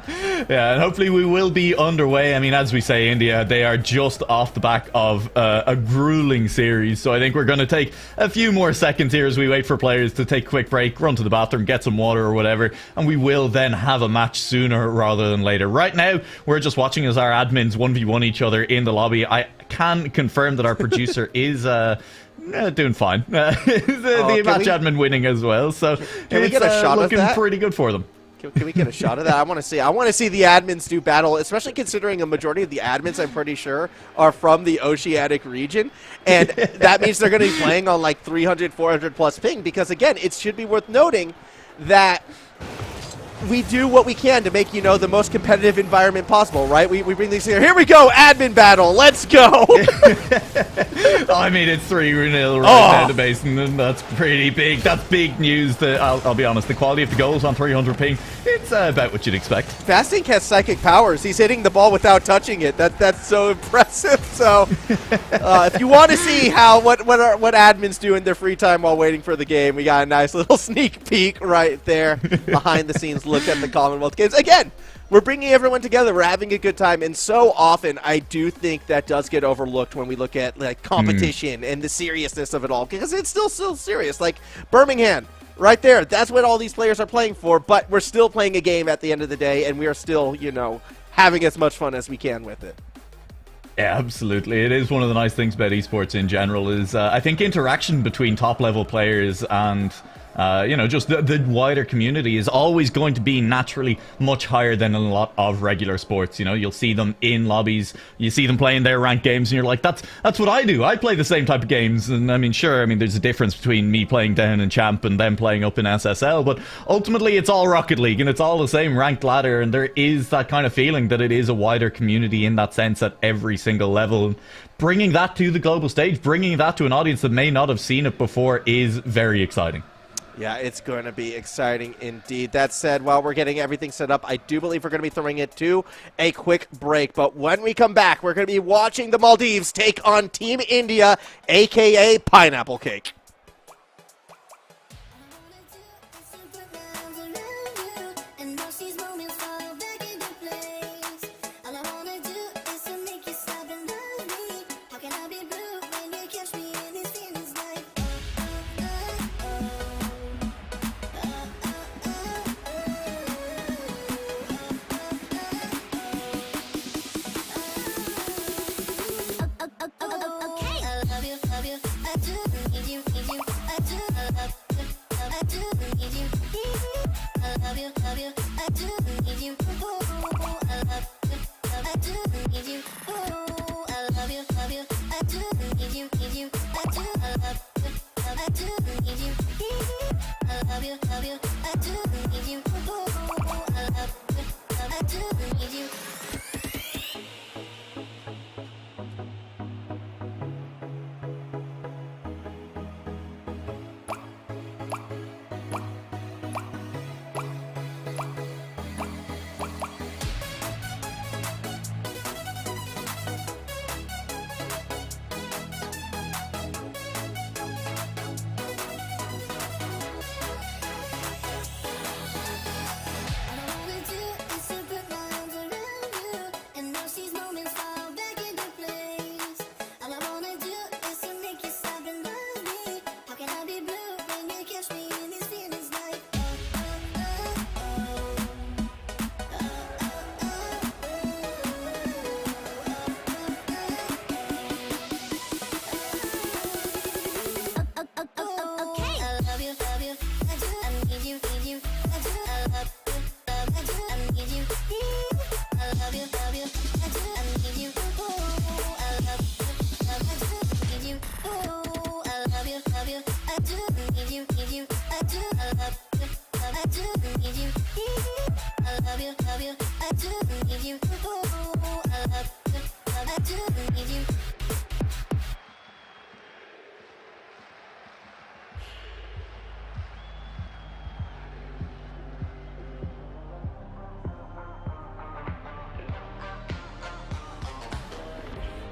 Yeah, and hopefully we will be underway. I mean, as we say, India, they are just off the back of a grueling series. So I think we're going to take a few more seconds here as we wait for players to take a quick break, run to the bathroom, get some water or whatever. And we will then have a match sooner rather than later. Right now, we're just watching as our admins 1v1 each other in the lobby. I can confirm that our producer is... doing fine. The match admin winning as well, so can we get a shot looking of that? Pretty good for them. Can we get a shot of that? I want to see the admins do battle, especially considering a majority of the admins, I'm pretty sure, are from the Oceanic region, and that means they're going to be playing on like 300, 400 plus ping. Because again, it should be worth noting that we do what we can to make, the most competitive environment possible, right? We bring these here. Here we go, admin battle. Let's go. I mean, it's 3-0 right now, the Basin, and that's pretty big. That's big news. I'll be honest, the quality of the goals on 300 ping, it's about what you'd expect. Fasting has psychic powers. He's hitting the ball without touching it. That's so impressive. So, if you want to see what admins do in their free time while waiting for the game, we got a nice little sneak peek right there, behind the scenes look at the Commonwealth Games. Again, we're bringing everyone together. We're having a good time, and so often I do think that does get overlooked when we look at like competition and the seriousness of it all, because it's still serious. Like Birmingham, right there. That's what all these players are playing for, but we're still playing a game at the end of the day, and we are still, having as much fun as we can with it. Yeah, absolutely. It is one of the nice things about esports in general is, I think, interaction between top-level players and, just the wider community is always going to be naturally much higher than a lot of regular sports. You'll see them in lobbies, you see them playing their ranked games, and you're like, that's what I do. I play the same type of games, and I mean, sure, there's a difference between me playing down in Champ and them playing up in SSL, but ultimately it's all Rocket League, and it's all the same ranked ladder, and there is that kind of feeling that it is a wider community in that sense at every single level. Bringing that to the global stage, bringing that to an audience that may not have seen it before is very exciting. Yeah, it's going to be exciting indeed. That said, while we're getting everything set up, I do believe we're going to be throwing it to a quick break. But when we come back, we're going to be watching the Maldives take on Team India, a.k.a. Pineapple Cake.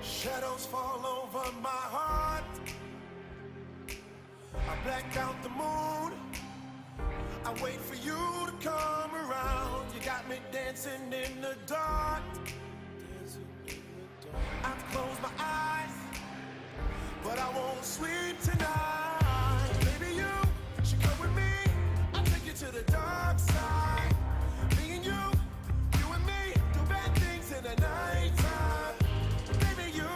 Shadows fall over my heart. I black out the moon. I wait for you to come around. You got me dancing in the dark. I close my eyes, but I won't sleep tonight. Baby, you should come with me. I'll take you to the dark side. Me and you and me, do bad things in the nighttime. Baby, you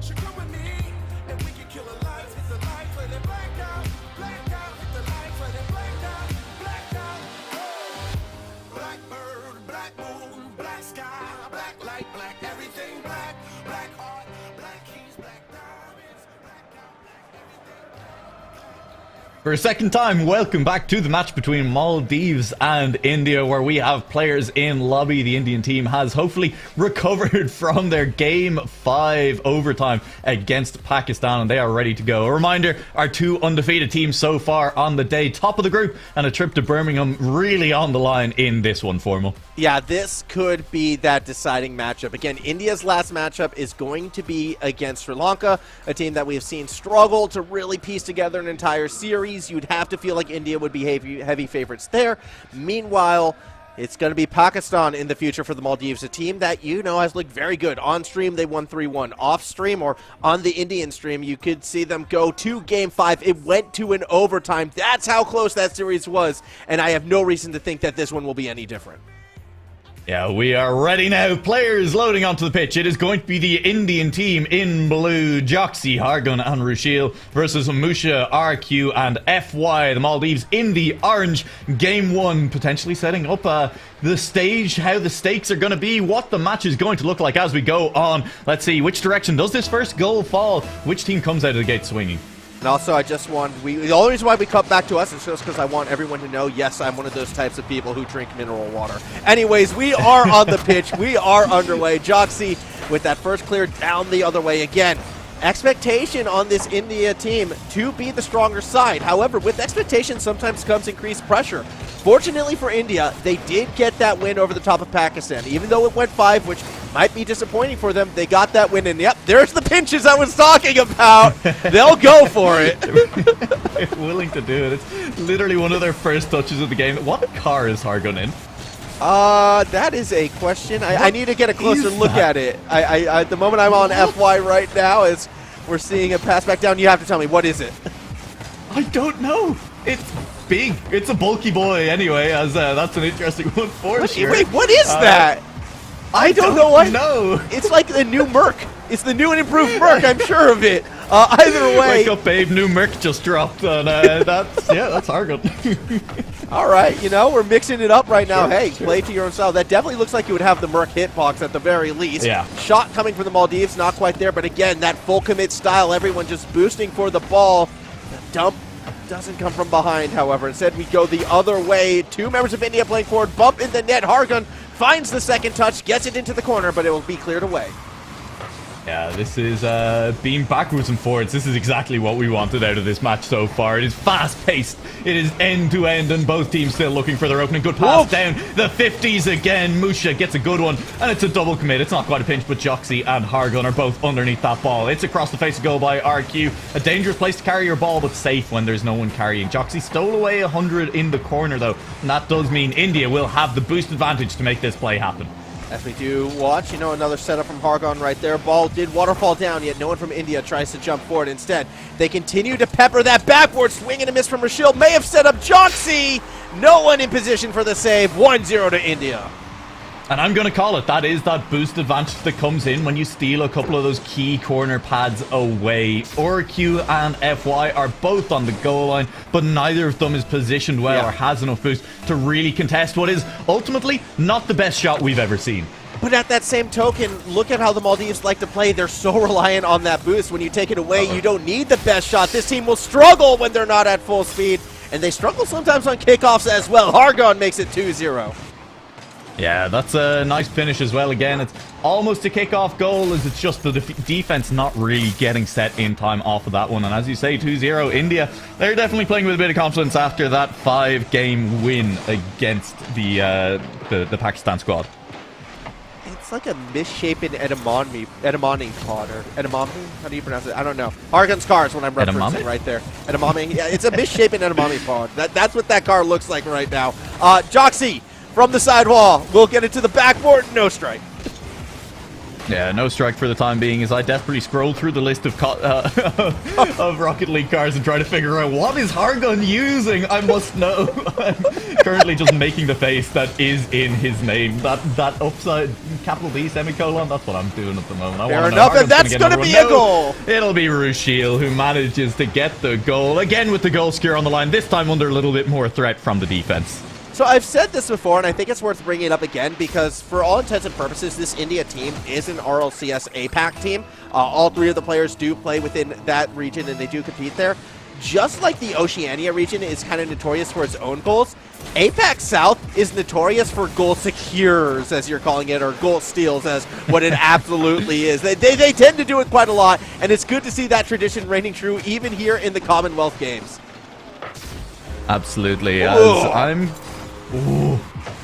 should come with me, and we can kill the lights, hit the lights, let it black out, hit the lights, let it black out. Blackbird, black moon, black sky, black light, black everything, black heart, black keys, black diamonds, black out, black everything. For a second time, welcome back to the match between Maldives and India, where we have players in lobby. The Indian team has hopefully recovered from their Game 5 overtime against Pakistan, and they are ready to go. A reminder, our 2 undefeated teams so far on the day, top of the group, and a trip to Birmingham really on the line in this one, Formal. Yeah, this could be that deciding matchup. Again, India's last matchup is going to be against Sri Lanka, a team that we have seen struggle to really piece together an entire series. You'd have to feel like India would be heavy favorites there. Meanwhile, it's going to be Pakistan in the future for the Maldives, a team that, you know, has looked very good. On stream, they won 3-1. Off stream, or on the Indian stream, you could see them go to Game 5. It went to an overtime. That's how close that series was, and I have no reason to think that this one will be any different. Yeah, we are ready now. Players loading onto the pitch. It is going to be the Indian team in blue. Joxy, Hargun and Rushil versus Musha, RQ and FY. The Maldives in the orange. Game 1 potentially setting up the stage, how the stakes are going to be, what the match is going to look like as we go on. Let's see, which direction does this first goal fall? Which team comes out of the gate swinging? And also, I just want, the only reason why we cut back to us is just because I want everyone to know, yes, I'm one of those types of people who drink mineral water. Anyways, we are on the pitch. We are underway. Joxy with that first clear down the other way again. Expectation on this India team to be the stronger side. However, with expectation sometimes comes increased pressure. Fortunately for India, they did get that win over the top of Pakistan. Even though it went 5, which might be disappointing for them, they got that win. And yep, there's the pinches I was talking about. They'll go for it. They're willing to do it. It's literally one of their first touches of the game. What car is Hargun in? That is a question. I need to get a closer look at it. At the moment I'm on FY right now, as we're seeing it pass back down. You have to tell me, what is it? I don't know. It's big. It's a bulky boy anyway, as that's an interesting one for sure. Wait, what is that? I don't know what. No. It's like the new Merc. It's the new and improved Merc, I'm sure of it. Either way. Wake up, babe. New Merc just dropped. And that's Hargun. All right, you know, we're mixing it up right now. Sure, hey, play to your own style. That definitely looks like you would have the Merc hitbox at the very least. Yeah. Shot coming from the Maldives, not quite there. But again, that full commit style, everyone just boosting for the ball. The dump doesn't come from behind, however. Instead, we go the other way. 2 members of India playing forward. Bump in the net. Hargun finds the second touch, gets it into the corner, but it will be cleared away. Yeah, this is being backwards and forwards. This is exactly what we wanted out of this match so far. It is fast-paced. It is end-to-end, and both teams still looking for their opening. Good pass down the 50s again. Musha gets a good one, and it's a double commit. It's not quite a pinch, but Joxy and Hargun are both underneath that ball. It's across the face of goal by RQ. A dangerous place to carry your ball, but safe when there's no one carrying. Joxy stole away 100 in the corner, though, and that does mean India will have the boost advantage to make this play happen. As we do watch, you know, another setup from Hargun right there. Ball did waterfall down, yet no one from India tries to jump forward. Instead, they continue to pepper that backward swing, and a miss from Rashil. May have set up Joxy. No one in position for the save. 1-0 to India. And I'm going to call it. That is that boost advantage that comes in when you steal a couple of those key corner pads away. RQ and FY are both on the goal line, but neither of them is positioned well or has enough boost to really contest what is ultimately not the best shot we've ever seen. But at that same token, look at how the Maldives like to play. They're so reliant on that boost. When you take it away, you don't need the best shot. This team will struggle when they're not at full speed, and they struggle sometimes on kickoffs as well. Hargun makes it 2-0. Yeah, that's a nice finish as well. Again, it's almost a kickoff goal, as it's just the defense not really getting set in time off of that one. And as you say, 2-0, India, they're definitely playing with a bit of confidence after that 5-game win against the Pakistan squad. It's like a misshapen edamame pod, or edamame? How do you pronounce it? I don't know. Hargun's car is what I'm referencing right there. Edamame? Yeah, it's a misshapen edamame pod. That's what that car looks like right now. Joxy from the sidewall. We'll get it to the backboard. No strike. Yeah, no strike for the time being, as I desperately scroll through the list of of Rocket League cars and try to figure out what is Hargun using. I must know. I'm currently just making the face that is in his name. That upside capital D semicolon. That's what I'm doing at the moment. Fair enough, and that's going to be a goal. It'll be Rushil who manages to get the goal again with the goal skewer on the line. This time under a little bit more threat from the defense. So I've said this before, and I think it's worth bringing it up again, because for all intents and purposes, this India team is an RLCS APAC team. All 3 of the players do play within that region, and they do compete there. just like the Oceania region is kind of notorious for its own goals, APAC South is notorious for goal secures, as you're calling it, or goal steals, as what it absolutely is. They tend to do it quite a lot, and it's good to see that tradition reigning true even here in the Commonwealth Games. Absolutely. Ooh,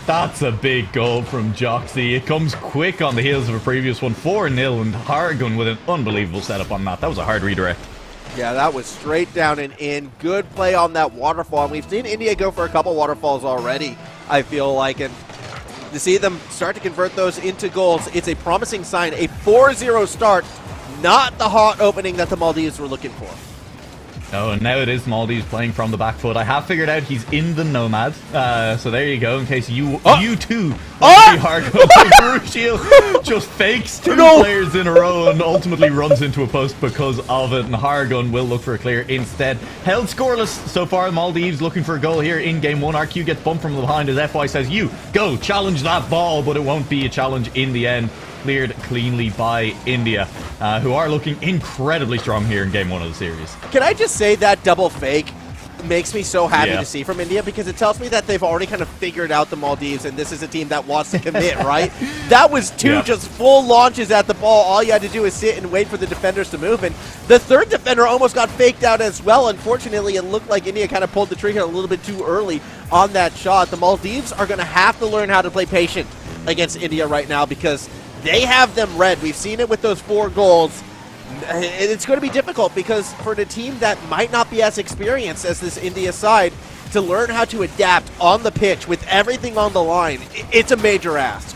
that's a big goal from Joxy. It comes quick on the heels of a previous one, 4-0, and Hargun with an unbelievable setup on that. That was a hard redirect. Yeah, that was straight down and in. Good play on that waterfall. And we've seen India go for a couple waterfalls already, I feel like. And to see them start to convert those into goals, it's a promising sign. A 4-0 start, not the hot opening that the Maldives were looking for. Oh, and now it is Maldives playing from the back foot. I have figured out he's in the Nomad. So there you go, in case you too want to be hardcore. Crucial just fakes two players in a row and ultimately runs into a post because of it. And Hargun will look for a clear instead. Held scoreless so far. Maldives looking for a goal here in game one. RQ gets bumped from behind as FY says, you go challenge that ball, but it won't be a challenge in the end. Cleared cleanly by India, who are looking incredibly strong here in game one of the series. Can I just say that double fake makes me so happy to see from India, because it tells me that they've already kind of figured out the Maldives, and this is a team that wants to commit, right? That was two just full launches at the ball. All you had to do is sit and wait for the defenders to move, and the third defender almost got faked out as well. Unfortunately, it looked like India kind of pulled the trigger a little bit too early on that shot. The Maldives are going to have to learn how to play patient against India right now, because they have them red. We've seen it with those 4 goals. It's going to be difficult, because for the team that might not be as experienced as this India side, to learn how to adapt on the pitch with everything on the line, it's a major ask.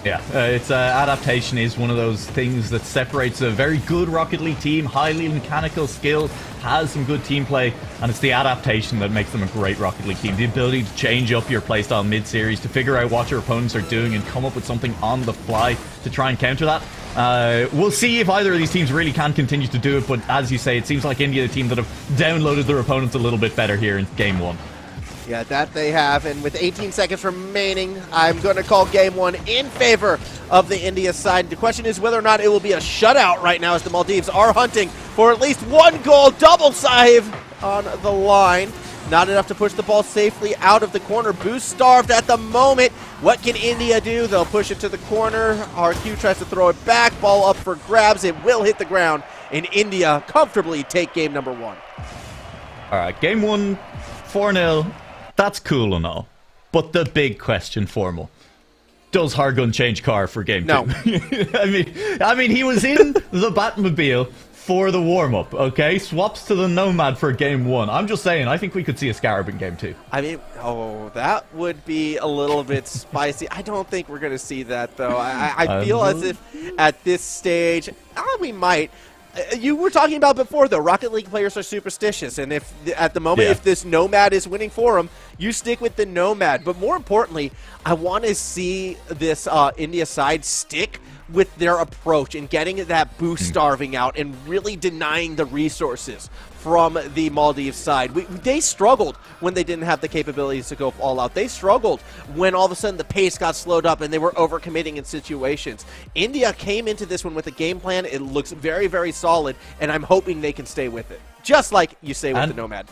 Yeah, adaptation is one of those things that separates a very good Rocket League team, highly mechanical skill, has some good team play, and it's the adaptation that makes them a great Rocket League team. The ability to change up your playstyle mid-series, to figure out what your opponents are doing and come up with something on the fly to try and counter that. We'll see if either of these teams really can continue to do it, but as you say, it seems like India, the team that have downloaded their opponents a little bit better here in game one. Yeah, that they have, and with 18 seconds remaining, I'm going to call game one in favor of the India side. The question is whether or not it will be a shutout right now, as the Maldives are hunting for at least 1 goal. Double save on the line. Not enough to push the ball safely out of the corner. Boost starved at the moment. What can India do? They'll push it to the corner. RQ tries to throw it back. Ball up for grabs. It will hit the ground, and India comfortably take game number 1. All right, game 1, 4-0. That's cool and all, but the big question, Formal, does Hargun change car for game 2? No. I mean, he was in the Batmobile for the warm-up, okay? Swaps to the Nomad for game 1. I'm just saying, I think we could see a Scarab in game 2. I mean, that would be a little bit spicy. I don't think we're going to see that, though. I feel as if at this stage, we might. You were talking about before, though, Rocket League players are superstitious, and if at the moment, if this Nomad is winning for them, you stick with the Nomad. But more importantly, I want to see this India side stick with their approach and getting that boost starving out and really denying the resources from the Maldives side. They struggled when they didn't have the capabilities to go all out. They struggled when all of a sudden the pace got slowed up and they were overcommitting in situations. India came into this one with a game plan. It looks very, very solid, and I'm hoping they can stay with it. Just like you say with the Nomad.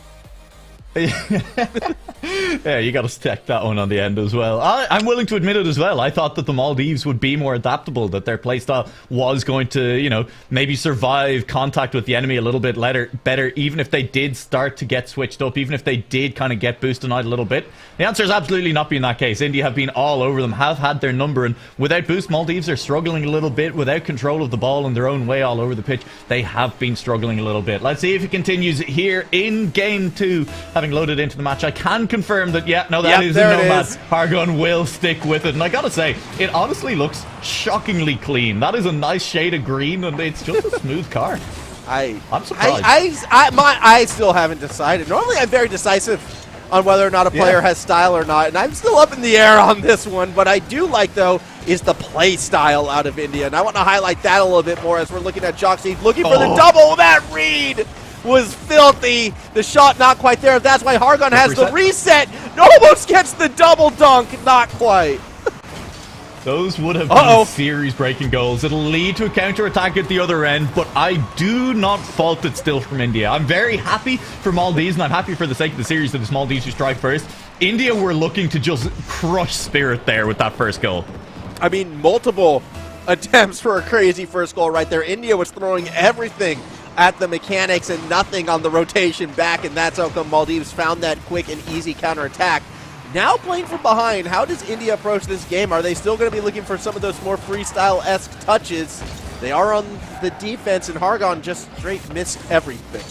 Yeah, you got to stack that one on the end as well. I'm willing to admit it as well. I thought that the Maldives would be more adaptable, that their playstyle was going to, maybe survive contact with the enemy a little bit better, even if they did start to get switched up, even if they did kind of get boosted out a little bit. The answer is absolutely not been that case. India have been all over them, have had their number, and without boost, Maldives are struggling a little bit. Without control of the ball in their own way all over the pitch, they have been struggling a little bit. Let's see if it continues here in game 2. Having loaded into the match, I can confirm that, that is a Nomad. Hargun will stick with it, and I gotta say, it honestly looks shockingly clean. That is a nice shade of green, and it's just a smooth car. I'm surprised. I still haven't decided. Normally, I'm very decisive on whether or not a player has style or not, and I'm still up in the air on this one. What I do like, though, is the play style out of India, and I want to highlight that a little bit more as we're looking at Joxy looking for the double. That read was filthy. The shot not quite there. That's why Hargun has the reset. Almost gets the double dunk. Not quite. Those would have been series-breaking goals. It'll lead to a counter-attack at the other end, but I do not fault it still from India. I'm very happy for Maldives, and I'm happy for the sake of the series that it's Maldives who strike first. India were looking to just crush Spirit there with that first goal. I mean, multiple attempts for a crazy first goal right there. India was throwing everything at the mechanics and nothing on the rotation back, and that's how come Maldives found that quick and easy counterattack. Now playing from behind, how does India approach this game? Are they still going to be looking for some of those more freestyle-esque touches? They are on the defense, and Hargon just straight missed everything.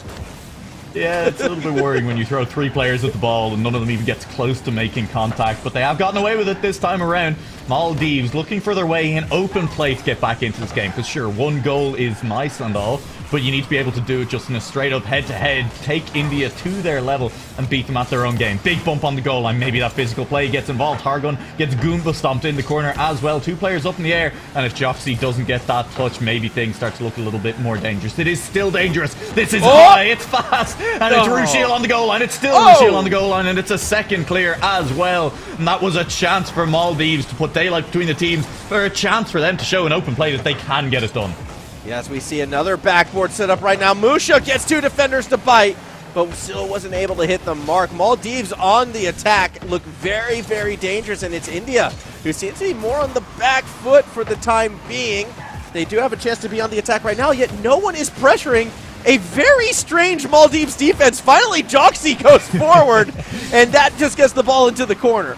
Yeah, it's a little bit worrying when you throw 3 players at the ball and none of them even gets close to making contact, but they have gotten away with it this time around. Maldives looking for their way in open play to get back into this game, because sure, 1 goal is nice and all, but you need to be able to do it just in a straight-up head-to-head, take India to their level and beat them at their own game. Big bump on the goal line, maybe that physical play gets involved. Hargun gets Goomba stomped in the corner as well. 2 players up in the air, and if Joxy doesn't get that touch, maybe things start to look a little bit more dangerous. It is still dangerous. This is high, it's fast, and it's Rushil on the goal line. It's still Rushil on the goal line, and it's a second clear as well. And that was a chance for Maldives to put daylight between the teams, or a chance for them to show an open play that they can get it done. Yes, we see another backboard set up right now. Musha gets 2 defenders to bite, but still wasn't able to hit the mark. Maldives on the attack look very, very dangerous, and it's India who seems to be more on the back foot for the time being. They do have a chance to be on the attack right now, yet no one is pressuring a very strange Maldives defense. Finally, Joxy goes forward, and that just gets the ball into the corner.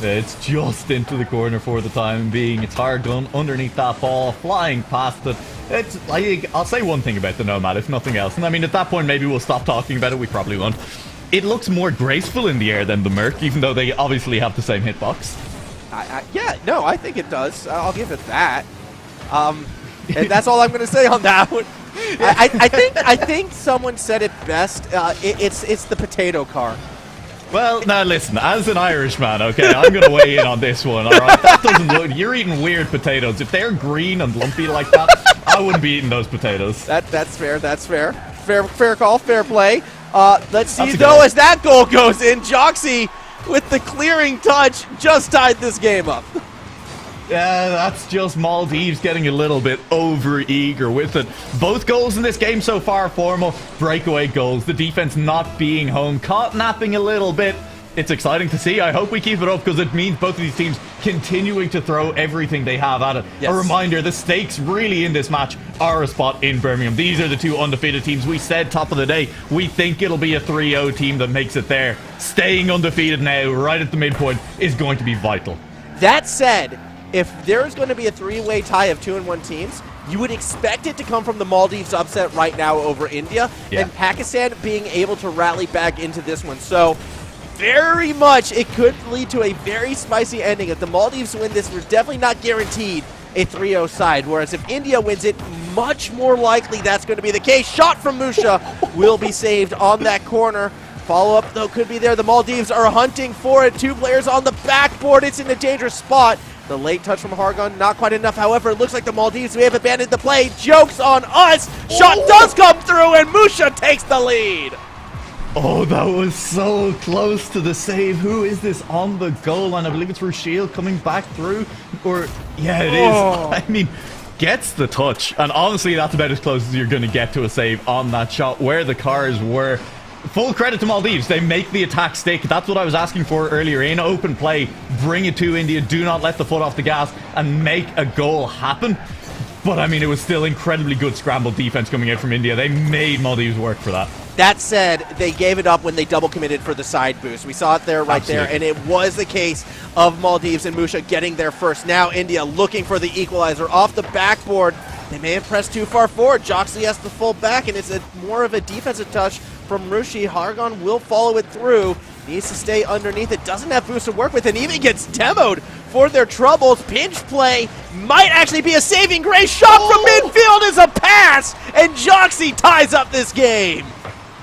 It's just into the corner for the time being. It's Hargun underneath that ball, flying past it. It's like, I'll say one thing about the Nomad, if nothing else. And I mean, at that point, maybe we'll stop talking about it. We probably won't. It looks more graceful in the air than the Merc, even though they obviously have the same hitbox. Yeah, no, I think it does. I'll give it that. And that's all I'm going to say on that one. I think someone said it best. It's the potato car. Well, now listen, as an Irishman, okay, I'm going to weigh in on this one, alright? That doesn't look... You're eating weird potatoes. If they're green and lumpy like that, I wouldn't be eating those potatoes. That's fair, that's fair. Fair call, fair play. Let's see, though, as that goal goes in, Joxy, with the clearing touch, just tied this game up. Yeah, that's just Maldives getting a little bit over-eager with it. Both goals in this game so far, formal breakaway goals. The defense not being home, caught napping a little bit. It's exciting to see. I hope we keep it up because it means both of these teams continuing to throw everything they have at it. Yes. A reminder, the stakes really in this match are a spot in Birmingham. These are the 2 undefeated teams. We said top of the day, we think it'll be a 3-0 team that makes it there. Staying undefeated now, right at the midpoint, is going to be vital. That said, if there's going to be a 3-way tie of 2-1 teams, you would expect it to come from the Maldives upset right now over India, and Pakistan being able to rally back into this one. So, very much, it could lead to a very spicy ending. If the Maldives win this, we're definitely not guaranteed a 3-0 side, whereas if India wins it, much more likely that's going to be the case. Shot from Musha will be saved on that corner. Follow-up, though, could be there. The Maldives are hunting for it. 2 players on the backboard. It's in a dangerous spot. The late touch from Hargun, not quite enough. However, it looks like the Maldives may have abandoned the play. Joke's on us. Shot does come through, and Musha takes the lead. Oh, that was so close to the save. Who is this on the goal line? I believe it's Rushil coming back through. Or, yeah, it is. I mean, gets the touch. And honestly, that's about as close as you're going to get to a save on that shot where the cars were. Full credit to Maldives. They make the attack stick. That's what I was asking for earlier. In open play, bring it to India. Do not let the foot off the gas and make a goal happen. But, I mean, it was still incredibly good scrambled defense coming out from India. They made Maldives work for that. That said, they gave it up when they double committed for the side boost. We saw it there, right there, and it was the case of Maldives and Musha getting there first. Now India looking for the equalizer off the backboard. They may have pressed too far forward. Joxley has to fall back, and it's more of a defensive touch from Rushi. Hargon will follow it through. Needs to stay underneath it. Doesn't have boost to work with, and even gets demoed for their troubles. Pinch play might actually be a saving grace. Shot from midfield is a pass, and Joxy ties up this game.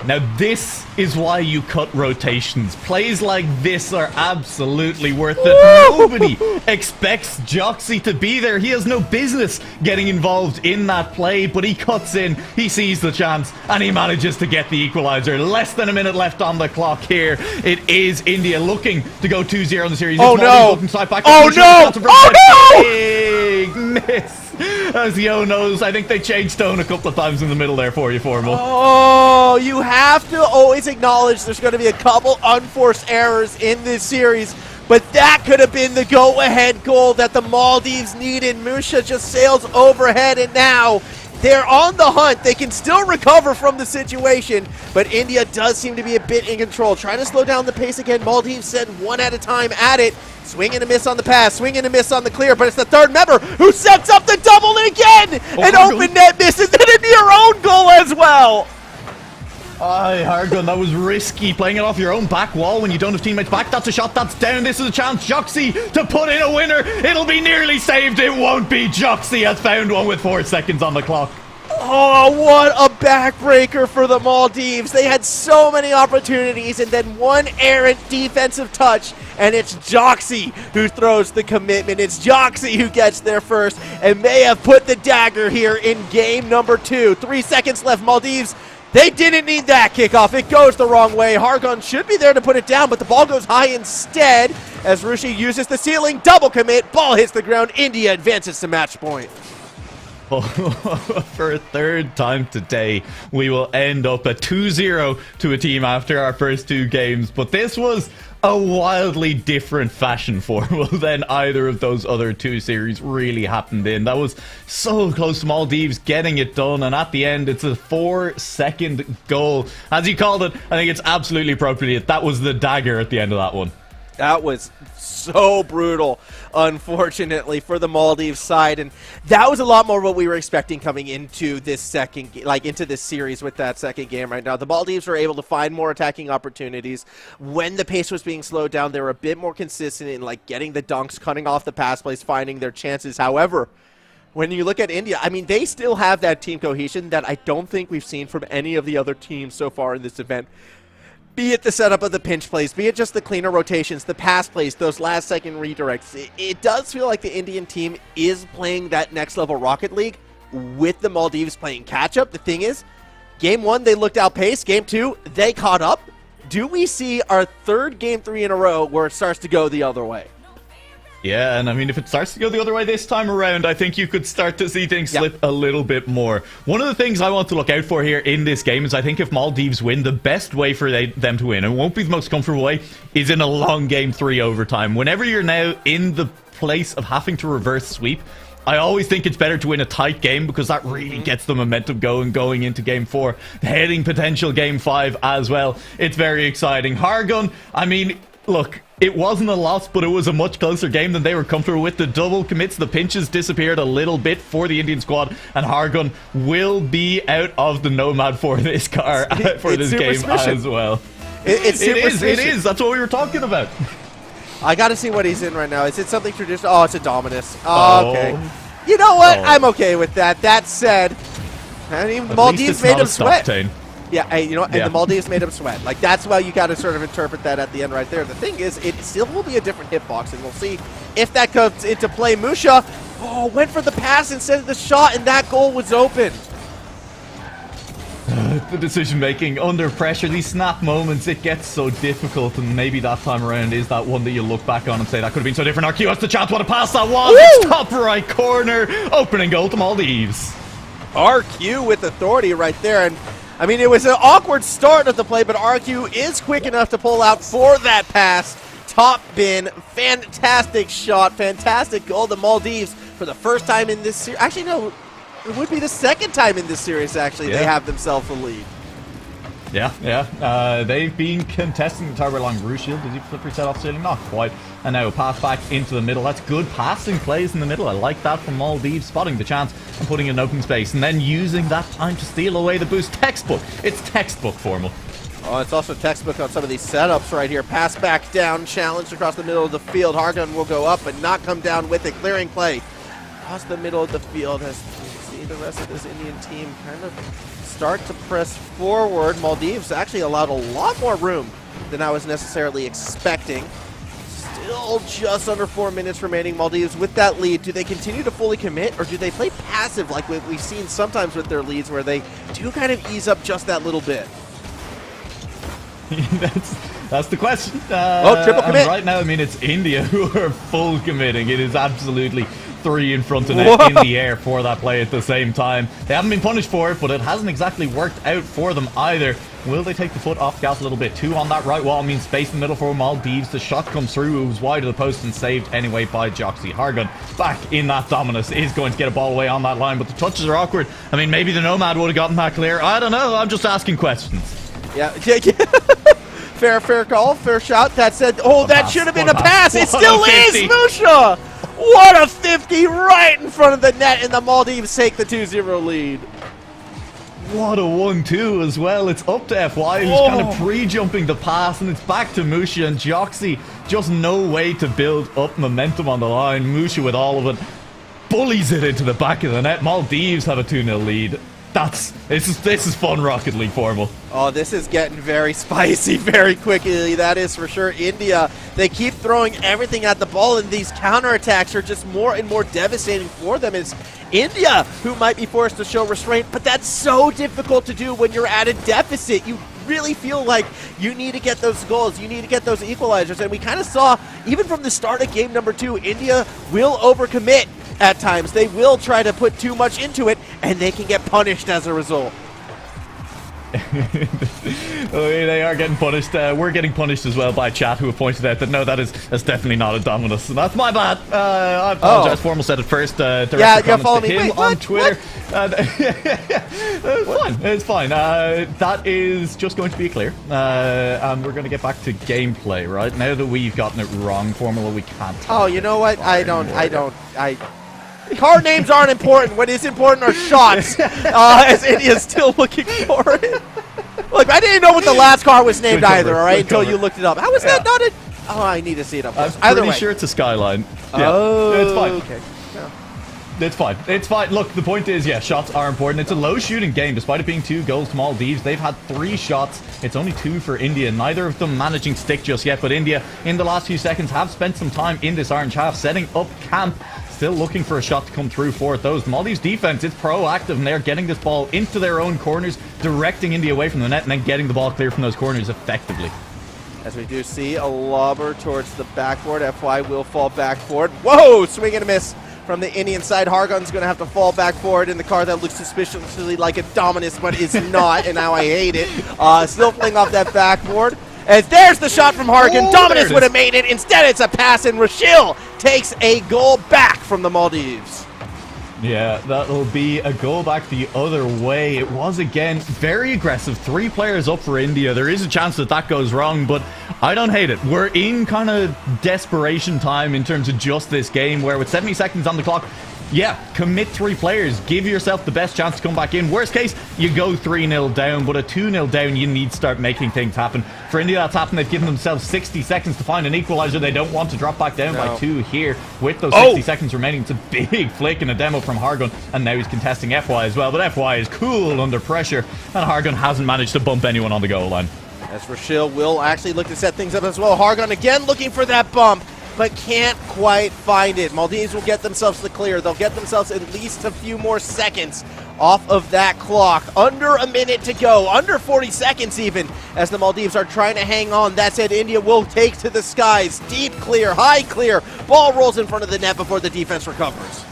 Now this is why you cut rotations. Plays like this are absolutely worth it. Nobody expects Joxy to be there. He has no business getting involved in that play, but he cuts in, he sees the chance, and he manages to get the equalizer. Less than a minute left on the clock here. It is India looking to go 2-0 in the series. Oh no! Oh no! Oh no! Big miss. As Yo knows, I think they changed tone a couple of times in the middle there for you, Formal. Oh, you have to always acknowledge there's going to be a couple unforced errors in this series, but that could have been the go-ahead goal that the Maldives needed. Musha just sails overhead, and now they're on the hunt. They can still recover from the situation, but India does seem to be a bit in control. Trying to slow down the pace again. Maldives send one at a time at it. Swing and a miss on the pass, swing and a miss on the clear, but it's the third member who sets up the double again! An open net misses, and a near own goal as well! Aye, Hargun, that was risky, playing it off your own back wall when you don't have teammates back. That's a shot, that's down, this is a chance. Joxy to put in a winner, it'll be nearly saved, it won't be. Joxy has found one with 4 seconds on the clock. Oh, what a backbreaker for the Maldives. They had so many opportunities, and then one errant defensive touch, and it's Joxy who throws the commitment. It's Joxy who gets there first, and may have put the dagger here in game number 2. 3 seconds left, Maldives. They didn't need that kickoff. It goes the wrong way. Hargun should be there to put it down, but the ball goes high instead as Rushi uses the ceiling. Double commit. Ball hits the ground. India advances to match point. For a third time today, we will end up at 2-0 to a team after our first 2 games. But this was a wildly different fashion formal than either of those other 2 series really happened in. That was so close to Maldives getting it done, and at the end it's a 4-second goal. As you called it, I think it's absolutely appropriate. That was the dagger at the end of that one. That was so brutal, unfortunately, for the Maldives side, and that was a lot more what we were expecting coming into this into this series with that second game right now. The Maldives were able to find more attacking opportunities. When the pace was being slowed down, they were a bit more consistent in getting the dunks, cutting off the pass plays, finding their chances. However, when you look at India, I mean, they still have that team cohesion that I don't think we've seen from any of the other teams so far in this event. Be it the setup of the pinch plays, be it just the cleaner rotations, the pass plays, those last-second redirects. It does feel like the Indian team is playing that next-level Rocket League with the Maldives playing catch-up. The thing is, Game 1, they looked outpaced. Game 2, they caught up. Do we see our third Game 3 in a row where it starts to go the other way? Yeah, and I mean, if it starts to go the other way this time around, I think you could start to see things slip a little bit more. One of the things I want to look out for here in this game is I think if Maldives win, the best way for them to win, and it won't be the most comfortable way, is in a long Game 3 overtime. Whenever you're now in the place of having to reverse sweep, I always think it's better to win a tight game because that really gets the momentum going into Game 4, heading potential Game 5 as well. It's very exciting. Hargun, I mean, look, it wasn't a loss, but it was a much closer game than they were comfortable with. The double commits, the pinches disappeared a little bit for the Indian squad, and Hargun will be out of the Nomad for this game as well. It is. That's what we were talking about. I got to see what he's in right now. Is it something traditional? Oh, it's a Dominus. Oh, okay. You know what? I'm okay with that. That said, I mean, the Maldives made him sweat. Yeah, hey, you know, and the Maldives made him sweat. That's why you got to sort of interpret that at the end right there. The thing is, it still will be a different hitbox, and we'll see if that comes into play. Musha, went for the pass instead of the shot, and that goal was open. The decision-making under pressure, these snap moments, it gets so difficult, and maybe that time around is that one that you look back on and say that could have been so different. RQ has the chance, what a pass that was! It's top right corner, opening goal to Maldives. RQ with authority right there, and I mean, it was an awkward start of the play, but RQ is quick enough to pull out for that pass. Top bin, fantastic shot, fantastic goal. The Maldives, for the first time in this series, actually no, it would be the second time in this series, actually, they have themselves a lead. Yeah. They've been contesting the target along Rue Shield. Does he flip reset off ceiling? Not quite. And now a pass back into the middle. That's good passing plays in the middle. I like that from Maldives, spotting the chance and putting it in open space. And then using that time to steal away the boost. Textbook. It's textbook formal. Oh, it's also textbook on some of these setups right here. Pass back down, challenged across the middle of the field. Hargun will go up but not come down with it. Clearing play across the middle of the field as the rest of this Indian team kind of start to press forward. Maldives actually allowed a lot more room than I was necessarily expecting. Still just under 4 minutes remaining. Maldives with that lead. Do they continue to fully commit, or do they play passive like we've seen sometimes with their leads, where they do kind of ease up just that little bit? That's the question. Triple commit. Right now, I mean, it's India who are full committing. It is absolutely 3 in front of net in the air for that play at the same time. They haven't been punished for it, but it hasn't exactly worked out for them either. Will they take the foot off gas a little bit? 2 on that right wall means space in the middle for Maldives. The shot comes through. It was wide of the post and saved anyway by Joxy. Hargun back in that dominus is going to get a ball away on that line, but the touches are awkward. I mean, maybe the Nomad would have gotten that clear. I don't know. I'm just asking questions. Yeah. Fair call, fair shot. That said, that should have been a pass. It still is, Musha! What a 50 right in front of the net, and the Maldives take the 2-0 lead. What a 1-2 as well. It's up to FY, who's kind of pre-jumping the pass, and it's back to Musha and Joxy. Just no way to build up momentum on the line. Musha with all of it bullies it into the back of the net. Maldives have a 2-0 lead. This is fun Rocket League formal. Oh, this is getting very spicy very quickly. That is for sure. India, they keep throwing everything at the ball, and these counterattacks are just more and more devastating for them. It's India who might be forced to show restraint, but that's so difficult to do when you're at a deficit. You really feel like you need to get those goals, you need to get those equalizers, and we kind of saw, even from the start of game number 2, India will overcommit at times. They will try to put too much into it, and they can get punished as a result. They are getting punished. We're getting punished as well by chat, who have pointed out that no, that's definitely not a dominus. And that's my bad. I apologize. Formal said it first. Follow me. Him on Twitter. It's fine. That is just going to be clear. And we're going to get back to gameplay, right? Now that we've gotten it wrong, Formula, we can't. Oh, you know what? Car names aren't important. What is important are shots. As India's still looking for it. Look, I didn't know what the last car was named either, all right, until you looked it up. How was that not a... Oh, I need to see it up close. I'm pretty sure it's a Skyline. Yeah. Oh, it's fine. Okay. No. It's fine. It's fine. Look, the point is, yeah, shots are important. It's a low-shooting game. Despite it being 2 goals to Maldives, they've had 3 shots. It's only 2 for India. Neither of them managing stick just yet, but India, in the last few seconds, have spent some time in this orange half, setting up camp. Still looking for a shot to come through for those. Maldives defense is proactive, and they're getting this ball into their own corners, directing India away from the net, and then getting the ball clear from those corners effectively. As we do see a lobber towards the backboard, FY will fall back forward. Whoa! Swing and a miss from the Indian side. Hargun's going to have to fall back forward in the car that looks suspiciously like a dominus, but is not, and now I hate it. Still fling off that backboard. As there's the shot from Hargun. Dominus would have made it. Instead, it's a pass, and Rachil takes a goal back from the Maldives. Yeah, that'll be a goal back the other way. It was, again, very aggressive. 3 players up for India. There is a chance that that goes wrong, but I don't hate it. We're in kind of desperation time in terms of just this game, where with 70 seconds on the clock, yeah, commit 3 players. Give yourself the best chance to come back in. Worst case, you go 3-0 down, but a 2-0 down, you need to start making things happen. For India, that's happened. They've given themselves 60 seconds to find an equalizer. They don't want to drop back down by 2 here with those 60 seconds remaining. It's a big flick and a demo from Hargun, and now he's contesting FY as well. But FY is cool under pressure, and Hargun hasn't managed to bump anyone on the goal line. As Rachil will actually look to set things up as well. Hargun again looking for that bump, but can't quite find it. Maldives will get themselves the clear. They'll get themselves at least a few more seconds off of that clock. Under a minute to go, under 40 seconds even, as the Maldives are trying to hang on. That said, India will take to the skies. Deep clear, high clear. Ball rolls in front of the net before the defense recovers.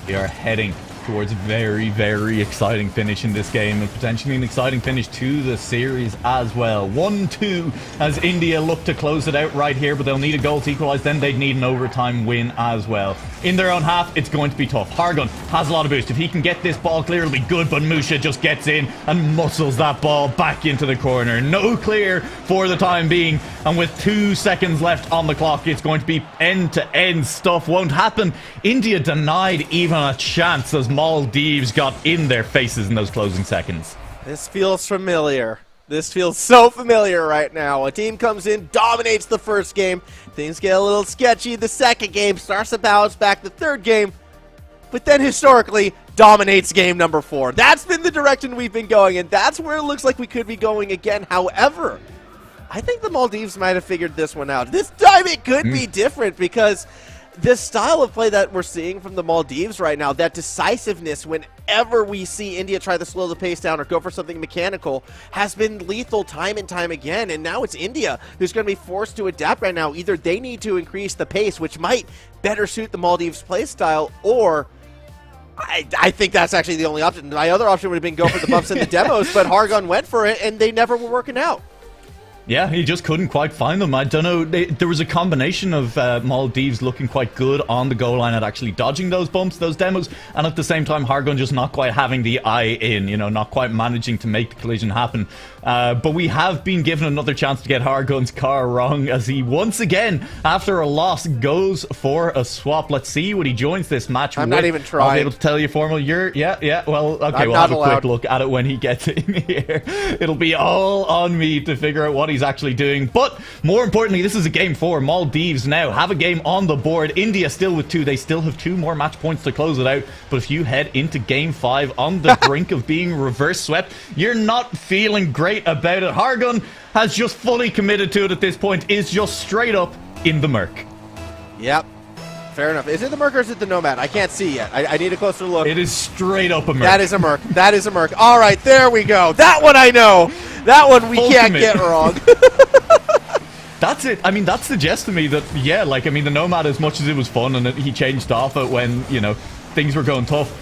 We are heading towards a very, very exciting finish in this game, and potentially an exciting finish to the series as well. 1-2 as India look to close it out right here, but they'll need a goal to equalize. Then they'd need an overtime win as well. In their own half, it's going to be tough. Hargun has a lot of boost. If he can get this ball clear, it'll be good, but Musha just gets in and muscles that ball back into the corner. No clear for the time being, and with 2 seconds left on the clock, it's going to be end-to-end stuff. Won't happen. India denied even a chance as Maldives got in their faces in those closing seconds. This feels familiar. This feels so familiar right now. A team comes in, dominates the first game. Things get a little sketchy. The second game starts to bounce back. The third game, but then historically, dominates game number 4. That's been the direction we've been going, and that's where it looks like we could be going again. However, I think the Maldives might have figured this one out. This time it could be different, because the style of play that we're seeing from the Maldives right now, that decisiveness whenever we see India try to slow the pace down or go for something mechanical, has been lethal time and time again. And now it's India who's going to be forced to adapt right now. Either they need to increase the pace, which might better suit the Maldives play style, or I think that's actually the only option. My other option would have been go for the buffs and the demos, but Hargun went for it, and they never were working out. Yeah, he just couldn't quite find them. I don't know. There was a combination of Maldives looking quite good on the goal line at actually dodging those bumps, those demos, and at the same time, Hargun just not quite having the eye in, you know, not quite managing to make the collision happen. But we have been given another chance to get Hargun's car wrong, as he once again, after a loss, goes for a swap. Let's see what he joins this match with. I'm not even trying. I'll be able to tell you formal. Yeah. Well, okay, we'll have a quick look at it when he gets in here. It'll be all on me to figure out what he's actually doing. But more importantly, this is a game 4. Maldives now have a game on the board. India still with 2. They still have 2 more match points to close it out. But if you head into game 5 on the brink of being reverse swept, you're not feeling great about it. Hargun has just fully committed to it at this point, is just straight up in the Merc. Yep. Fair enough. Is it the Merc or is it the Nomad? I can't see yet. I need a closer look. It is straight up a Merc. That is a Merc. That is a Merc. All right, there we go. That one I know. That one we can't get wrong. That's it. I mean, that suggests to me that, yeah, like, I mean, the Nomad, as much as it was fun and he changed off it when, you know, things were going tough,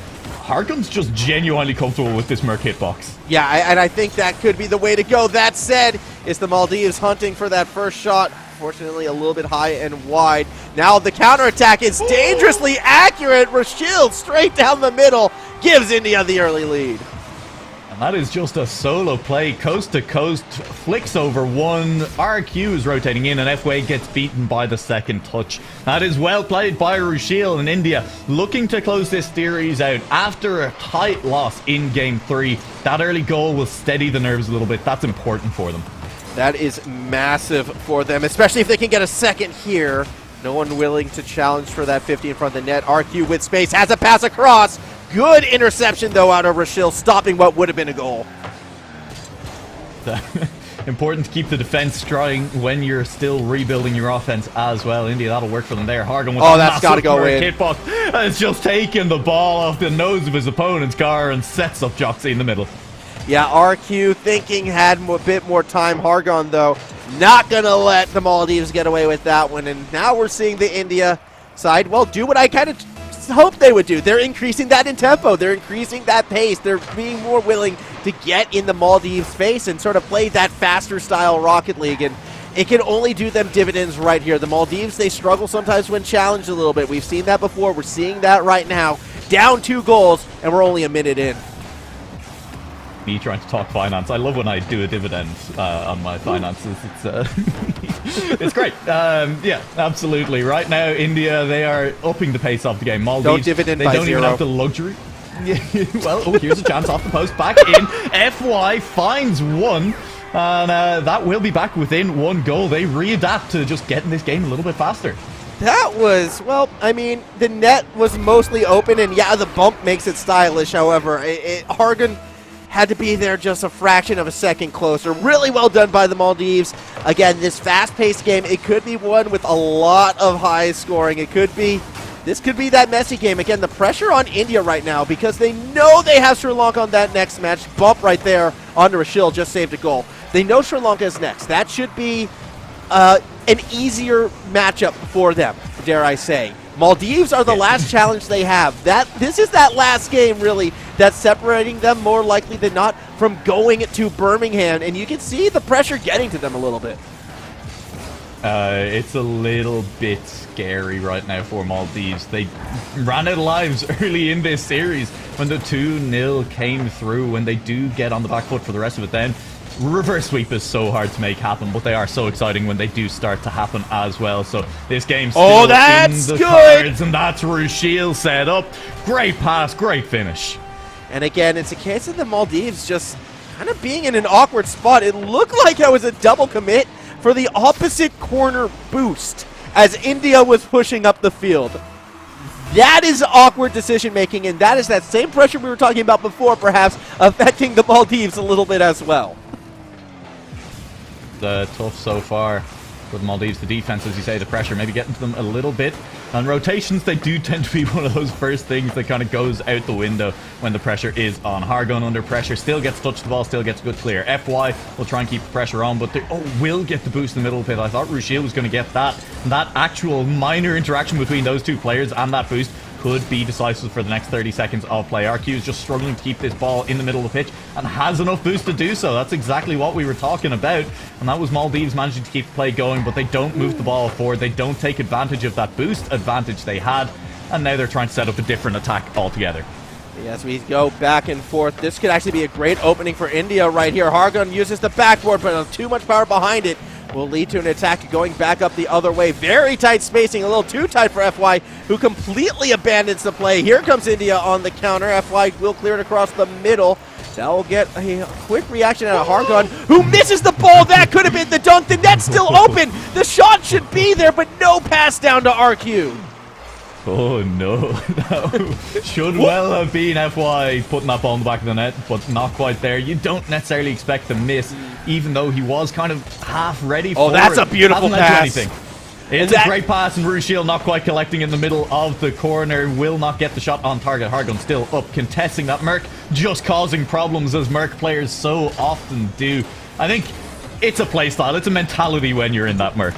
Hargun's just genuinely comfortable with this Merc hitbox. Yeah, and I think that could be the way to go. That said, is the Maldives hunting for that first shot. Fortunately, a little bit high and wide. Now the counterattack is dangerously accurate. Rashil straight down the middle gives India the early lead. And that is just a solo play, coast to coast, flicks over one. RQ is rotating in, and F-Way gets beaten by the second touch. That is well played by Rushil, and India looking to close this series out after a tight loss in Game 3. That early goal will steady the nerves a little bit. That's important for them. That is massive for them, especially if they can get a second here. No one willing to challenge for that 50 in front of the net. RQ with space, has a pass across. Good interception, though, out of Rashil, stopping what would have been a goal. Important to keep the defense strong when you're still rebuilding your offense as well. India, that'll work for them there. Hargun with that's got to go in. Hitbox has just taken the ball off the nose of his opponent's car and sets up Joxy in the middle. Yeah, RQ thinking had a bit more time. Hargun, though, not going to let the Maldives get away with that one. And now we're seeing the India side, well, do what I kind of hoped they would do. They're increasing that in tempo. They're increasing that pace. They're being more willing to get in the Maldives' face and sort of play that faster style Rocket League. And it can only do them dividends right here. The Maldives, they struggle sometimes when challenged a little bit. We've seen that before. We're seeing that right now. Down 2 goals, and we're only a minute in. Me trying to talk finance. I love when I do a dividend on my finances. It's it's great. Yeah, absolutely. Right now, India, they are upping the pace of the game. Maldives, don't dividend they by don't 0. even have the luxury. Well, here's a chance off the post. Back in. FY finds one. And that will be back within 1 goal. They readapt to just getting this game a little bit faster. That was, well, I mean, the net was mostly open, and yeah, the bump makes it stylish. However, Hargun had to be there just a fraction of a second closer. Really well done by the Maldives. Again, this fast-paced game, it could be one with a lot of high scoring. This could be that messy game. Again, the pressure on India right now because they know they have Sri Lanka on that next match. Bump right there onto Rashil, just saved a goal. They know Sri Lanka is next. That should be an easier matchup for them, dare I say. Maldives are the last challenge they have. This is that last game, really, that's separating them more likely than not from going to Birmingham, and you can see the pressure getting to them a little bit. It's a little bit scary right now for Maldives. They ran out of lives early in this series when the 2-0 came through. When they do get on the back foot for the rest of it, then reverse sweep is so hard to make happen, but they are so exciting when they do start to happen as well. So this game's still that's in the good cards, and that's Rushil set up. Great pass, great finish. And again, it's a case of the Maldives just kind of being in an awkward spot. It looked like it was a double commit for the opposite corner boost as India was pushing up the field. That is awkward decision making, and that is that same pressure we were talking about before, perhaps affecting the Maldives a little bit as well. Tough so far for the Maldives. The defense, as you say, the pressure maybe getting to them a little bit. And rotations, they do tend to be one of those first things that kind of goes out the window when the pressure is on. Hargun under pressure, still gets touch the ball, still gets a good clear. FY will try and keep the pressure on, but they will get the boost in the middle of it. I thought Rushil was going to get that. And that actual minor interaction between those two players and that boost could be decisive for the next 30 seconds of play. RQ is just struggling to keep this ball in the middle of the pitch and has enough boost to do so. That's exactly what we were talking about. And that was Maldives managing to keep the play going, but they don't move the ball forward. They don't take advantage of that boost advantage they had. And now they're trying to set up a different attack altogether. As we go back and forth, this could actually be a great opening for India right here. Hargun uses the backboard, but too much power behind it will lead to an attack going back up the other way. Very tight spacing, a little too tight for FY, who completely abandons the play. Here comes India on the counter. FY will clear it across the middle. That will get a quick reaction out of Hargun, who misses the ball. That could have been the dunk. The net's still open. The shot should be there, but no pass down to RQ. Oh no, that should well have been FY putting that ball in the back of the net, but not quite there. You don't necessarily expect to miss, even though he was kind of half ready for it. Oh, that's a beautiful pass. It's a great pass, and Rushil not quite collecting in the middle of the corner. Will not get the shot on target. Hargun still up, contesting that. Merc just causing problems, as Merc players so often do. I think it's a play style. It's a mentality when you're in that Merc.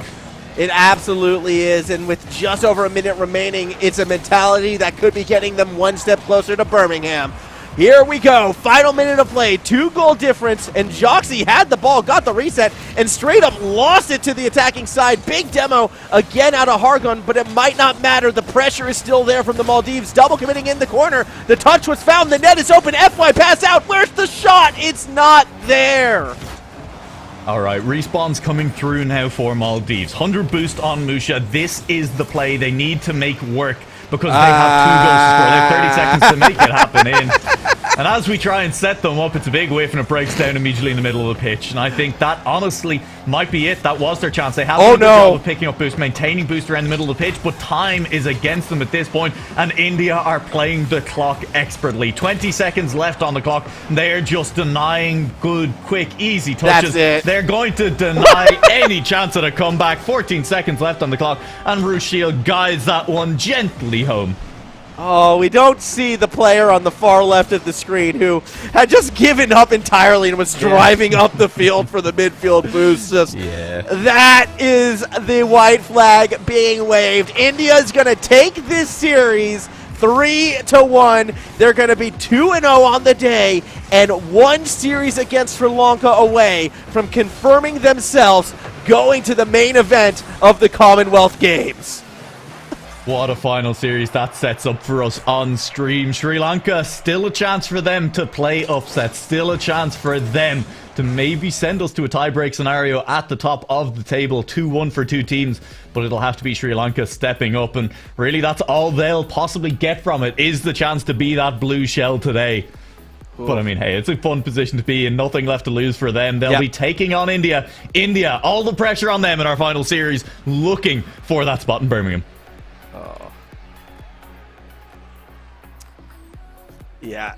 It absolutely is, and with just over a minute remaining, it's a mentality that could be getting them one step closer to Birmingham. Here we go, final minute of play, 2-goal difference, and Joxy had the ball, got the reset, and straight up lost it to the attacking side. Big demo again out of Hargun, but it might not matter. The pressure is still there from the Maldives, double committing in the corner. The touch was found, the net is open, FY pass out. Where's the shot? It's not there. Alright, respawn's coming through now for Maldives. 100 boost on Musha. This is the play they need to make work, because they have 2 goals to score. They have 30 seconds to make it happen in. And as we try and set them up, it's a big whiff and it breaks down immediately in the middle of the pitch. And I think that honestly might be it. That was their chance. They have a good job of picking up boost, maintaining boost around the middle of the pitch, but time is against them at this point, and India are playing the clock expertly. 20 seconds left on the clock. They're just denying good, quick, easy touches. That's it. They're going to deny any chance at a comeback. 14 seconds left on the clock, and Rushil guides that one gently home. Oh, we don't see the player on the far left of the screen who had just given up entirely and was driving up the field for the midfield boost. That is the white flag being waved. India is going to take this series 3-1. They're going to be 2-0 on the day, and one series against Sri Lanka away from confirming themselves going to the main event of the Commonwealth Games. What a final series that sets up for us on stream. Sri Lanka, still a chance for them to play upset. Still a chance for them to maybe send us to a tie-break scenario at the top of the table. 2-1 for two teams, but it'll have to be Sri Lanka stepping up. And really, that's all they'll possibly get from it, is the chance to be that blue shell today. Cool. But I mean, hey, it's a fun position to be in. Nothing left to lose for them. They'll be taking on India. India, all the pressure on them in our final series, looking for that spot in Birmingham. Yeah.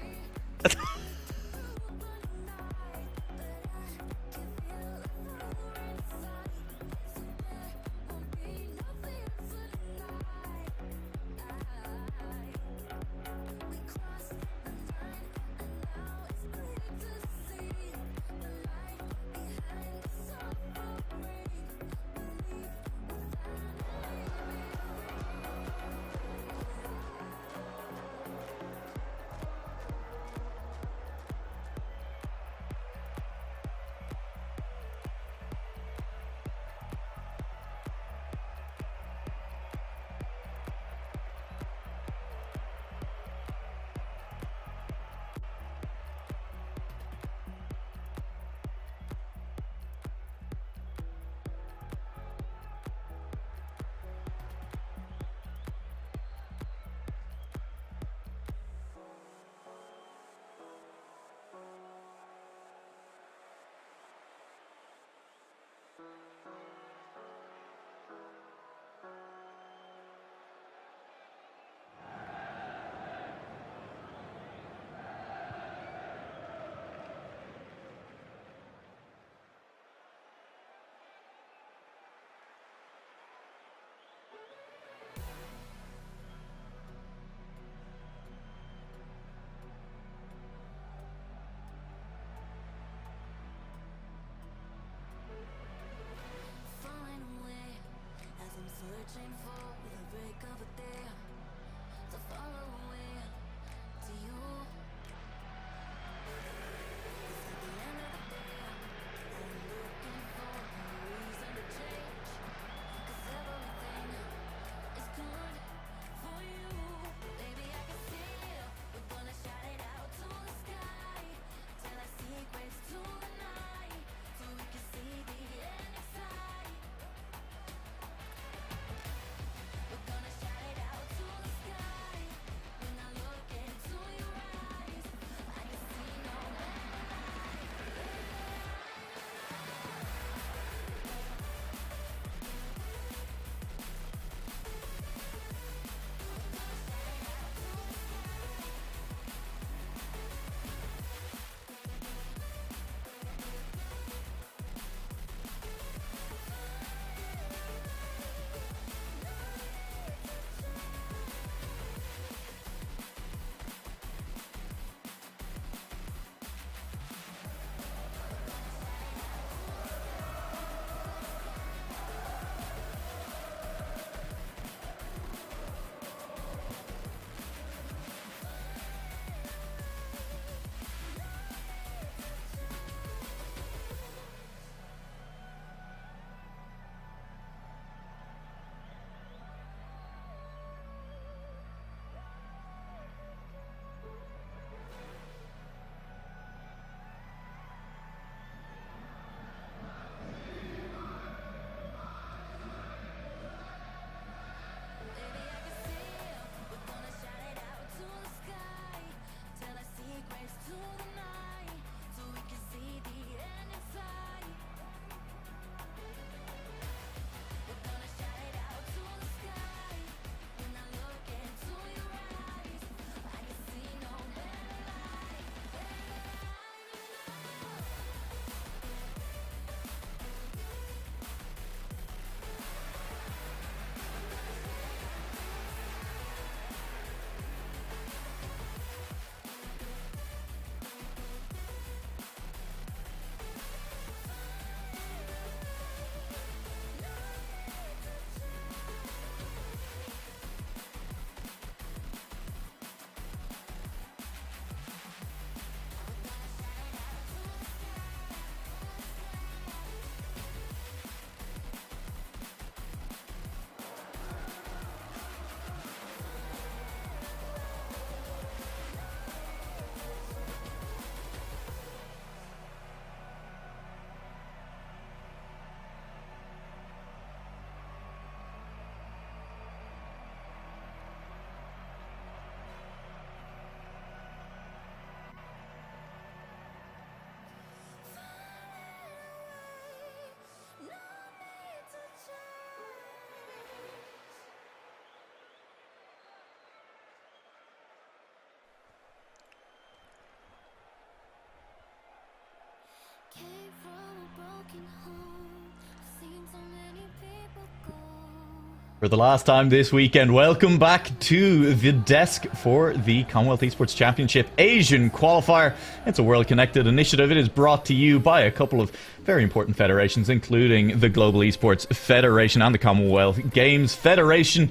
For the last time this weekend, welcome back to the desk for the Commonwealth Esports Championship Asian Qualifier. It's a world-connected initiative. It is brought to you by a couple of very important federations, including the Global Esports Federation and the Commonwealth Games Federation.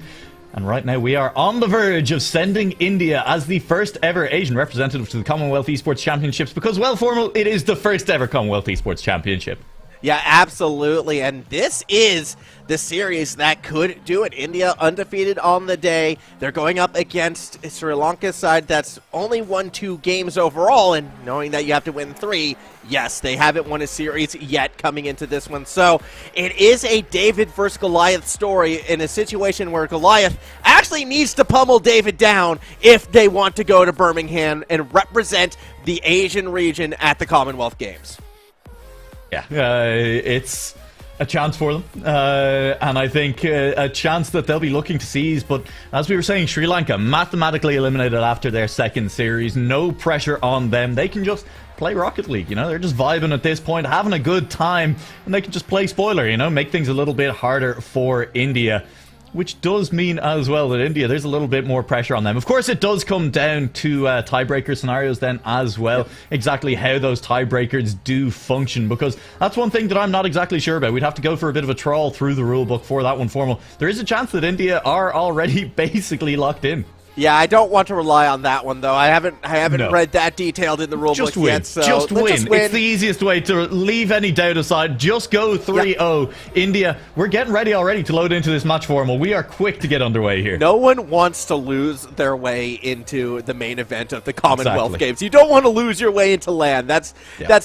And right now we are on the verge of sending India as the first ever Asian representative to the Commonwealth Esports Championships because, well, formal, it is the first ever Commonwealth Esports Championship. Yeah, absolutely. And this is the series that could do it. India undefeated on the day. They're going up against Sri Lanka's side that's only won 2 games overall. And knowing that you have to win 3, yes, they haven't won a series yet coming into this one. So it is a David versus Goliath story in a situation where Goliath actually needs to pummel David down if they want to go to Birmingham and represent the Asian region at the Commonwealth Games. Yeah, it's a chance for them, and I think a chance that they'll be looking to seize. But as we were saying, Sri Lanka mathematically eliminated after their second series. No pressure on them. They can just play Rocket League, you know. They're just vibing at this point, having a good time, and they can just play spoiler, you know, make things a little bit harder for India. Which does mean as well that India, there's a little bit more pressure on them. Of course, it does come down to tiebreaker scenarios then as well. Yep. Exactly how those tiebreakers do function, because that's one thing that I'm not exactly sure about. We'd have to go for a bit of a trawl through the rulebook for that one formal. There is a chance that India are already basically locked in. Yeah, I don't want to rely on that one, though. I haven't read that detailed in the rulebook yet. So just win. It's the easiest way to leave any doubt aside. Just go 3-0. Yep. India, we're getting ready already to load into this match formal. We are quick to get underway here. No one wants to lose their way into the main event of the Commonwealth Games. You don't want to lose your way into land. That's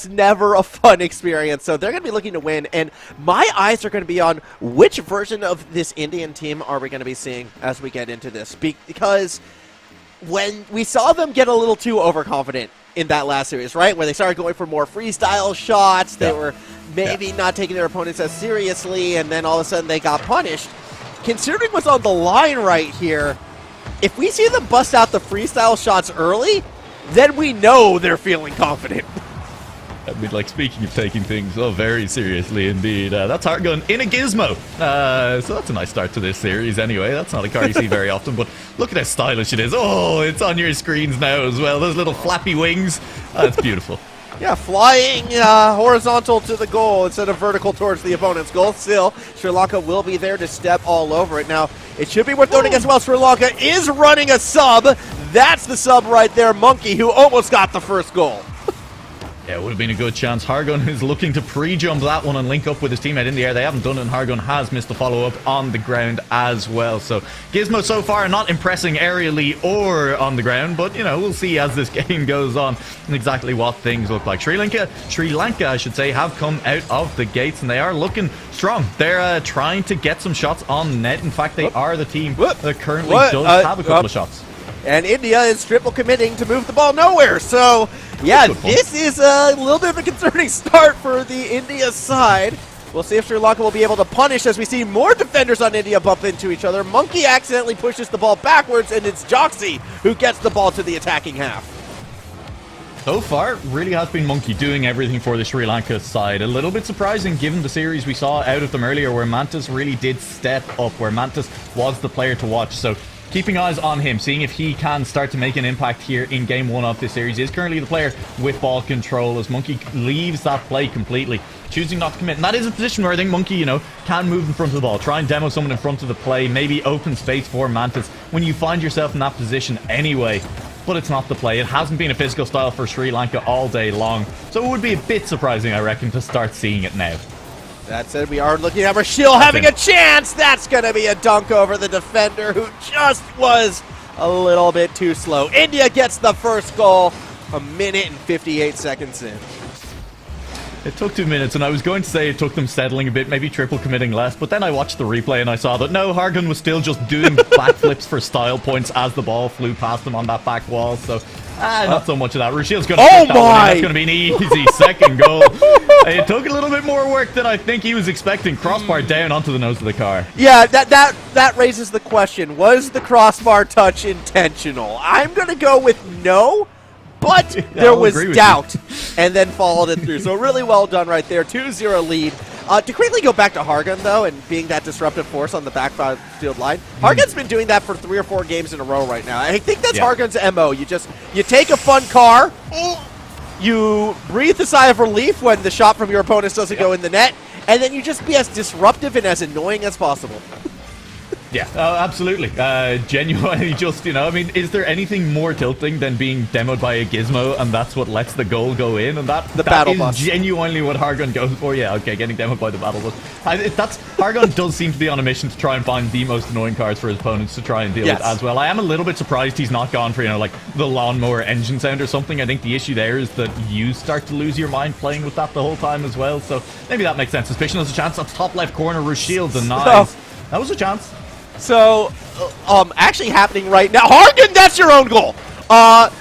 never a fun experience. So they're going to be looking to win. And my eyes are going to be on which version of this Indian team are we going to be seeing as we get into this. Because when we saw them get a little too overconfident in that last series, right, where they started going for more freestyle shots, they were maybe not taking their opponents as seriously, and then all of a sudden they got punished. Considering what's on the line right here, if we see them bust out the freestyle shots early, then we know they're feeling confident. I mean, like, speaking of taking things very seriously indeed, that's Heartgun in a gizmo. So that's a nice start to this series anyway. That's not a car you see very often, but look at how stylish it is. Oh, it's on your screens now as well. Those little flappy wings. That's beautiful. Yeah, flying horizontal to the goal instead of vertical towards the opponent's goal. Still, Sri Lanka will be there to step all over it. Now, it should be worth noting as well, Sri Lanka is running a sub. That's the sub right there, Monkey, who almost got the first goal. Yeah, it would have been a good chance. Hargun is looking to pre-jump that one and link up with his teammate in the air. They haven't done it, and Hargun has missed the follow-up on the ground as well. So Gizmo so far not impressing aerially or on the ground, but, you know, we'll see as this game goes on and exactly what things look like. Sri Lanka, I should say, have come out of the gates, and they are looking strong. They're trying to get some shots on net. In fact, they are the team that currently does have a couple of shots. And India is triple committing to move the ball nowhere. So, yeah, this is a little bit of a concerning start for the India side. We'll see if Sri Lanka will be able to punish as we see more defenders on India bump into each other. Monkey accidentally pushes the ball backwards, and it's Joxy who gets the ball to the attacking half. So far, really has been Monkey doing everything for the Sri Lanka side. A little bit surprising given the series we saw out of them earlier where Mantis really did step up, where Mantis was the player to watch. So keeping eyes on him, seeing if he can start to make an impact here in game 1 of this series. He is currently the player with ball control as Monkey leaves that play completely, choosing not to commit. And that is a position where I think Monkey, you know, can move in front of the ball, try and demo someone in front of the play, maybe open space for Mantis when you find yourself in that position anyway. But it's not the play. It hasn't been a physical style for Sri Lanka all day long. So it would be a bit surprising, I reckon, to start seeing it now. That said, we are looking at Rashil having a chance. That's going to be a dunk over the defender who just was a little bit too slow. India gets the first goal 1 minute and 58 seconds in. It took 2 minutes, and I was going to say it took them settling a bit, maybe triple committing less, but then I watched the replay and I saw that no, Hargun was still just doing backflips for style points as the ball flew past him on that back wall, so not so much of that. Rashil's going to pick that one, that's going to be an easy second goal. It took a little bit more work than I think he was expecting. Crossbar down onto the nose of the car. Yeah, that raises the question, was the crossbar touch intentional? I'm going to go with no. But there was doubt, and then followed it through. So really well done right there. 2-0 lead To quickly go back to Hargun, though, and being that disruptive force on the backfield line, Hargun's been doing that for 3 or 4 games in a row right now. I think that's Hargun's MO. You take a fun car, you breathe a sigh of relief when the shot from your opponents doesn't go in the net, and then you just be as disruptive and as annoying as possible. Yeah, absolutely. Genuinely just, I mean, is there anything more tilting than being demoed by a gizmo and that's what lets the goal go in? And that battle is bus. Genuinely what Hargun goes for. Yeah, okay, getting demoed by the battle bus. Hargun does seem to be on a mission to try and find the most annoying cards for his opponents to try and deal with as well. I am a little bit surprised he's not gone for, like the lawnmower engine sound or something. I think the issue there is that you start to lose your mind playing with that the whole time as well. So maybe that makes sense. Suspicion has a chance. That's top left corner. Rushiel denies. That was a chance. So, actually happening right now. Hargun, that's your own goal.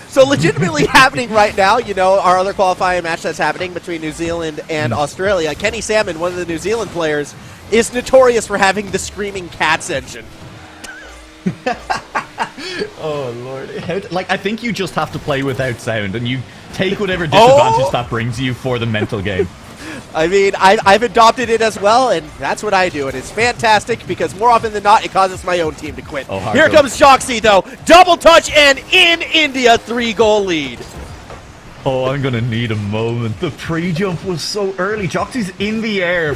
So legitimately happening right now, our other qualifying match that's happening between New Zealand and Australia. Kenny Salmon, one of the New Zealand players, is notorious for having the screaming cats engine. Oh, Lord. I think you just have to play without sound, and you take whatever disadvantage that brings you for the mental game. I mean, I've adopted it as well, and that's what I do. And it's fantastic because more often than not, it causes my own team to quit. Oh, here comes Joxy, though. Double touch and in India, 3-goal lead. Oh, I'm going to need a moment. The pre-jump was so early. Joxy's in the air,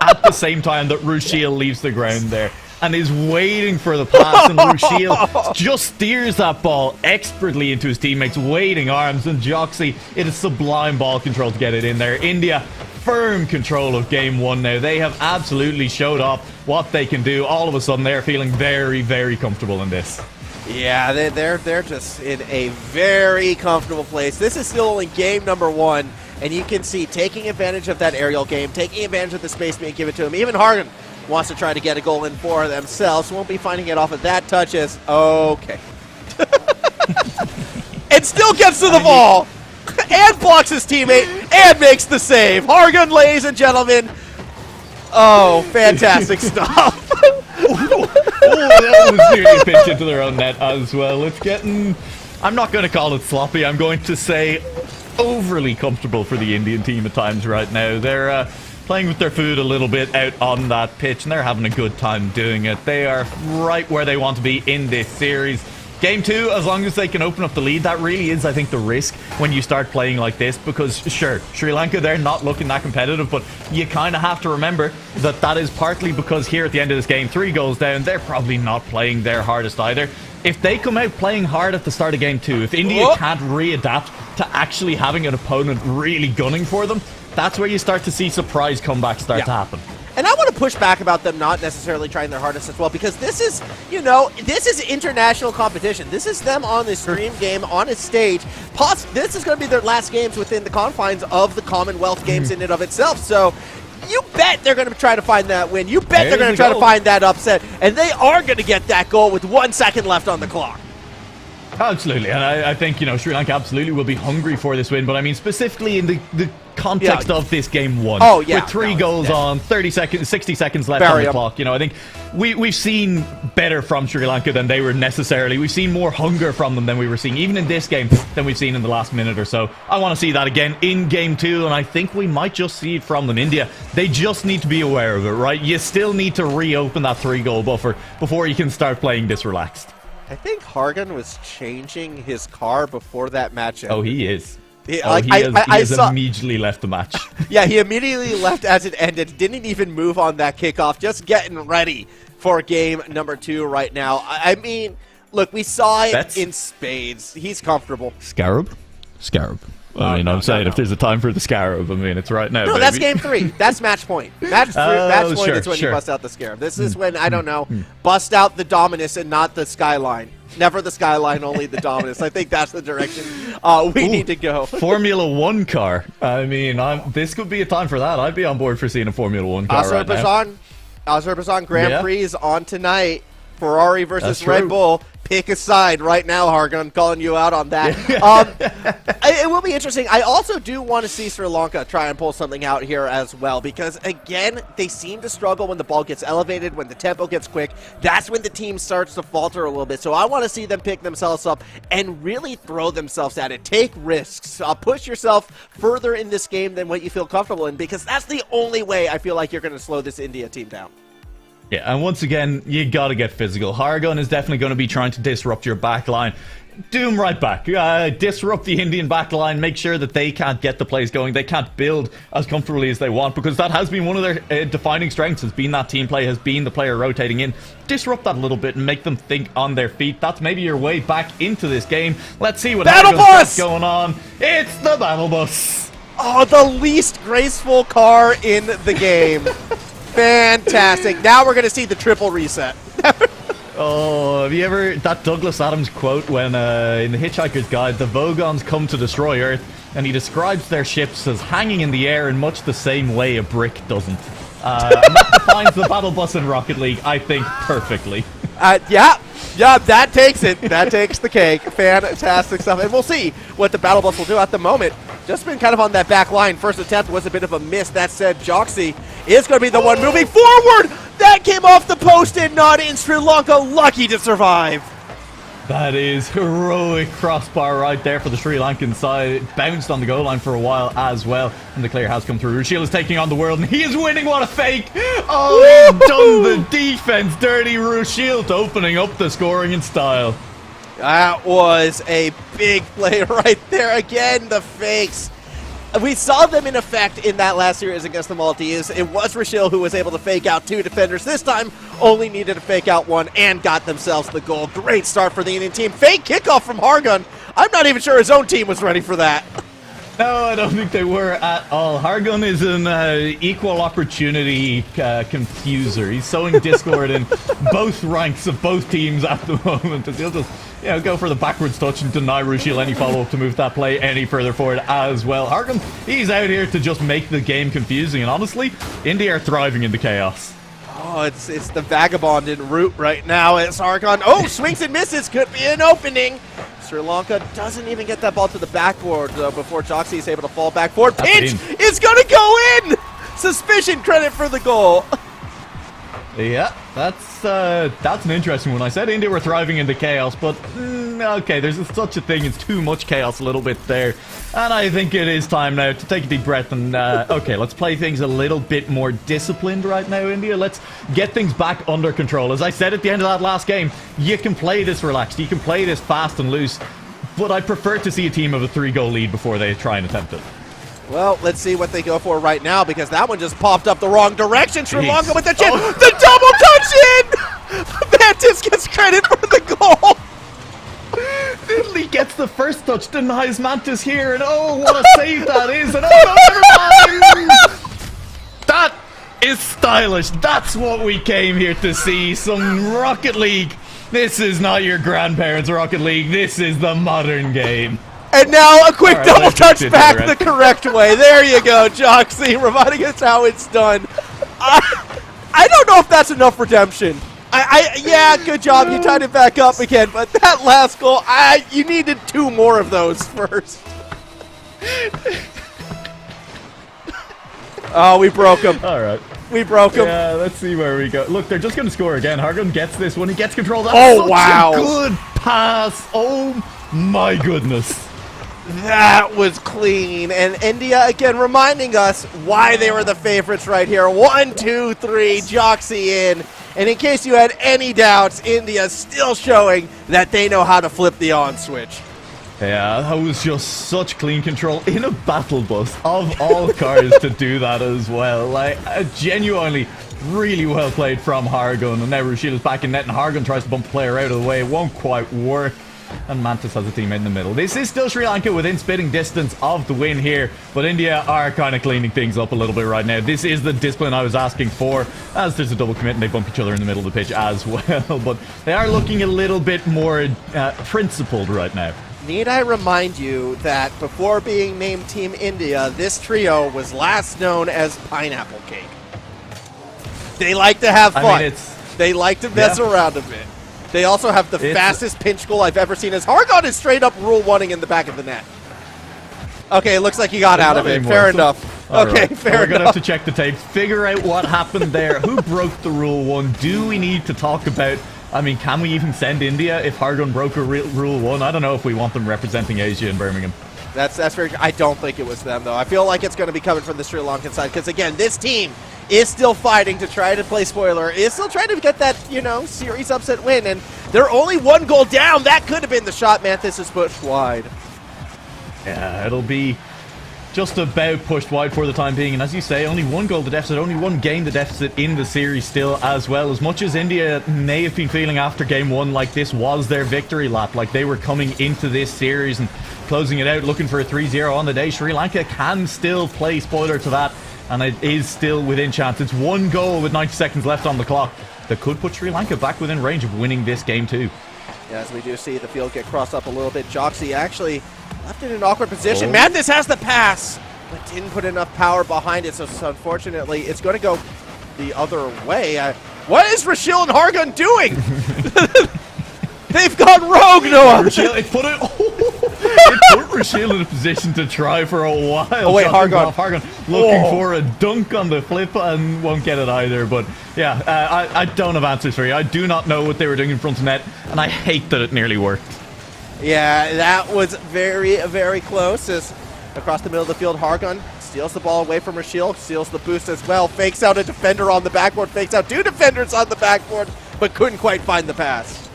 at the same time that Rushiel leaves the ground there. And is waiting for the pass, and Rushiel just steers that ball expertly into his teammates' waiting arms, and Joxy, it is sublime ball control to get it in there. India, firm control of game 1 now. They have absolutely showed off what they can do. All of a sudden, they're feeling very, very comfortable in this. Yeah, they're just in a very comfortable place. This is still only game number 1, and you can see taking advantage of that aerial game, taking advantage of the space being given to him. Even Hargun wants to try to get a goal in for themselves. Won't be finding it off of that touches. Okay. And still gets to the ball. And blocks his teammate. And makes the save. Hargun, ladies and gentlemen. Oh, fantastic stuff. That was nearly pitched into their own net as well. It's getting... I'm not going to call it sloppy. I'm going to say overly comfortable for the Indian team at times right now. They're... playing with their food a little bit out on that pitch, and they're having a good time doing it. They are right where they want to be in this series. Game 2, as long as they can open up the lead, that really is, I think, the risk when you start playing like this, because, sure, Sri Lanka, they're not looking that competitive, but you kind of have to remember that that is partly because here at the end of this game, 3 goals down, they're probably not playing their hardest either. If they come out playing hard at the start of game 2, if India can't readapt to actually having an opponent really gunning for them, that's where you start to see surprise comebacks start to happen. And I want to push back about them not necessarily trying their hardest as well, because this is, this is international competition. This is them on the stream game, on a stage. This is going to be their last games within the confines of the Commonwealth Games in and of itself. So you bet they're going to try to find that win. You bet they're going to try to find that upset. And they are going to get that goal with 1 second left on the clock. Absolutely, and I think, Sri Lanka absolutely will be hungry for this win, but I mean specifically in the context of this game 1. Oh, yeah. With 3 goals on, 60 seconds left on the clock, I think we've seen better from Sri Lanka than they were necessarily. We've seen more hunger from them than we were seeing, even in this game, than we've seen in the last minute or so. I want to see that again in game 2, and I think we might just see it from them. India, they just need to be aware of it, right? You still need to reopen that 3-goal buffer before you can start playing this relaxed. I think Hargun was changing his car before that match ended. Oh, he is. He immediately left the match. Yeah, he immediately left as it ended. Didn't even move on that kickoff. Just getting ready for game number 2 right now. I mean, look, we saw it in spades. He's comfortable. Scarab? I'm saying if there's a time for the Scarab, it's right now. No, baby. That's game 3. That's match point. Match point is when you bust out the Scarab. This is when, I don't know, bust out the Dominus and not the Skyline. Never the Skyline, only the Dominus. I think that's the direction we need to go. Formula 1 car. This could be a time for that. I'd be on board for seeing a Formula 1 car right now. Azerbaijan Grand Prix is on tonight. Ferrari versus Red Bull. Pick a side right now, Hargun. I'm calling you out on that. It will be interesting. I also do want to see Sri Lanka try and pull something out here as well, because again, they seem to struggle when the ball gets elevated, when the tempo gets quick. That's when the team starts to falter a little bit. So I want to see them pick themselves up and really throw themselves at it. Take risks. Push yourself further in this game than what you feel comfortable in, because that's the only way I feel like you're going to slow this India team down. Yeah, and once again, you got to get physical. Hargun is definitely going to be trying to disrupt your back line. Do them right back. Disrupt the Indian backline. Make sure that they can't get the plays going. They can't build as comfortably as they want, because that has been one of their defining strengths, has been that team play, has been the player rotating in. Disrupt that a little bit and make them think on their feet. That's maybe your way back into this game. Let's see what Battle Bus going on. It's the Battle Bus. Oh, the least graceful car in the game. Fantastic. Now we're going to see the triple reset. Oh, have you ever, that Douglas Adams quote when in the Hitchhiker's Guide, the Vogons come to destroy Earth, and he describes their ships as hanging in the air in much the same way a brick doesn't. And that defines the Battle Bus in Rocket League, I think, perfectly. Yeah, that takes it. That takes the cake. Fantastic stuff. And we'll see what the Battle Bus will do at the moment. Just been kind of on that back line. First attempt was a bit of a miss. That said, Joxy is going to be the one moving forward. That came off the post and not in. Sri Lanka lucky to survive. That is heroic crossbar right there for the Sri Lankan side. It bounced on the goal line for a while as well, and the clear has come through. Rushil is taking on the world, and he is winning. What a fake! Oh, he's done the defense dirty. Rushil opening up the scoring in style. That was a big play right there. Again, the fakes. We saw them in effect in that last series against the Maldives. It was Rushil who was able to fake out 2 defenders. This time, only needed to fake out 1 and got themselves the goal. Great start for the Indian team. Fake kickoff from Hargun. I'm not even sure his own team was ready for that. No, I don't think they were at all. Hargun is an equal opportunity confuser. He's sowing discord in both ranks of both teams at the moment. He'll just go for the backwards touch and deny Rushil any follow-up to move that play any further forward as well. Hargun, he's out here to just make the game confusing. And honestly, India are thriving in the chaos. Oh, it's the vagabond en route right now. It's Hargun. Oh, swings and misses. Could be an opening. Sri Lanka doesn't even get that ball to the backboard before Joxy is able to fall back forward. Pinch is going to go in! Suspicion credit for the goal. Yeah, that's an interesting one. I said India were thriving in the chaos, but okay, there's such a thing as too much chaos a little bit there. And I think it is time now to take a deep breath and, okay, let's play things a little bit more disciplined right now, India. Let's get things back under control. As I said at the end of that last game, you can play this relaxed, you can play this fast and loose, but I prefer to see a team of a 3-goal lead before they try and attempt it. Well, let's see what they go for right now, because that one just popped up the wrong direction. Sri Lanka with the chin. Oh. The double touch in! Mantis gets credit for the goal. Diddley gets the first touch, denies Mantis here, and oh, what a save that is, and oh, never mind! That is stylish. That's what we came here to see. Some Rocket League. This is not your grandparents' Rocket League. This is the modern game. And now a quick double touch back the correct way. There you go, Joxy, reminding us how it's done. I don't know if that's enough redemption. Yeah, good job. You tied it back up again, but that last goal, you needed 2 more of those first. Oh, we broke him. All right. We broke him. Yeah, let's see where we go. Look, they're just going to score again. Hargun gets this one. He gets control. That's such a good pass. Oh, my goodness. That was clean. And India, again, reminding us why they were the favorites right here. 1, 2, 3, Joxy in. And in case you had any doubts, India still showing that they know how to flip the on switch. Yeah, that was just such clean control in a battle bus of all cars to do that as well. Like, genuinely really well played from Hargun. And now Rushil is back in net, and Hargun tries to bump the player out of the way. It won't quite work. And Mantis has a teammate in the middle. This is still Sri Lanka within spitting distance of the win here, but India are kind of cleaning things up a little bit right now. This is the discipline I was asking for, as there's a double commit and they bump each other in the middle of the pitch as well. But they are looking a little bit more principled right now. Need I remind you that before being named Team India, this trio was last known as Pineapple Cake. They like to have fun. I mean, they like to mess around a bit. They also have the fastest pinch goal I've ever seen, as Hargun is straight up rule 1ing in the back of the net. Okay, looks like he got out of it. Anymore. Fair enough. All Okay, right. fair We're enough. going to have to check the tapes, figure out what happened there. Who broke the rule 1? Do we need to talk about... I mean, can we even send India if Hargun broke a rule 1? I don't know if we want them representing Asia in Birmingham. That's very. I don't think it was them though. I feel like it's going to be coming from the Sri Lankan side because again, this team is still fighting to try to play spoiler. Is still trying to get that series upset win, and they're only 1 goal down. That could have been the shot. Manthis is pushed wide. Yeah, it'll be just about pushed wide for the time being. And as you say, only 1 goal to deficit, only 1 game to deficit in the series still as well. As much as India may have been feeling after game 1 like this was their victory lap, like they were coming into this series and closing it out, looking for a 3-0 on the day, Sri Lanka can still play spoiler to that, and it is still within chance. It's 1 goal with 90 seconds left on the clock that could put Sri Lanka back within range of winning this game too. Yeah, as we do see the field get crossed up a little bit, Joxy actually left in an awkward position. Manthis has the pass, but didn't put enough power behind it, so unfortunately it's going to go the other way. What is Rashil and Hargun doing? They've gone rogue, Noah! It put Rashil in a position to try for a while. Oh wait, Hargun. Hargun looking for a dunk on the flip and won't get it either. But yeah, I don't have answers for you. I do not know what they were doing in front of net, and I hate that it nearly worked. Yeah, that was very, very close. As across the middle of the field, Hargun steals the ball away from Rashil, steals the boost as well, fakes out a defender on the backboard, fakes out 2 defenders on the backboard, but couldn't quite find the pass.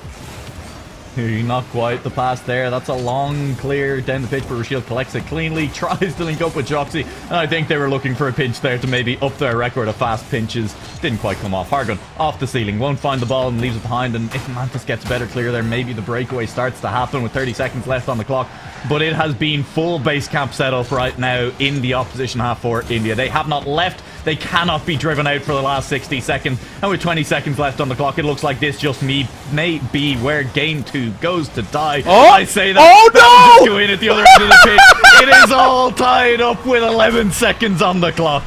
Not quite the pass there. That's a long clear down the pitch, but Rashil collects it cleanly, tries to link up with Joxy, and I think they were looking for a pinch there to maybe up their record of fast pinches. Didn't quite come off. Hargun off the ceiling, won't find the ball and leaves it behind, and if Manthis gets better clear there, maybe the breakaway starts to happen with 30 seconds left on the clock. But it has been full base camp set up right now in the opposition half for India. They have not left. They cannot be driven out for the last 60 seconds. And with 20 seconds left on the clock, it looks like this just may be where game 2 goes to die. Oh, I say that. Oh, no! Just go in at the other end of the pitch. It is all tied up with 11 seconds on the clock.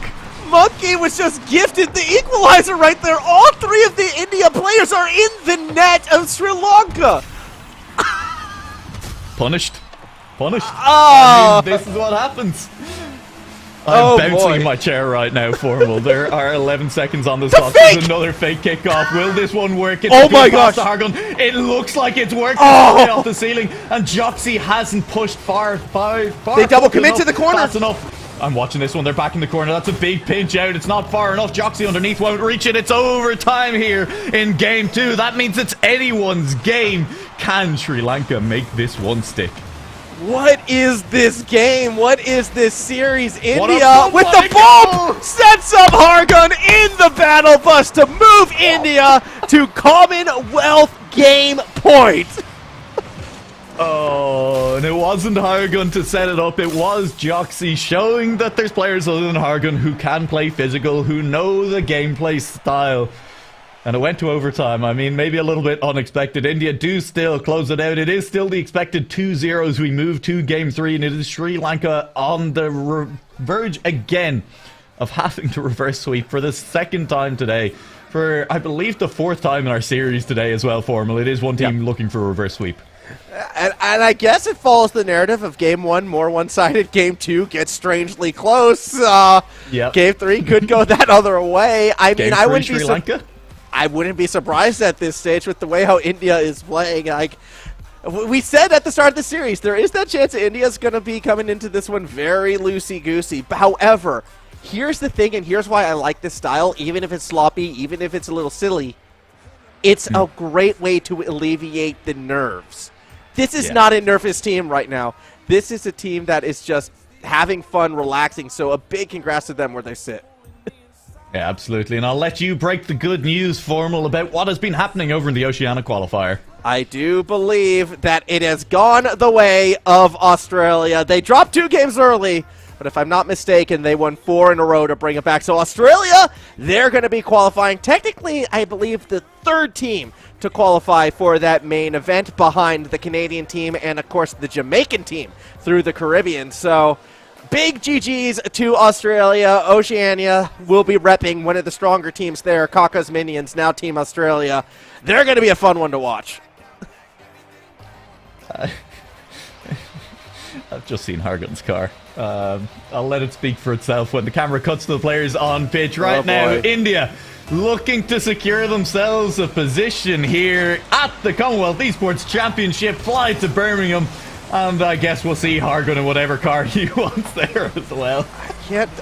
Monkey was just gifted the equalizer right there. All 3 of the India players are in the net of Sri Lanka. Punished. Oh. I mean, this is what happens. I'm bouncing in my chair right now, Formal. There are 11 seconds on this clock. There's another fake kickoff. Will this one work? It's oh my gosh! Hargun. It looks like it's working off the ceiling, and Joxy hasn't pushed far. They double commit to the corner. That's enough. I'm watching this one. They're back in the corner. That's a big pinch out. It's not far enough. Joxy underneath won't reach it. It's overtime here in game 2. That means it's anyone's game. Can Sri Lanka make this one stick? What is this game? What is this series? India with the bump sets up Hargun in the battle bus to move India to Commonwealth game point. Oh, and it wasn't Hargun to set it up. It was Joxy showing that there's players other than Hargun who can play physical, who know the gameplay style. And it went to overtime. I mean, maybe a little bit unexpected. India do still close it out. It is still the expected 2-0 as we move to game 3. And it is Sri Lanka on the verge again of having to reverse sweep for the 2nd time today. For, I believe, the 4th time in our series today as well, Formal. It is one team looking for a reverse sweep. And I guess it follows the narrative of game 1, more one-sided. Game 2 gets strangely close. Game 3 could go that other way. I mean, I wouldn't be... Sri Lanka? I wouldn't be surprised at this stage with the way how India is playing. Like we said at the start of the series, there is that chance India's going to be coming into this one very loosey-goosey. However, here's the thing, and here's why I like this style, even if it's sloppy, even if it's a little silly. It's a great way to alleviate the nerves. This is not a nervous team right now. This is a team that is just having fun, relaxing. So a big congrats to them where they sit. Yeah, absolutely. And I'll let you break the good news, Formal, about what has been happening over in the Oceania qualifier. I do believe that it has gone the way of Australia. They dropped 2 games early, but if I'm not mistaken, they won 4 in a row to bring it back. So Australia, they're going to be qualifying. Technically, I believe the 3rd team to qualify for that main event behind the Canadian team and, of course, the Jamaican team through the Caribbean. So big GG's to Australia. Oceania will be repping one of the stronger teams there, Kaka's Minions, now Team Australia. They're going to be a fun one to watch. I've just seen Hargun's car. I'll let it speak for itself when the camera cuts to the players on pitch. Right now, India looking to secure themselves a position here at the Commonwealth Esports Championship. Fly to Birmingham, and I guess we'll see Hargun in whatever car he wants there as well.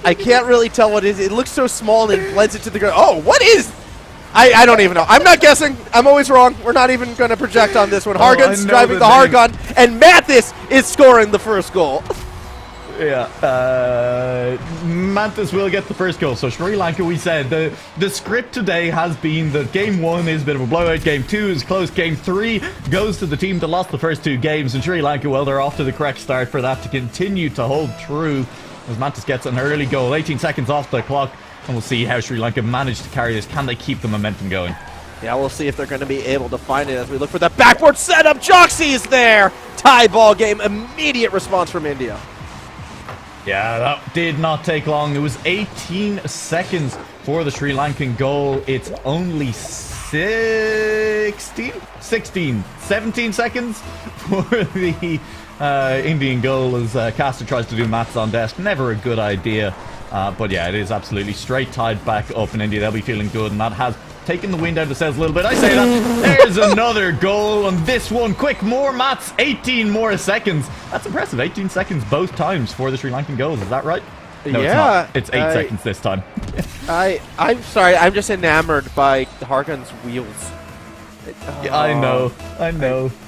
I can't really tell what it is. It looks so small and it blends into the ground. Oh, what is... I don't even know. I'm not guessing. I'm always wrong. We're not even going to project on this one. Hargun's driving the Hargun, and Mathis is scoring the first goal. Yeah, Mantis will get the first goal. So Sri Lanka, we said, the script today has been that game 1 is a bit of a blowout, game 2 is close, game 3 goes to the team that lost the first 2 games, and Sri Lanka, well, they're off to the correct start for that to continue to hold true as Mantis gets an early goal, 18 seconds off the clock. And we'll see how Sri Lanka manage to carry this. Can they keep the momentum going? Yeah, we'll see if they're going to be able to find it as we look for that backboard setup. Joxy is there. Tie ball game. Immediate response from India. Yeah, that did not take long. It was 18 seconds for the Sri Lankan goal. It's only 17 seconds for the Indian goal as Caster tries to do maths on desk. Never a good idea. But yeah, it is absolutely straight tied back up in India. They'll be feeling good, and that has taken the wind out of the sails a little bit. I say that. There's another goal on this one. Quick, more mats. 18 more seconds. That's impressive. 18 seconds both times for the Sri Lankan goals. Is that right? No, yeah, it's not. It's 8 seconds this time. I'm sorry. I'm just enamored by Hargun's wheels. Yeah, I know.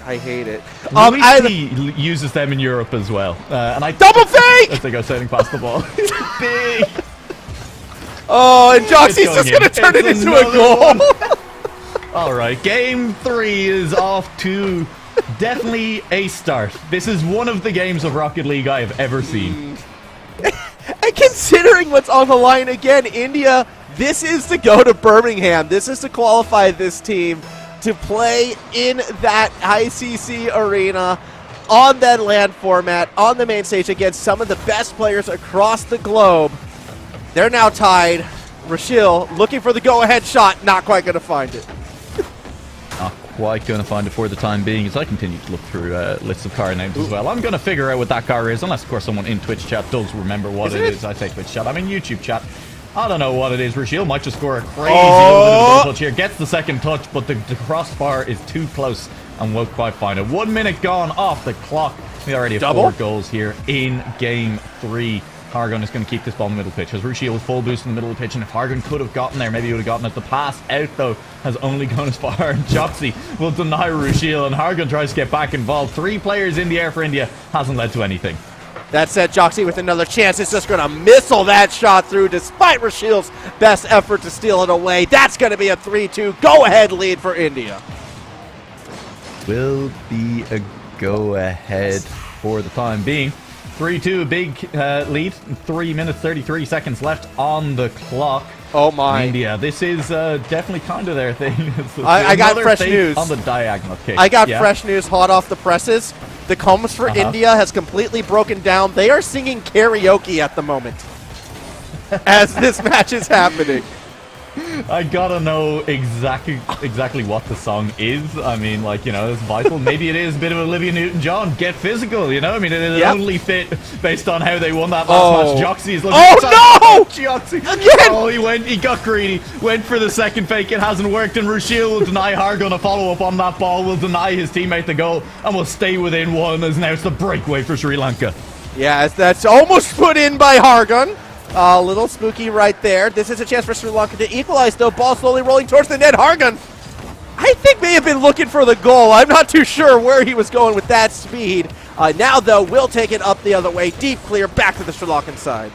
I hate it. He uses them in Europe as well. And I double fake as they go sailing past the ball. Big. Oh, and Joxy's just going to turn it into a goal. All right, game 3 is off to definitely a start. This is one of the games of Rocket League I have ever seen. And considering what's on the line again, India, this is to go to Birmingham. This is to qualify this team to play in that ICC arena on that LAN format, on the main stage against some of the best players across the globe. They're now tied. Rashil looking for the go-ahead shot, not quite going to find it. Not quite going to find it for the time being as I continue to look through lists of car names as well. I'm going to figure out what that car is, unless, of course, someone in Twitch chat does remember what it is. I say Twitch chat. I'm in YouTube chat. I don't know what it is. Rashil might just score a crazy little bit of touch here. Gets the second touch, but the crossbar is too close and won't quite find it. 1 minute gone off the clock. We already have 4 goals here in game 3. Hargun is going to keep this ball in the middle pitch. Has Rashil with full boost in the middle of the pitch, and if Hargun could have gotten there, maybe he would have gotten it. The pass out, though, has only gone as far. Joxy will deny Rashil, and Hargun tries to get back involved. 3 players in the air for India. Hasn't led to anything. That said, Joxy with another chance is just going to missile that shot through despite Rashil's best effort to steal it away. That's going to be a 3-2 go-ahead lead for India. Will be a go-ahead for the time being. 3-2, a big lead. 3 minutes, 33 seconds left on the clock. Oh my. India, this is definitely kind of their thing. I got fresh news. On the diagonal case. I got fresh news hot off the presses. The comms for India has completely broken down. They are singing karaoke at the moment as this match is happening. I gotta know exactly what the song is. I mean, like, you know, it's vital. Maybe it is a bit of Olivia Newton-John. Get physical, you know? I mean, it only fit based on how they won that last match. Joxy is looking no! Joxy. Again! Oh, he got greedy. Went for the second fake. It hasn't worked, and Rashil will deny Hargun a follow-up on that ball. Will deny his teammate the goal, and will stay within 1 as now it's the breakaway for Sri Lanka. Yeah, that's almost put in by Hargun. A little spooky right there. This is a chance for Sri Lanka to equalize, though. Ball slowly rolling towards the net. Hargun, I think, may have been looking for the goal. I'm not too sure where he was going with that speed. Now, though, we'll take it up the other way. Deep clear back to the Sri Lankan side.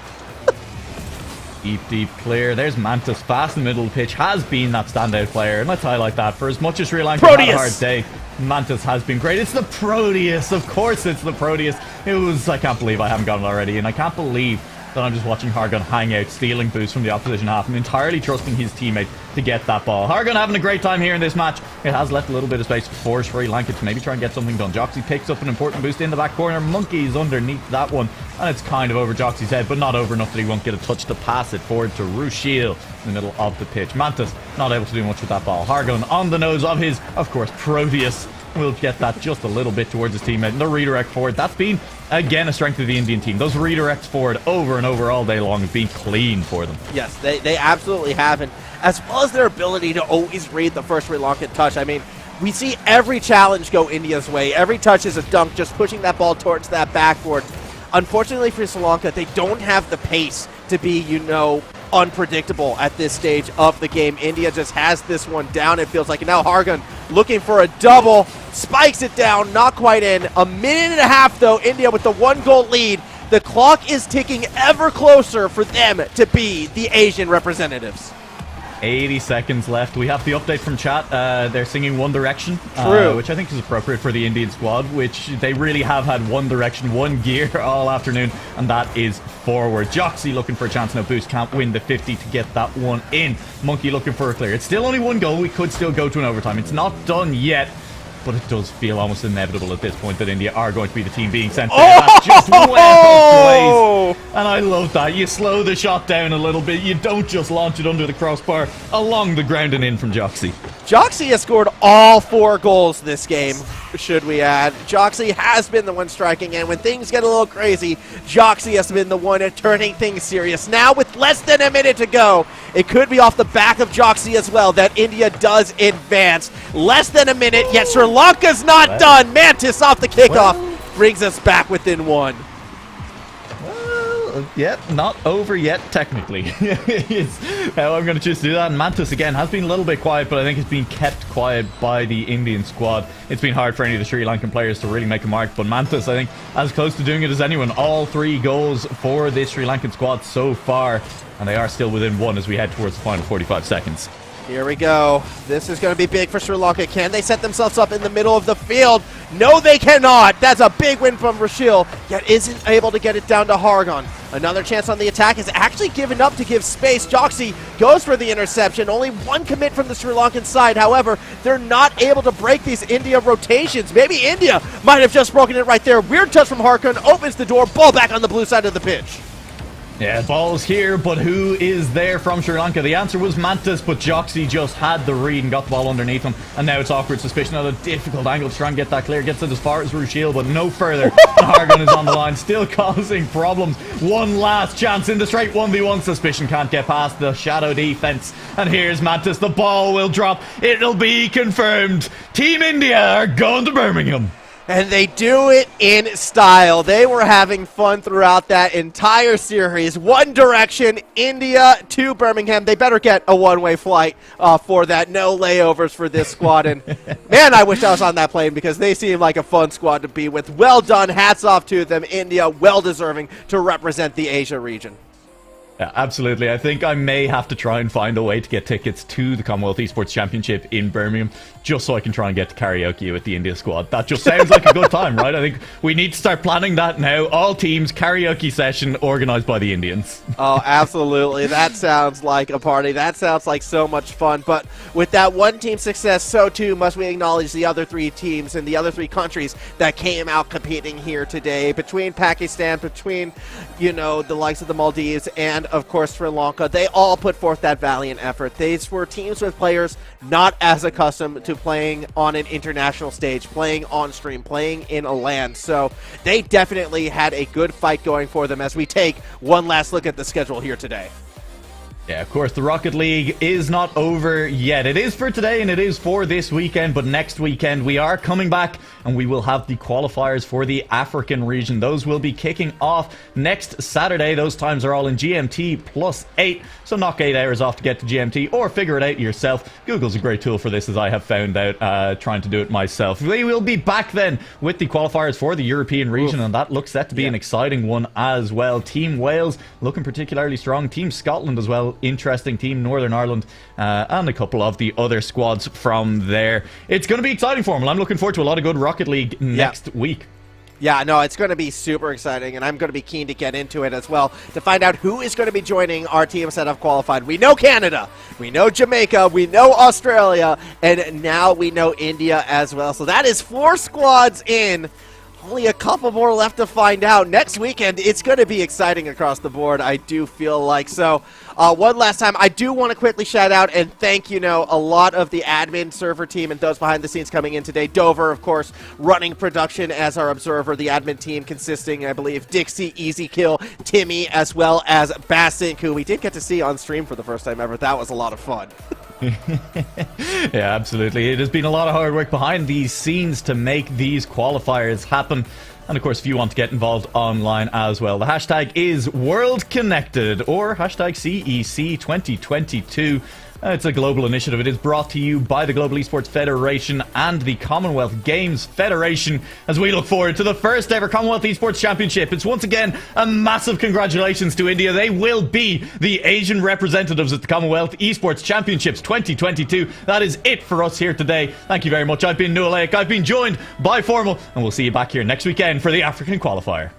Deep clear. There's Mantis, fast in the middle of the pitch. Has been that standout player. And let's highlight that. For as much as Sri Lanka had a hard day, Mantis has been great. It's the Proteus. Of course it's the Proteus. I can't believe I haven't gotten it already. And I can't believe that I'm just watching Hargun hang out, stealing boosts from the opposition half and entirely trusting his teammate to get that ball. Hargun having a great time here in this match. It has left a little bit of space for Sri Lanka to maybe try and get something done. Joxy picks up an important boost in the back corner. Monkey's underneath that one, and it's kind of over Joxy's head, but not over enough that he won't get a touch to pass it forward to Rashil in the middle of the pitch. Mantis not able to do much with that ball. Hargun on the nose of his, of course, Proteus. will get that just a little bit towards his teammate. And the redirect forward, that's been, again, a strength of the Indian team. Those redirects forward over and over all day long have been clean for them. Yes, they absolutely have. And as well as their ability to always read the first Sri Lankan touch. I mean, we see every challenge go India's way. Every touch is a dunk, just pushing that ball towards that backboard. Unfortunately for Sri Lanka, they don't have the pace to be, unpredictable at this stage of the game. India just has this one down, it feels like. And now Hargan looking for a double, spikes it down, not quite in. A minute and a half, though, India with the 1-goal lead. The clock is ticking ever closer for them to be the Asian representatives. 80 seconds left. We have the update from chat. They're singing One Direction, which I think is appropriate for the Indian squad, which they really have had one direction, one gear all afternoon, and that is forward. Joxy looking for a chance. No boost, can't win the 50 to get that one in. Monkey looking for a clear. It's still only 1 goal. We could still go to an overtime. It's not done yet, but it does feel almost inevitable at this point that India are going to be the team being sent there. That's just well placed. And I love that. You slow the shot down a little bit. You don't just launch it under the crossbar, along the ground and in from Joxy. Joxy has scored all 4 goals this game, should we add. Joxy has been the one striking, and when things get a little crazy, Joxy has been the one turning things serious. Now, with less than a minute to go, it could be off the back of Joxy as well that India does advance. Less than a minute, yet Sri Lanka's not done. Mantis off the kickoff brings us back within 1. Yep, not over yet, technically. It's how I'm going to choose to do that. And Mantis, again, has been a little bit quiet, but I think it's been kept quiet by the Indian squad. It's been hard for any of the Sri Lankan players to really make a mark, but Mantis, I think, as close to doing it as anyone. All 3 goals for this Sri Lankan squad so far, and they are still within 1 as we head towards the final 45 seconds. Here we go. This is going to be big for Sri Lanka. Can they set themselves up in the middle of the field? No, they cannot. That's a big win from Rashil, yet isn't able to get it down to Hargan. Another chance on the attack is actually given up to give space. Joxy goes for the interception. Only 1 commit from the Sri Lankan side. However, they're not able to break these India rotations. Maybe India might have just broken it right there. Weird touch from Hargan. Opens the door. Ball back on the blue side of the pitch. Yeah, ball's here, but who is there from Sri Lanka? The answer was Mantis, but Joxy just had the read and got the ball underneath him. And now it's awkward suspicion. Another difficult angle to try and get that clear. Gets it as far as Rushil, but no further. Hargan is on the line, still causing problems. One last chance in the straight 1v1. Suspicion can't get past the shadow defense. And here's Mantis. The ball will drop. It'll be confirmed. Team India are going to Birmingham. And they do it in style. They were having fun throughout that entire series. One direction, India to Birmingham. They better get a one-way flight for that. No layovers for this squad. And man, I wish I was on that plane because they seem like a fun squad to be with. Well done. Hats off to them. India, well deserving to represent the Asia region. Yeah, absolutely. I think I may have to try and find a way to get tickets to the Commonwealth Esports Championship in Birmingham, just so I can try and get to karaoke with the India squad. That just sounds like a good time, right? I think we need to start planning that now. All teams, karaoke session organised by the Indians. Oh, absolutely. That sounds like a party. That sounds like so much fun. But with that one team success, so too must we acknowledge the other 3 teams and the other 3 countries that came out competing here today. Between Pakistan, between, the likes of the Maldives and, of course, Sri Lanka, they all put forth that valiant effort. These were teams with players not as accustomed to playing on an international stage, playing on stream, playing in a LAN. So they definitely had a good fight going for them as we take one last look at the schedule here today. Yeah, of course, the Rocket League is not over yet. It is for today and it is for this weekend, but next weekend we are coming back and we will have the qualifiers for the African region. Those will be kicking off next Saturday. Those times are all in GMT +8, so knock 8 hours off to get to GMT or figure it out yourself. Google's a great tool for this, as I have found out trying to do it myself. We will be back then with the qualifiers for the European region, and that looks set to be an exciting one as well. Team Wales looking particularly strong. Team Scotland as well. Interesting team. Northern Ireland and a couple of the other squads from there. It's going to be exciting for them. I'm looking forward to a lot of good Rocket League next week. Yeah, no, it's going to be super exciting, and I'm going to be keen to get into it as well to find out who is going to be joining our teams that have qualified. We know Canada, we know Jamaica, we know Australia, and now we know India as well. So that is 4 squads in. Only a couple more left to find out. Next weekend, it's going to be exciting across the board, I do feel like. So One last time, I do want to quickly shout out and thank, a lot of the admin server team and those behind the scenes coming in today. Dover, of course, running production as our observer. The admin team consisting, I believe, Dixie, Easy Kill, Timmy, as well as Bassink, who we did get to see on stream for the first time ever. That was a lot of fun. Yeah, absolutely. It has been a lot of hard work behind these scenes to make these qualifiers happen. And of course, if you want to get involved online as well, the hashtag is WorldConnected or hashtag CEC 2022. It's a global initiative. It is brought to you by the Global Esports Federation and the Commonwealth Games Federation as we look forward to the first ever Commonwealth Esports Championship. It's once again a massive congratulations to India. They will be the Asian representatives at the Commonwealth Esports Championships 2022. That is it for us here today. Thank you very much. I've been Nualaik. I've been joined by Formal, and we'll see you back here next weekend for the African Qualifier.